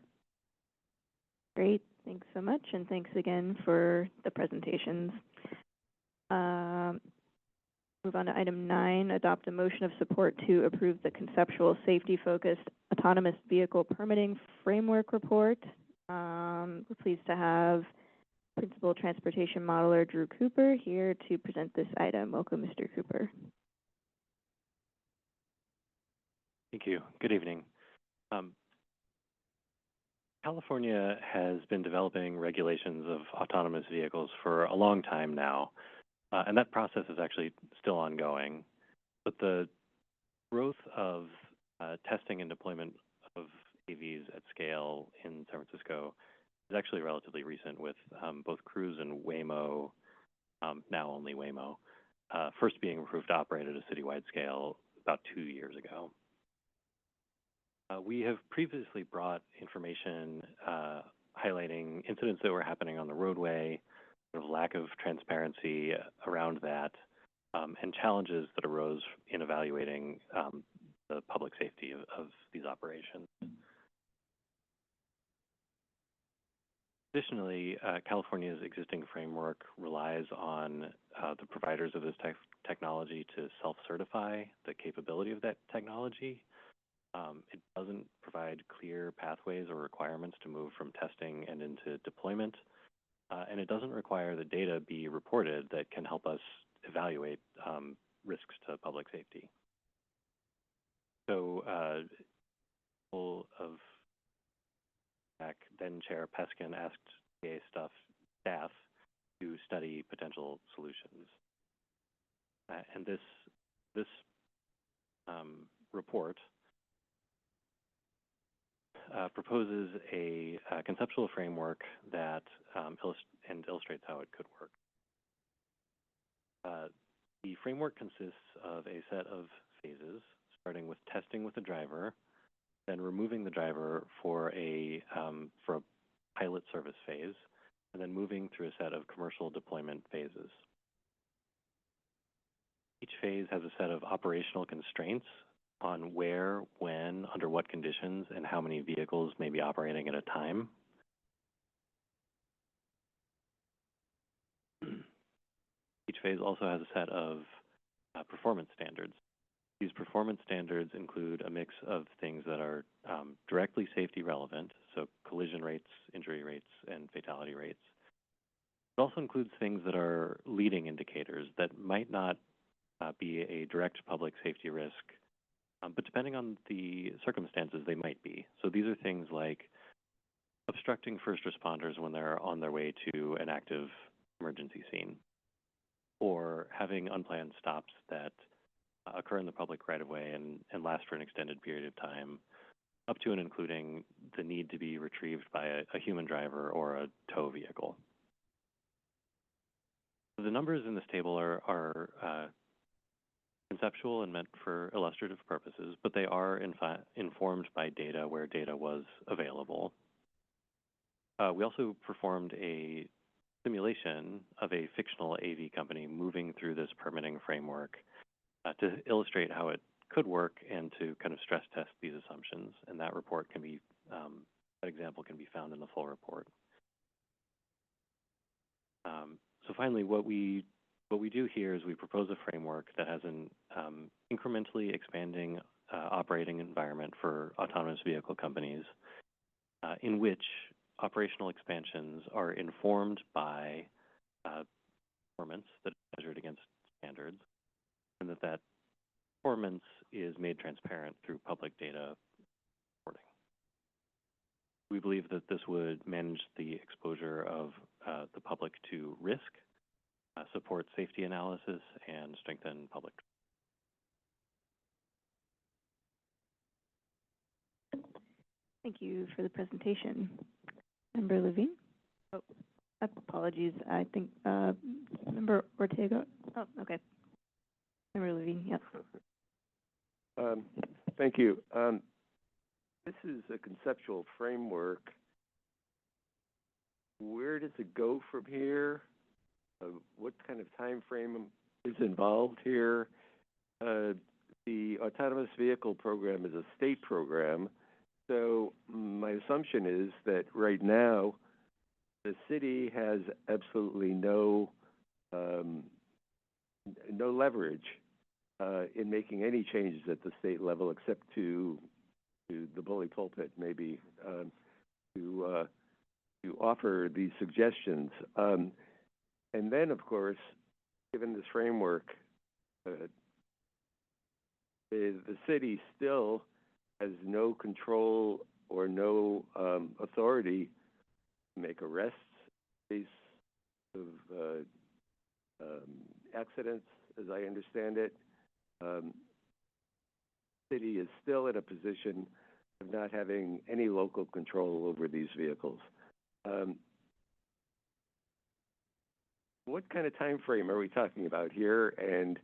Great. Thanks so much, and thanks again for the presentations. Move on to item 9, adopt a motion of support to approve the conceptual safety-focused autonomous vehicle permitting framework report. We're pleased to have Principal Transportation Modeler Drew Cooper here to present this item. Welcome, Mr. Cooper. Thank you. Good evening. California has been developing regulations of autonomous vehicles for a long time now, and that process is actually still ongoing. But the growth of testing and deployment of AVs at scale in San Francisco is actually relatively recent, with both Cruise and Waymo, now only Waymo, first being approved to operate at a citywide scale about 2 years ago. We have previously brought information highlighting incidents that were happening on the roadway, sort of lack of transparency around that, and challenges that arose in evaluating the public safety of these operations. Additionally, California's existing framework relies on the providers of this technology to self-certify the capability of that technology. It doesn't provide clear pathways or requirements to move from testing and into deployment, and it doesn't require the data be reported that can help us evaluate risks to public safety. So, of then Chair Peskin asked CA staff to study potential solutions. And this report proposes a conceptual framework that illustrates how it could work. The framework consists of a set of phases, starting with testing with the driver, then removing the driver for a pilot service phase, and then moving through a set of commercial deployment phases. Each phase has a set of operational constraints on where, when, under what conditions, and how many vehicles may be operating at a time. Each phase also has a set of performance standards. These performance standards include a mix of things that are directly safety relevant, so collision rates, injury rates, and fatality rates. It also includes things that are leading indicators that might not be a direct public safety risk, but depending on the circumstances, they might be. So these are things like obstructing first responders when they're on their way to an active emergency scene, or having unplanned stops that occur in the public right-of-way and last for an extended period of time, up to and including the need to be retrieved by a human driver or a tow vehicle. The numbers in this table are conceptual and meant for illustrative purposes, but they are informed by data where data was available. We also performed a simulation of a fictional AV company moving through this permitting framework to illustrate how it could work and to kind of stress test these assumptions. And that report can be, that example can be found in the full report. So finally, what we do here is we propose a framework that has an incrementally expanding operating environment for autonomous vehicle companies, in which operational expansions are informed by performance that is measured against standards, and that performance is made transparent through public data reporting. We believe that this would manage the exposure of the public to risk, support safety analysis, and strengthen public trust. Thank you for the presentation. Member Levine? Oh, apologies. I think Member Ortega. Oh, okay. Member Levine, yes. Thank you. This is a conceptual framework. Where does it go from here? What kind of time frame is involved here? The autonomous vehicle program is a state program, so my assumption is that right now the city has absolutely no leverage in making any changes at the state level, except to the bully pulpit, maybe, to offer these suggestions. And then, of course, given this framework, the city still has no control or no authority to make arrests in case of accidents, as I understand it. City is still in a position of not having any local control over these vehicles. What kind of time frame are we talking about here, and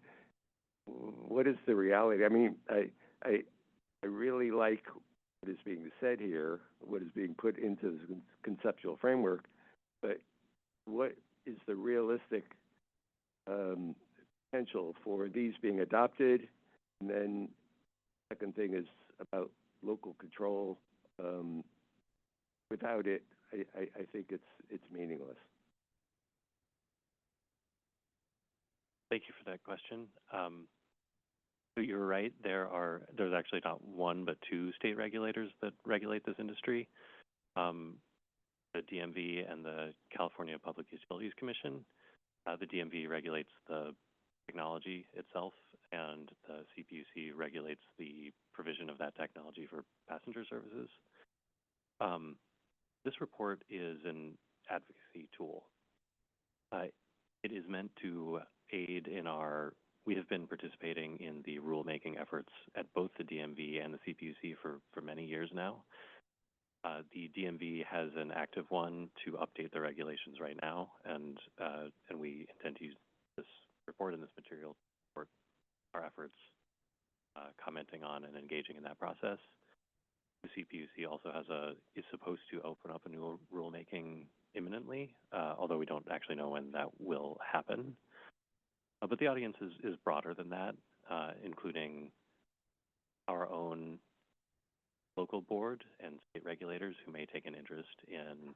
what is the reality? I mean, I really like what is being said here, what is being put into the conceptual framework, but what is the realistic potential for these being adopted? And then second thing is about local control. Without it, I think it's meaningless. Thank you for that question. So you're right. There's actually not one but two state regulators that regulate this industry. The DMV and the California Public Utilities Commission. The DMV regulates the technology itself, and the CPUC regulates the provision of that technology for passenger services. This report is an advocacy tool. It is meant to aid in we have been participating in the rulemaking efforts at both the DMV and the CPUC for many years now. The DMV has an active one to update the regulations right now, and we intend to use this report and this material to support our efforts, commenting on and engaging in that process. The CPUC also is supposed to open up a new rulemaking imminently, although we don't actually know when that will happen. But the audience is broader than that, including our own local board and state regulators who may take an interest in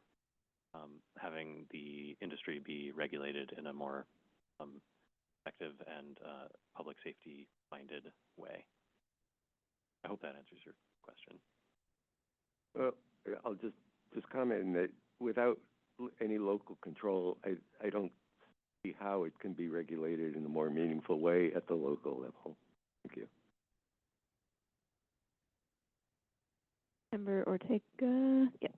having the industry be regulated in a more effective and public safety-minded way. I hope that answers your question. Well, I'll just comment that without any local control, I don't see how it can be regulated in a more meaningful way at the local level. Thank you. Member Ortega. Yeah.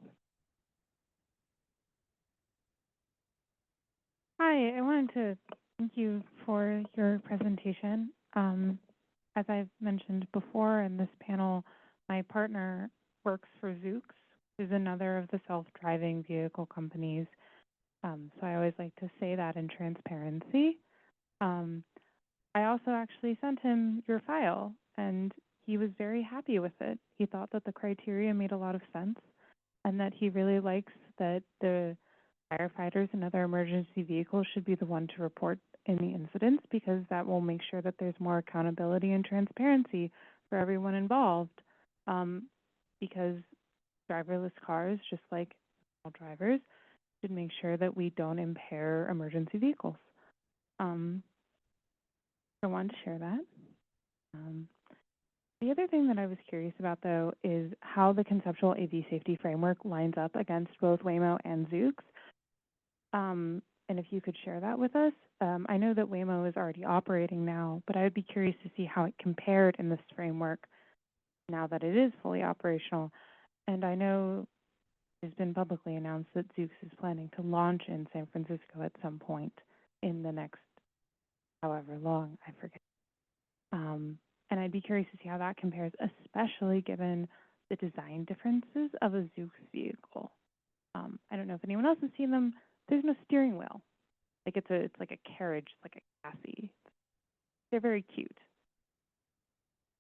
Hi, I wanted to thank you for your presentation. As I've mentioned before in this panel, my partner works for Zoox, which is another of the self-driving vehicle companies. So I always like to say that in transparency. I also actually sent him your file, and he was very happy with it. He thought that the criteria made a lot of sense, and that he really likes that the firefighters and other emergency vehicles should be the one to report any incidents, because that will make sure that there's more accountability and transparency for everyone involved. Because driverless cars, just like all drivers, should make sure that we don't impair emergency vehicles. I wanted to share that. The other thing that I was curious about, though, is how the conceptual AV safety framework lines up against both Waymo and Zoox. And if you could share that with us. I know that Waymo is already operating now, but I would be curious to see how it compared in this framework now that it is fully operational. And I know it's been publicly announced that Zoox is planning to launch in San Francisco at some point in the next however long, I forget. And I'd be curious to see how that compares, especially given the design differences of a Zoox vehicle. I don't know if anyone else has seen them. There's no steering wheel. Like it's like a carriage, like a chassis. They're very cute,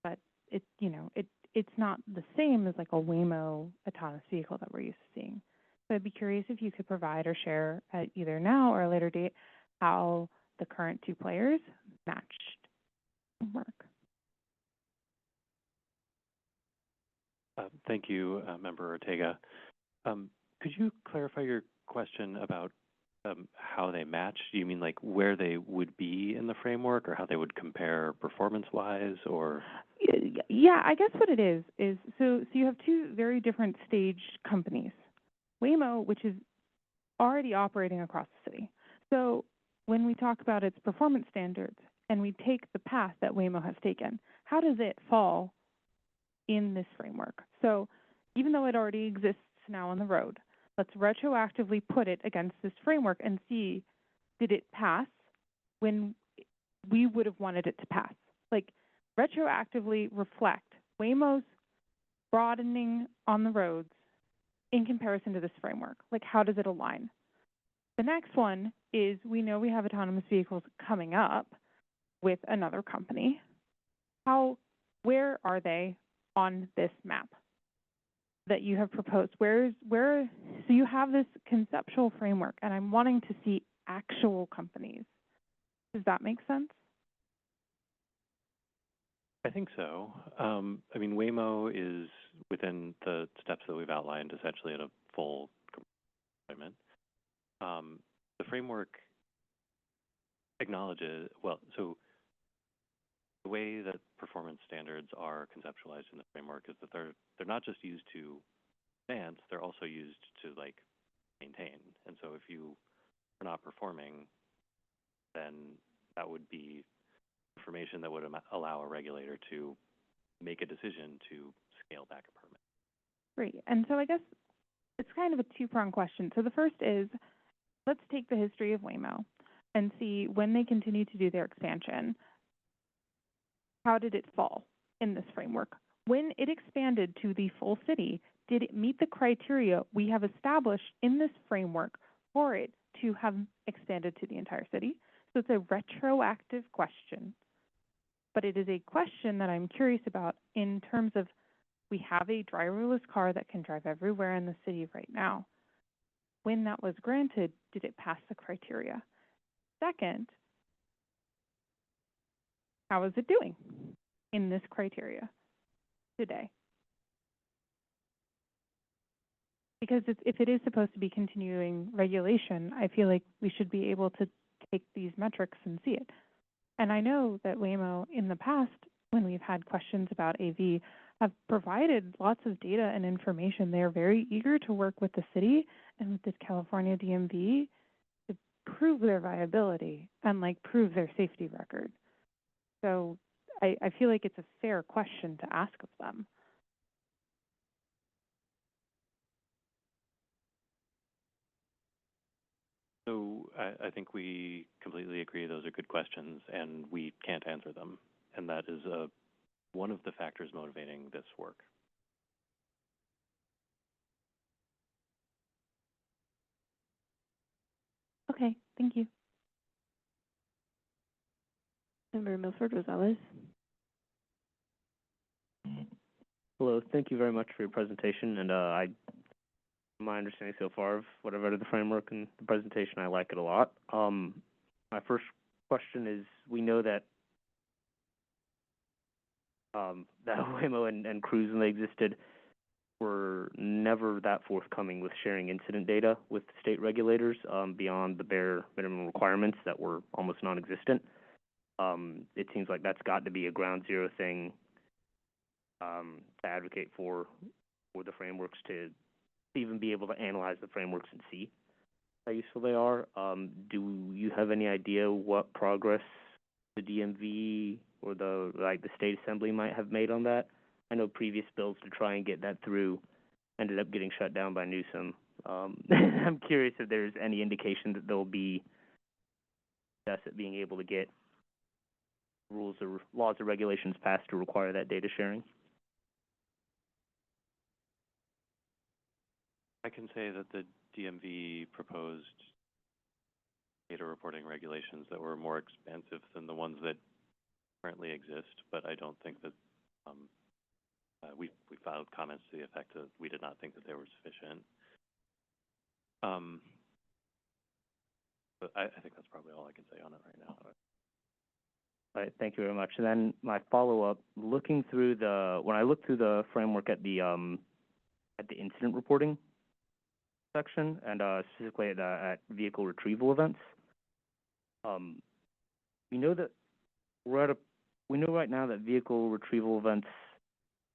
but it's not the same as like a Waymo autonomous vehicle that we're used to seeing. So I'd be curious if you could provide or share at either now or a later date how the current two players matched work. Thank you, Member Ortega. Could you clarify your question about how they match? Do you mean like where they would be in the framework, or how they would compare performance-wise, or? Yeah, I guess what it is so you have two very different stage companies. Waymo, which is already operating across the city. So when we talk about its performance standards and we take the path that Waymo has taken, how does it fall in this framework? So even though it already exists now on the road, let's retroactively put it against this framework and see, did it pass when we would have wanted it to pass? Like, retroactively reflect Waymo's broadening on the roads in comparison to this framework. Like, how does it align? The next one is, we know we have autonomous vehicles coming up with another company. Where are they on this map that you have proposed? So you have this conceptual framework, and I'm wanting to see actual companies. Does that make sense? I think so. Waymo is within the steps that we've outlined, essentially at a full deployment. The framework acknowledges, well, so the way that performance standards are conceptualized in the framework is that they're not just used to advance, they're also used to like maintain. And so if you are not performing, then that would be information that would allow a regulator to make a decision to scale back a permit. Great. And so I guess it's kind of a two-pronged question. So the first is, let's take the history of Waymo and see when they continued to do their expansion, how did it fall in this framework? When it expanded to the full city, did it meet the criteria we have established in this framework for it to have expanded to the entire city? So it's a retroactive question, but it is a question that I'm curious about in terms of we have a driverless car that can drive everywhere in the city right now. When that was granted, did it pass the criteria? Second, how is it doing in this criteria today? Because if it is supposed to be continuing regulation, I feel like we should be able to take these metrics and see it. And I know that Waymo in the past, when we've had questions about AV, have provided lots of data and information. They're very eager to work with the city and with this California DMV to prove their viability and like prove their safety record. So I feel like it's a fair question to ask of them. So I think we completely agree those are good questions, and we can't answer them. And that is one of the factors motivating this work. Okay, thank you. Member Milford Rosales. Hello, thank you very much for your presentation, and my understanding so far of what I've read of the framework and the presentation, I like it a lot. My first question is, we know that that Waymo and Cruise, when they existed, were never that forthcoming with sharing incident data with state regulators beyond the bare minimum requirements that were almost non-existent. It seems like that's got to be a ground zero thing to advocate for the frameworks to even be able to analyze the frameworks and see how useful they are. Do you have any idea what progress the DMV or the state assembly might have made on that? I know previous bills to try and get that through ended up getting shut down by Newsom. I'm curious if there's any indication that there'll be success at being able to get rules or laws or regulations passed to require that data sharing. I can say that the DMV proposed data reporting regulations that were more expansive than the ones that currently exist, but I don't think that we filed comments to the effect that we did not think that they were sufficient. But I think that's probably all I can say on it right now. All right, thank you very much. And then my follow-up, when I looked through the framework at the incident reporting section, and specifically at vehicle retrieval events, we know right now that vehicle retrieval events,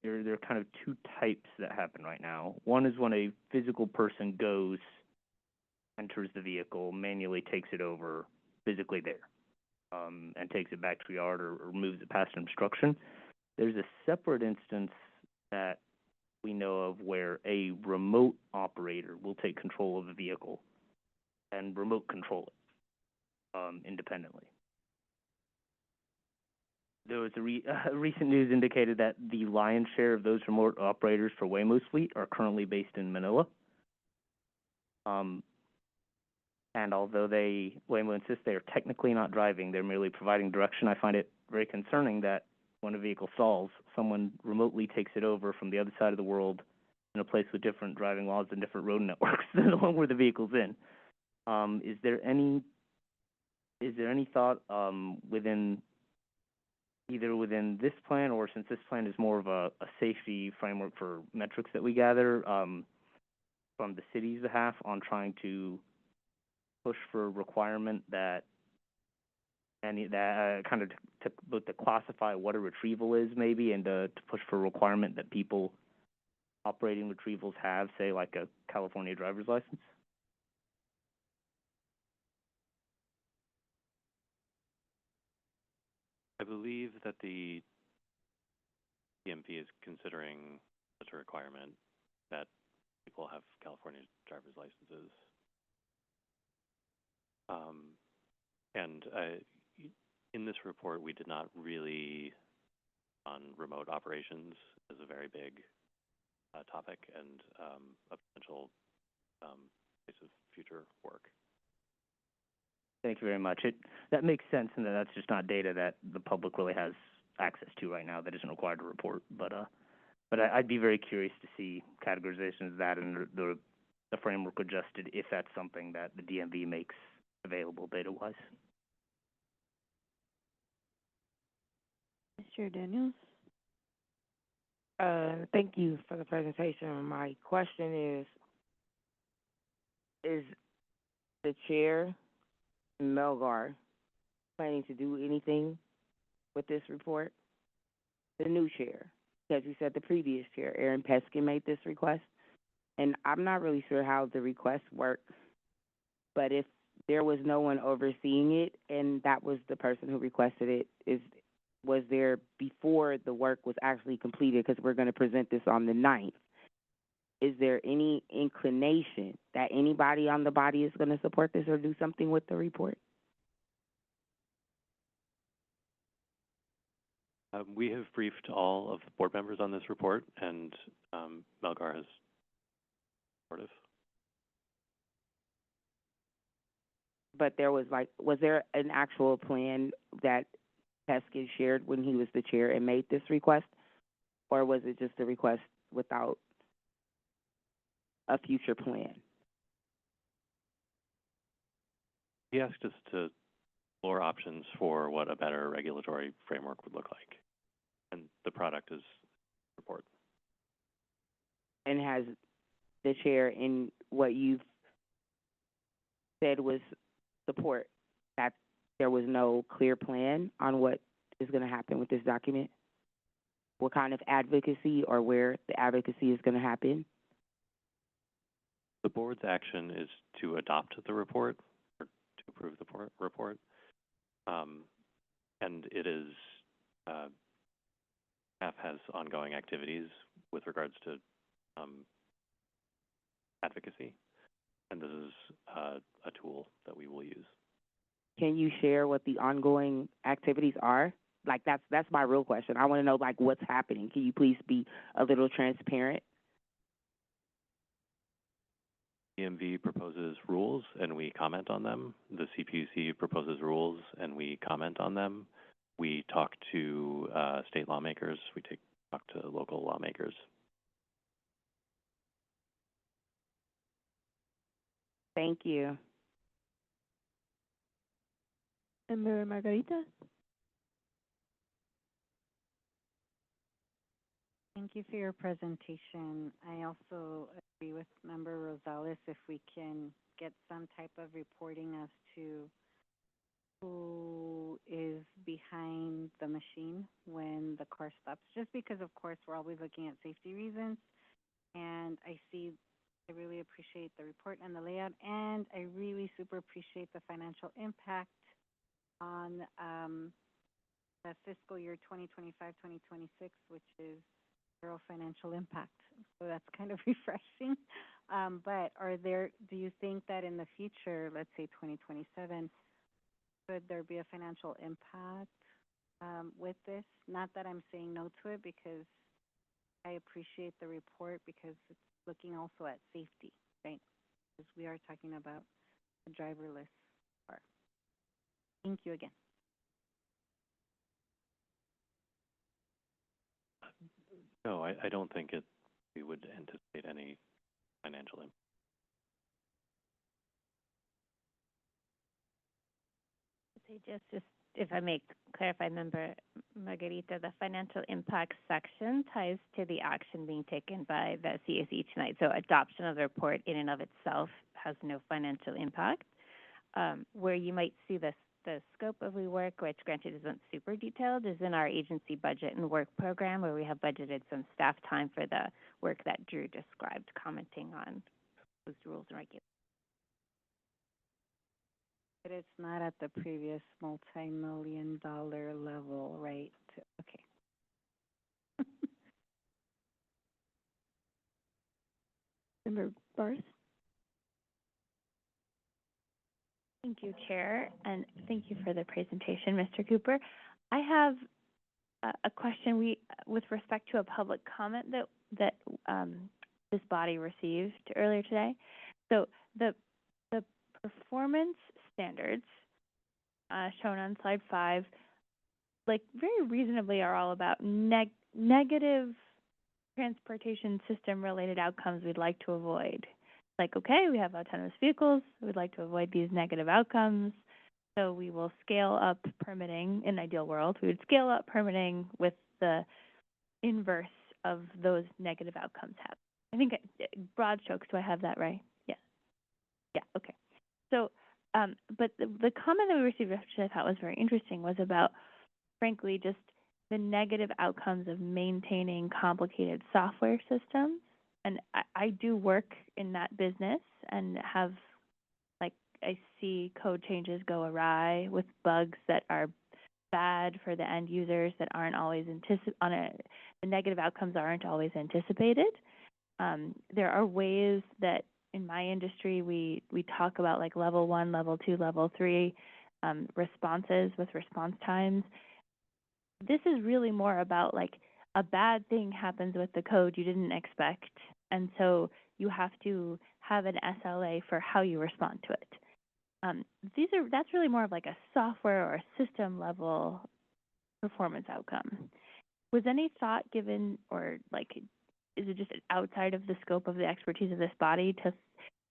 there are kind of two types that happen right now. One is when a physical person enters the vehicle, manually takes it over, physically there, and takes it back to the yard or moves it past an obstruction. There's a separate instance that we know of where a remote operator will take control of the vehicle and remote control it independently. There was recent news indicated that the lion's share of those remote operators for Waymo's fleet are currently based in Manila. And although Waymo insists they are technically not driving, they're merely providing direction, I find it very concerning that when a vehicle stalls, someone remotely takes it over from the other side of the world in a place with different driving laws and different road networks than the one where the vehicle's in. Is there any thought either within this plan, or since this plan is more of a safety framework for metrics that we gather, from the city's behalf on trying to push for a requirement that kind of to classify what a retrieval is maybe, and to push for a requirement that people operating retrievals have, say, like a California driver's license? I believe that the DMV is considering such a requirement that people have California driver's licenses. And in this report, we did not really on remote operations as a very big topic and a potential place of future work. Thank you very much. That makes sense, and that's just not data that the public really has access to right now that isn't required to report. But I'd be very curious to see categorization of that and the framework adjusted if that's something that the DMV makes available data-wise. Mr. Daniels? Thank you for the presentation. My question is the chair, Melgar, planning to do anything with this report? The new chair, because you said the previous chair, Aaron Peskin, made this request, and I'm not really sure how the request works, but if there was no one overseeing it and that was the person who requested it, was there before the work was actually completed, because we're going to present this on the 9th, is there any inclination that anybody on the body is going to support this or do something with the report? We have briefed all of the board members on this report, and Melgar is supportive. But was there an actual plan that Peskin shared when he was the chair and made this request? Or was it just a request without a future plan? He asked us to explore options for what a better regulatory framework would look like. And the product is report. And has the chair, in what you've said was support, that there was no clear plan on what is going to happen with this document? What kind of advocacy or where the advocacy is going to happen? The board's action is to adopt the report or to approve the report. And it is, staff has ongoing activities with regards to advocacy, and this is a tool that we will use. Can you share what the ongoing activities are? Like, that's my real question. I want to know, like, what's happening. Can you please be a little transparent? DMV proposes rules, and we comment on them. The CPUC proposes rules, and we comment on them. We talk to state lawmakers. We talk to local lawmakers. Thank you. Member Margarita? Thank you for your presentation. I also agree with Member Rosales if we can get some type of reporting as to who is behind the machine when the car stops. Just because, of course, we're always looking at safety reasons. And I really appreciate the report and the layout, and I really super appreciate the financial impact on the fiscal year 2025-2026, which is zero financial impact. So that's kind of refreshing. But do you think that in the future, let's say 2027, could there be a financial impact with this? Not that I'm saying no to it, because I appreciate the report, because it's looking also at safety, right? Because we are talking about a driverless car. Thank you again. No, I don't think we would anticipate any financial impact. Say just if I may clarify, Member Margarita, the financial impact section ties to the action being taken by the CAC tonight. So adoption of the report in and of itself has no financial impact. Where you might see the scope of the work, which granted isn't super detailed, is in our agency budget and work program, where we have budgeted some staff time for the work that Drew described, commenting on those rules and regulations. But it's not at the previous multi-million-dollar level, right? Okay. Member Barth? Thank you, Chair, and thank you for the presentation, Mr. Cooper. I have a question with respect to a public comment that this body received earlier today. So the performance standards shown on slide 5, like very reasonably, are all about negative transportation system related outcomes we'd like to avoid. Like, okay, we have autonomous vehicles, we'd like to avoid these negative outcomes, so we will scale up permitting. In an ideal world, we would scale up permitting with the inverse of those negative outcomes happen. I think broad strokes, do I have that right? Yeah. Yeah, okay. So, but the comment that we received, which I thought was very interesting, was about, frankly, just the negative outcomes of maintaining complicated software systems. And I do work in that business and have, like, I see code changes go awry with bugs that are bad for the end users that aren't always the negative outcomes aren't always anticipated. There are ways that in my industry we talk about like level 1, level 2, level 3 responses with response times. This is really more about like a bad thing happens with the code you didn't expect, and so you have to have an SLA for how you respond to it. That's really more of like a software or a system level performance outcome. Was any thought given, or like, is it just outside of the scope of the expertise of this body to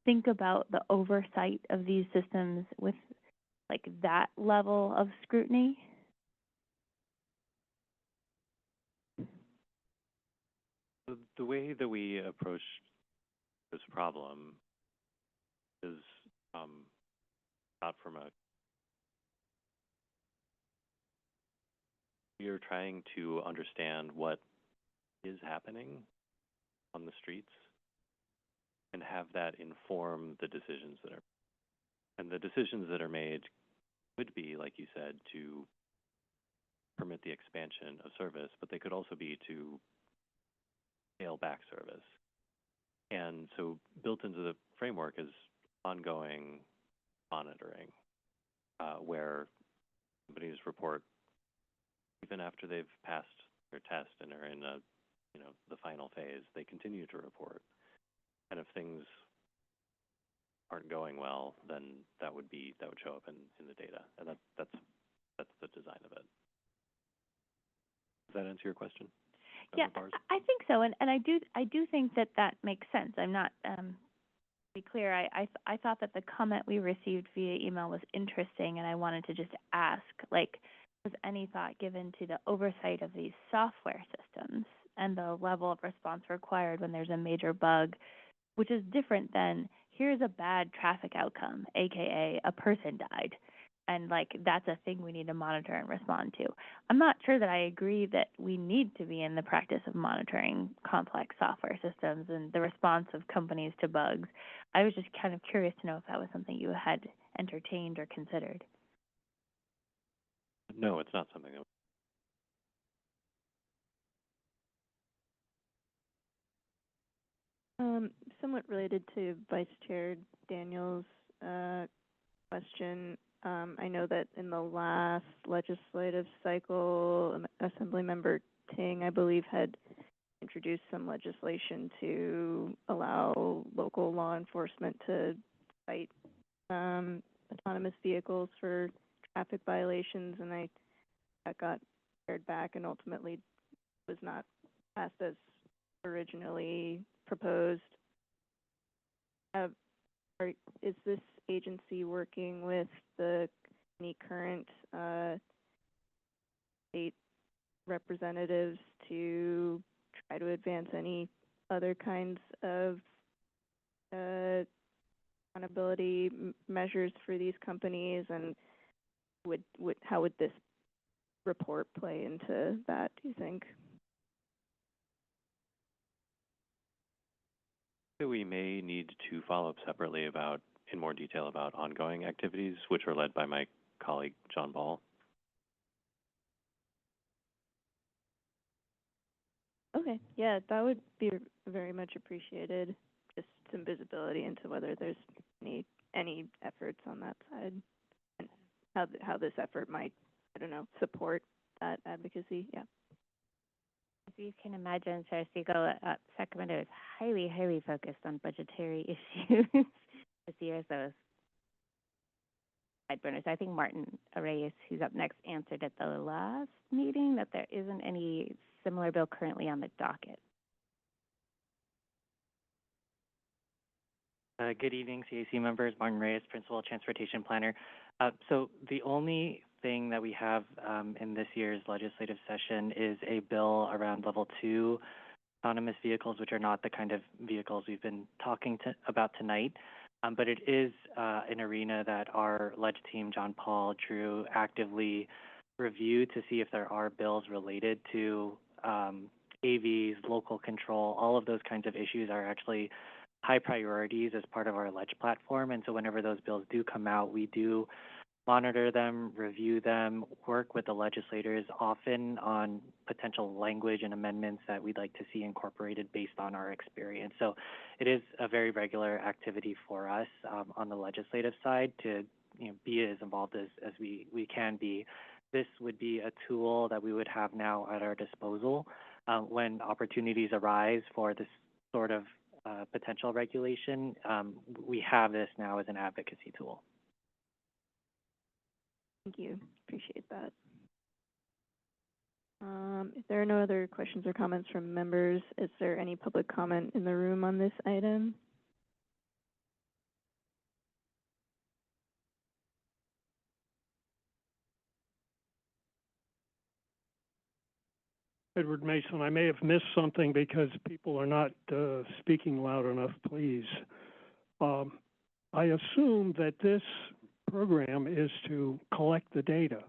think about the oversight of these systems with like that level of scrutiny? The way that we approach this problem is not from a... We are trying to understand what is happening on the streets and have that inform the decisions that are... And the decisions that are made could be, like you said, to permit the expansion of service, but they could also be to scale back service. And so built into the framework is ongoing monitoring, where companies report even after they've passed their test and are in the final phase, they continue to report. And if things aren't going well, then that would show up in the data, and that's the design of it. Does that answer your question? Yeah, I think so, and I do think that makes sense. I'm not to be clear. I thought that the comment we received via email was interesting, and I wanted to just ask, like, was any thought given to the oversight of these software systems and the level of response required when there's a major bug, which is different than here's a bad traffic outcome, aka a person died. And like that's a thing we need to monitor and respond to. I'm not sure that I agree that we need to be in the practice of monitoring complex software systems and the response of companies to bugs. I was just kind of curious to know if that was something you had entertained or considered. No, it's not something that... Somewhat related to Vice Chair Daniels' question. I know that in the last legislative cycle, Assemblymember Ting, I believe, had introduced some legislation to allow local law enforcement to cite autonomous vehicles for traffic violations, and that got pared back and ultimately was not passed as originally proposed. Is this agency working with the any current state representatives to try to advance any other kinds of accountability measures for these companies, and how would this report play into that, do you think? So we may need to follow up separately in more detail about ongoing activities, which are led by my colleague, John Ball. Okay, yeah, that would be very much appreciated. Just some visibility into whether there's any efforts on that side, and how this effort might, I don't know, support that advocacy. Yeah. As you can imagine, Chair Siegel, Sacramento is highly, highly focused on budgetary issues this year, so side burners. I think Martin Reyes, who's up next, answered at the last meeting that there isn't any similar bill currently on the docket. Good evening, CAC members. Martin Reyes, Principal Transportation Planner. So the only thing that we have in this year's legislative session is a bill around level 2 autonomous vehicles, which are not the kind of vehicles we've been talking about tonight. But it is an arena that our ledge team, John Paul, Drew, actively review to see if there are bills related to AVs, local control. All of those kinds of issues are actually high priorities as part of our ledge platform. And so whenever those bills do come out, we do monitor them, review them, work with the legislators often on potential language and amendments that we'd like to see incorporated based on our experience. So it is a very regular activity for us on the legislative side to be as involved as we can be. This would be a tool that we would have now at our disposal when opportunities arise for this sort of potential regulation. We have this now as an advocacy tool. Thank you. Appreciate that. If there are no other questions or comments from members, is there any public comment in the room on this item? Edward Mason, I may have missed something because people are not speaking loud enough, please. I assume that this program is to collect the data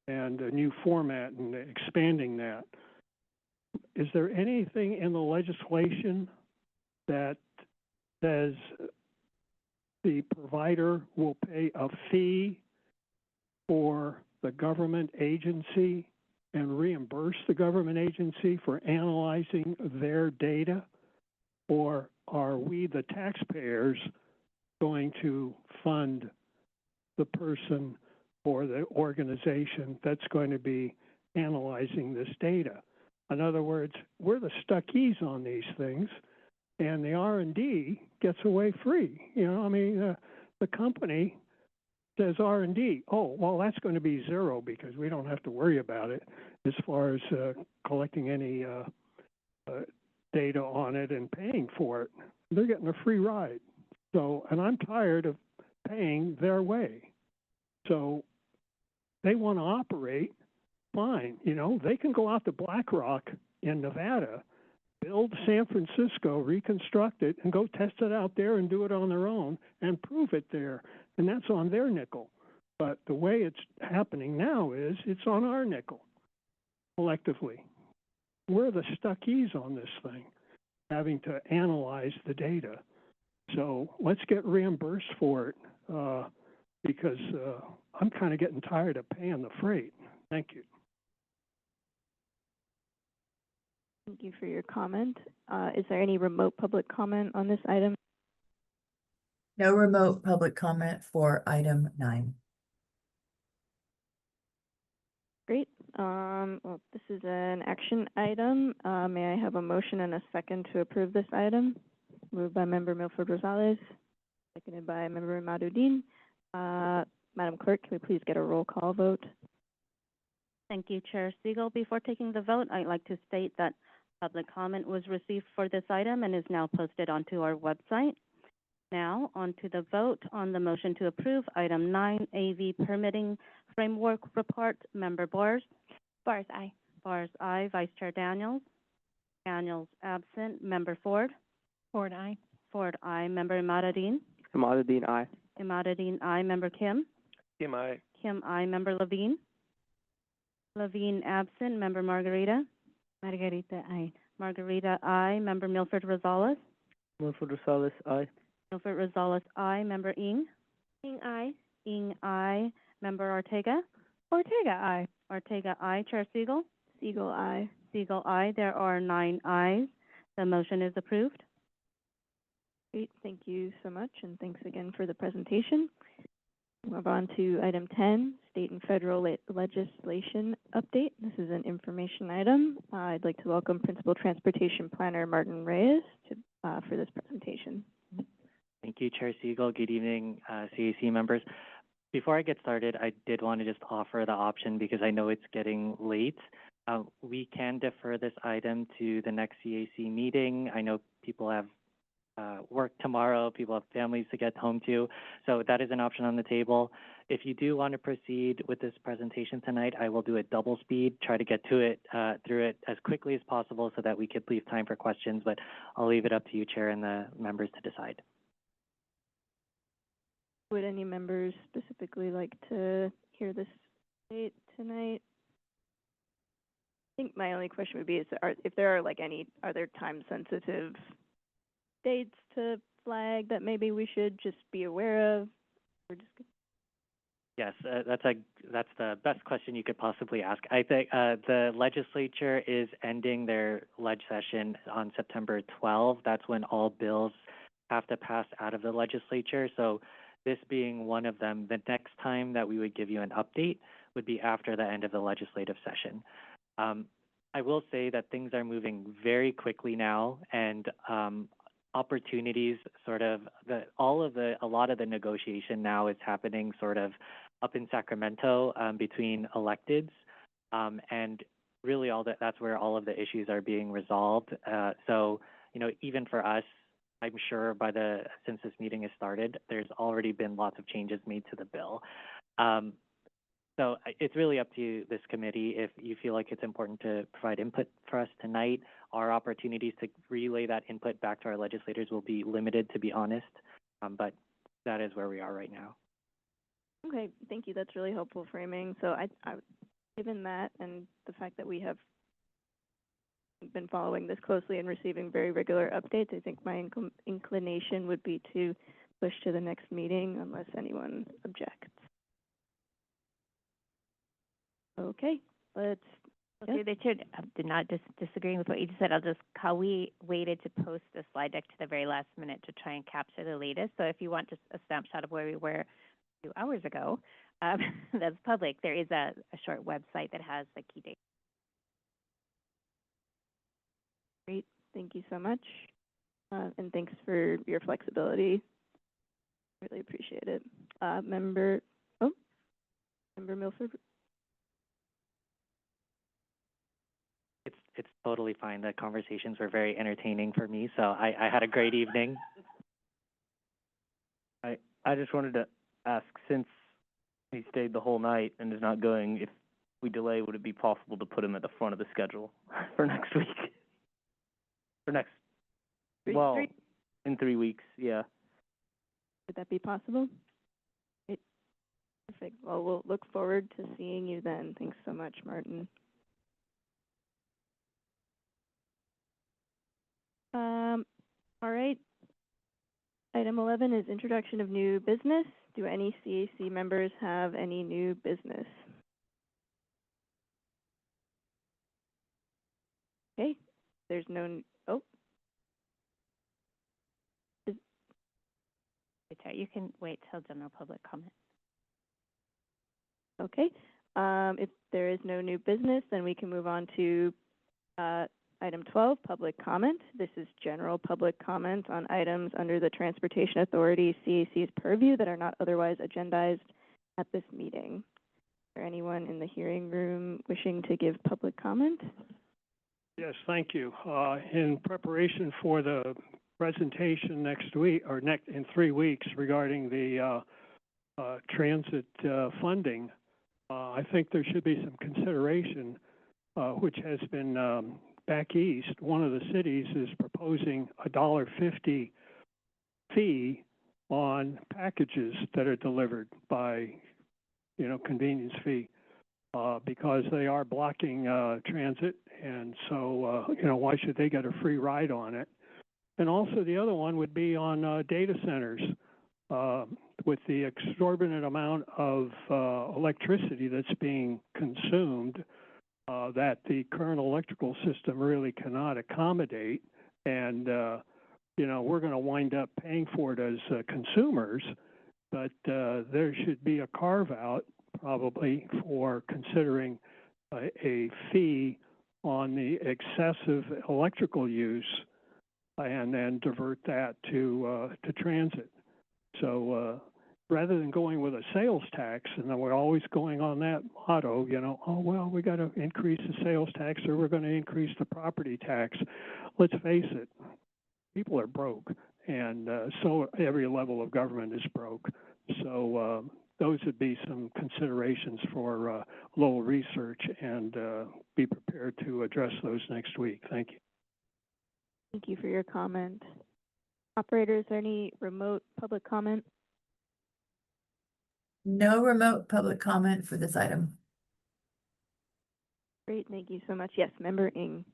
and a new format and expanding that. Is there anything in the legislation that says the provider will pay a fee for the government agency and reimburse the government agency for analyzing their data? Or are we, the taxpayers, going to fund the person or the organization that's going to be analyzing this data? In other words, we're the stuckies on these things, and the R&D gets away free. The company says R&D. Oh, well, that's going to be zero because we don't have to worry about it as far as collecting any data on it and paying for it. They're getting a free ride. So, and I'm tired of paying their way. So they want to operate, fine. They can go out to BlackRock in Nevada, build San Francisco, reconstruct it, and go test it out there and do it on their own and prove it there. And that's on their nickel. But the way it's happening now is it's on our nickel, collectively. We're the stuckies on this thing, having to analyze the data. So let's get reimbursed for it because I'm kind of getting tired of paying the freight. Thank you. Thank you for your comment. Is there any remote public comment on this item? No remote public comment for item 9. Great. Well, this is an action item. May I have a motion and a second to approve this item? Moved by Member Milford Rosales, seconded by Member Maduddin. Madam Clerk, can we please get a roll call vote? Thank you, Chair Siegel. Before taking the vote, I'd like to state that public comment was received for this item and is now posted onto our website. Now, on to the vote on the motion to approve item 9, AV Permitting Framework Report. Member Bars? Bars, aye. Bars, aye. Vice Chair Daniels? Daniels, absent. Member Ford? Ford, aye. Ford, aye. Member Imadadeen? Imadadeen, aye. Imadadeen, aye. Member Kim? Kim, aye. Kim, aye. Member Levine? Levine, absent. Member Margarita? Margarita, aye. Margarita, aye. Member Milford Rosales? Milford Rosales, aye. Milford Rosales, aye. Member Ng? Ing, aye. Ng, aye. Member Ortega? Ortega, aye. Ortega, aye. Chair Siegel? Siegel, aye. Siegel, aye. There are 9 ayes. The motion is approved. Great, thank you so much, and thanks again for the presentation. Move on to item 10, state and federal legislation update. This is an information item. I'd like to welcome Principal Transportation Planner Martin Reyes for this presentation. Thank you, Chair Siegel. Good evening, CAC members. Before I get started, I did want to just offer the option because I know it's getting late. We can defer this item to the next CAC meeting. I know people have work tomorrow, people have families to get home to, so that is an option on the table. If you do want to proceed with this presentation tonight, I will do it double speed, try to get to it, through it as quickly as possible so that we could leave time for questions, but I'll leave it up to you, Chair, and the members to decide. Would any members specifically like to hear this date tonight? I think my only question would be if there are are there time sensitive dates to flag that maybe we should just be aware of? Yes, that's the best question you could possibly ask. I think the legislature is ending their leg session on September 12th. That's when all bills have to pass out of the legislature. So this being one of them, the next time that we would give you an update would be after the end of the legislative session. I will say that things are moving very quickly now, and opportunities a lot of the negotiation now is happening sort of up in Sacramento between electeds, and really that's where all of the issues are being resolved. So, even for us, I'm sure since this meeting has started, there's already been lots of changes made to the bill. So it's really up to this committee. If you feel like it's important to provide input for us tonight, our opportunities to relay that input back to our legislators will be limited, to be honest, but that is where we are right now. Okay, thank you. That's really helpful framing. So I given that and the fact that we have been following this closely and receiving very regular updates, I think my inclination would be to push to the next meeting unless anyone objects. Okay, let's. Okay, the chair did not disagreeing with what you just said. I'll just call. We waited to post the slide deck to the very last minute to try and capture the latest. So if you want just a snapshot of where we were a few hours ago, that's public. There is a short website that has the key dates. Great, thank you so much, and thanks for your flexibility. Really appreciate it. Member Milford. It's totally fine. The conversations were very entertaining for me, so I had a great evening. I just wanted to ask, since he stayed the whole night and is not going, if we delay, would it be possible to put him at the front of the schedule for next week? In 3 weeks, yeah. Would that be possible? Great. Perfect. Well, we'll look forward to seeing you then. Thanks so much, Martin. All right. Item 11 is introduction of new business. Do any CAC members have any new business? Okay. There's no. You can wait till general public comment. Okay. If there is no new business, then we can move on to item 12, public comment. This is general public comment on items under the Transportation Authority CAC's purview that are not otherwise agendized at this meeting. Is there anyone in the hearing room wishing to give public comment? Yes, thank you. In preparation for the presentation next week, or in 3 weeks, regarding the transit funding, I think there should be some consideration, which has been back east. One of the cities is proposing a $1.50 fee on packages that are delivered by, convenience fee, because they are blocking transit, and so, why should they get a free ride on it? And also the other one would be on data centers. With the exorbitant amount of electricity that's being consumed, that the current electrical system really cannot accommodate, and we're going to wind up paying for it as consumers, but there should be a carve-out probably for considering a fee on the excessive electrical use, and then divert that to transit. So rather than going with a sales tax, and then we're always going on that motto, we got to increase the sales tax or we're going to increase the property tax. Let's face it, people are broke, and so every level of government is broke. So those would be some considerations for Lowell Research, and be prepared to address those next week. Thank you. Thank you for your comment. Operator, is there any remote public comment? No remote public comment for this item. Great, thank you so much. Yes, Member Ng.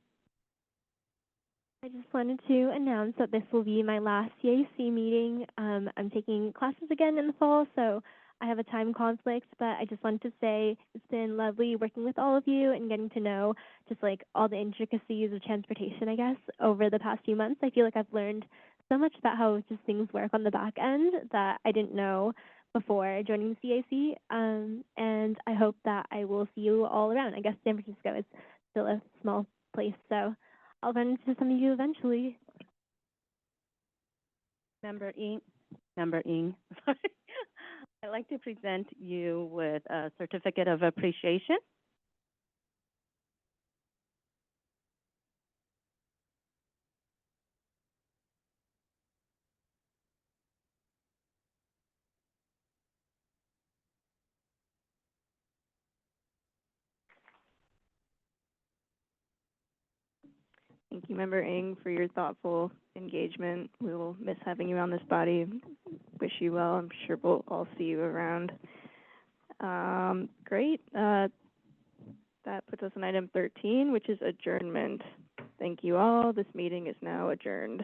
I just wanted to announce that this will be my last CAC meeting. I'm taking classes again in the fall, so I have a time conflict, but I just wanted to say it's been lovely working with all of you and getting to know just like all the intricacies of transportation, I guess, over the past few months. I feel like I've learned so much about how just things work on the back end that I didn't know before joining the CAC, and I hope that I will see you all around. I guess San Francisco is still a small place, so I'll run into some of you eventually. Member Ng, I'd like to present you with a certificate of appreciation. Thank you, Member Ng, for your thoughtful engagement. We will miss having you on this body. Wish you well. I'm sure we'll all see you around. Great. That puts us on item 13, which is adjournment. Thank you all. This meeting is now adjourned.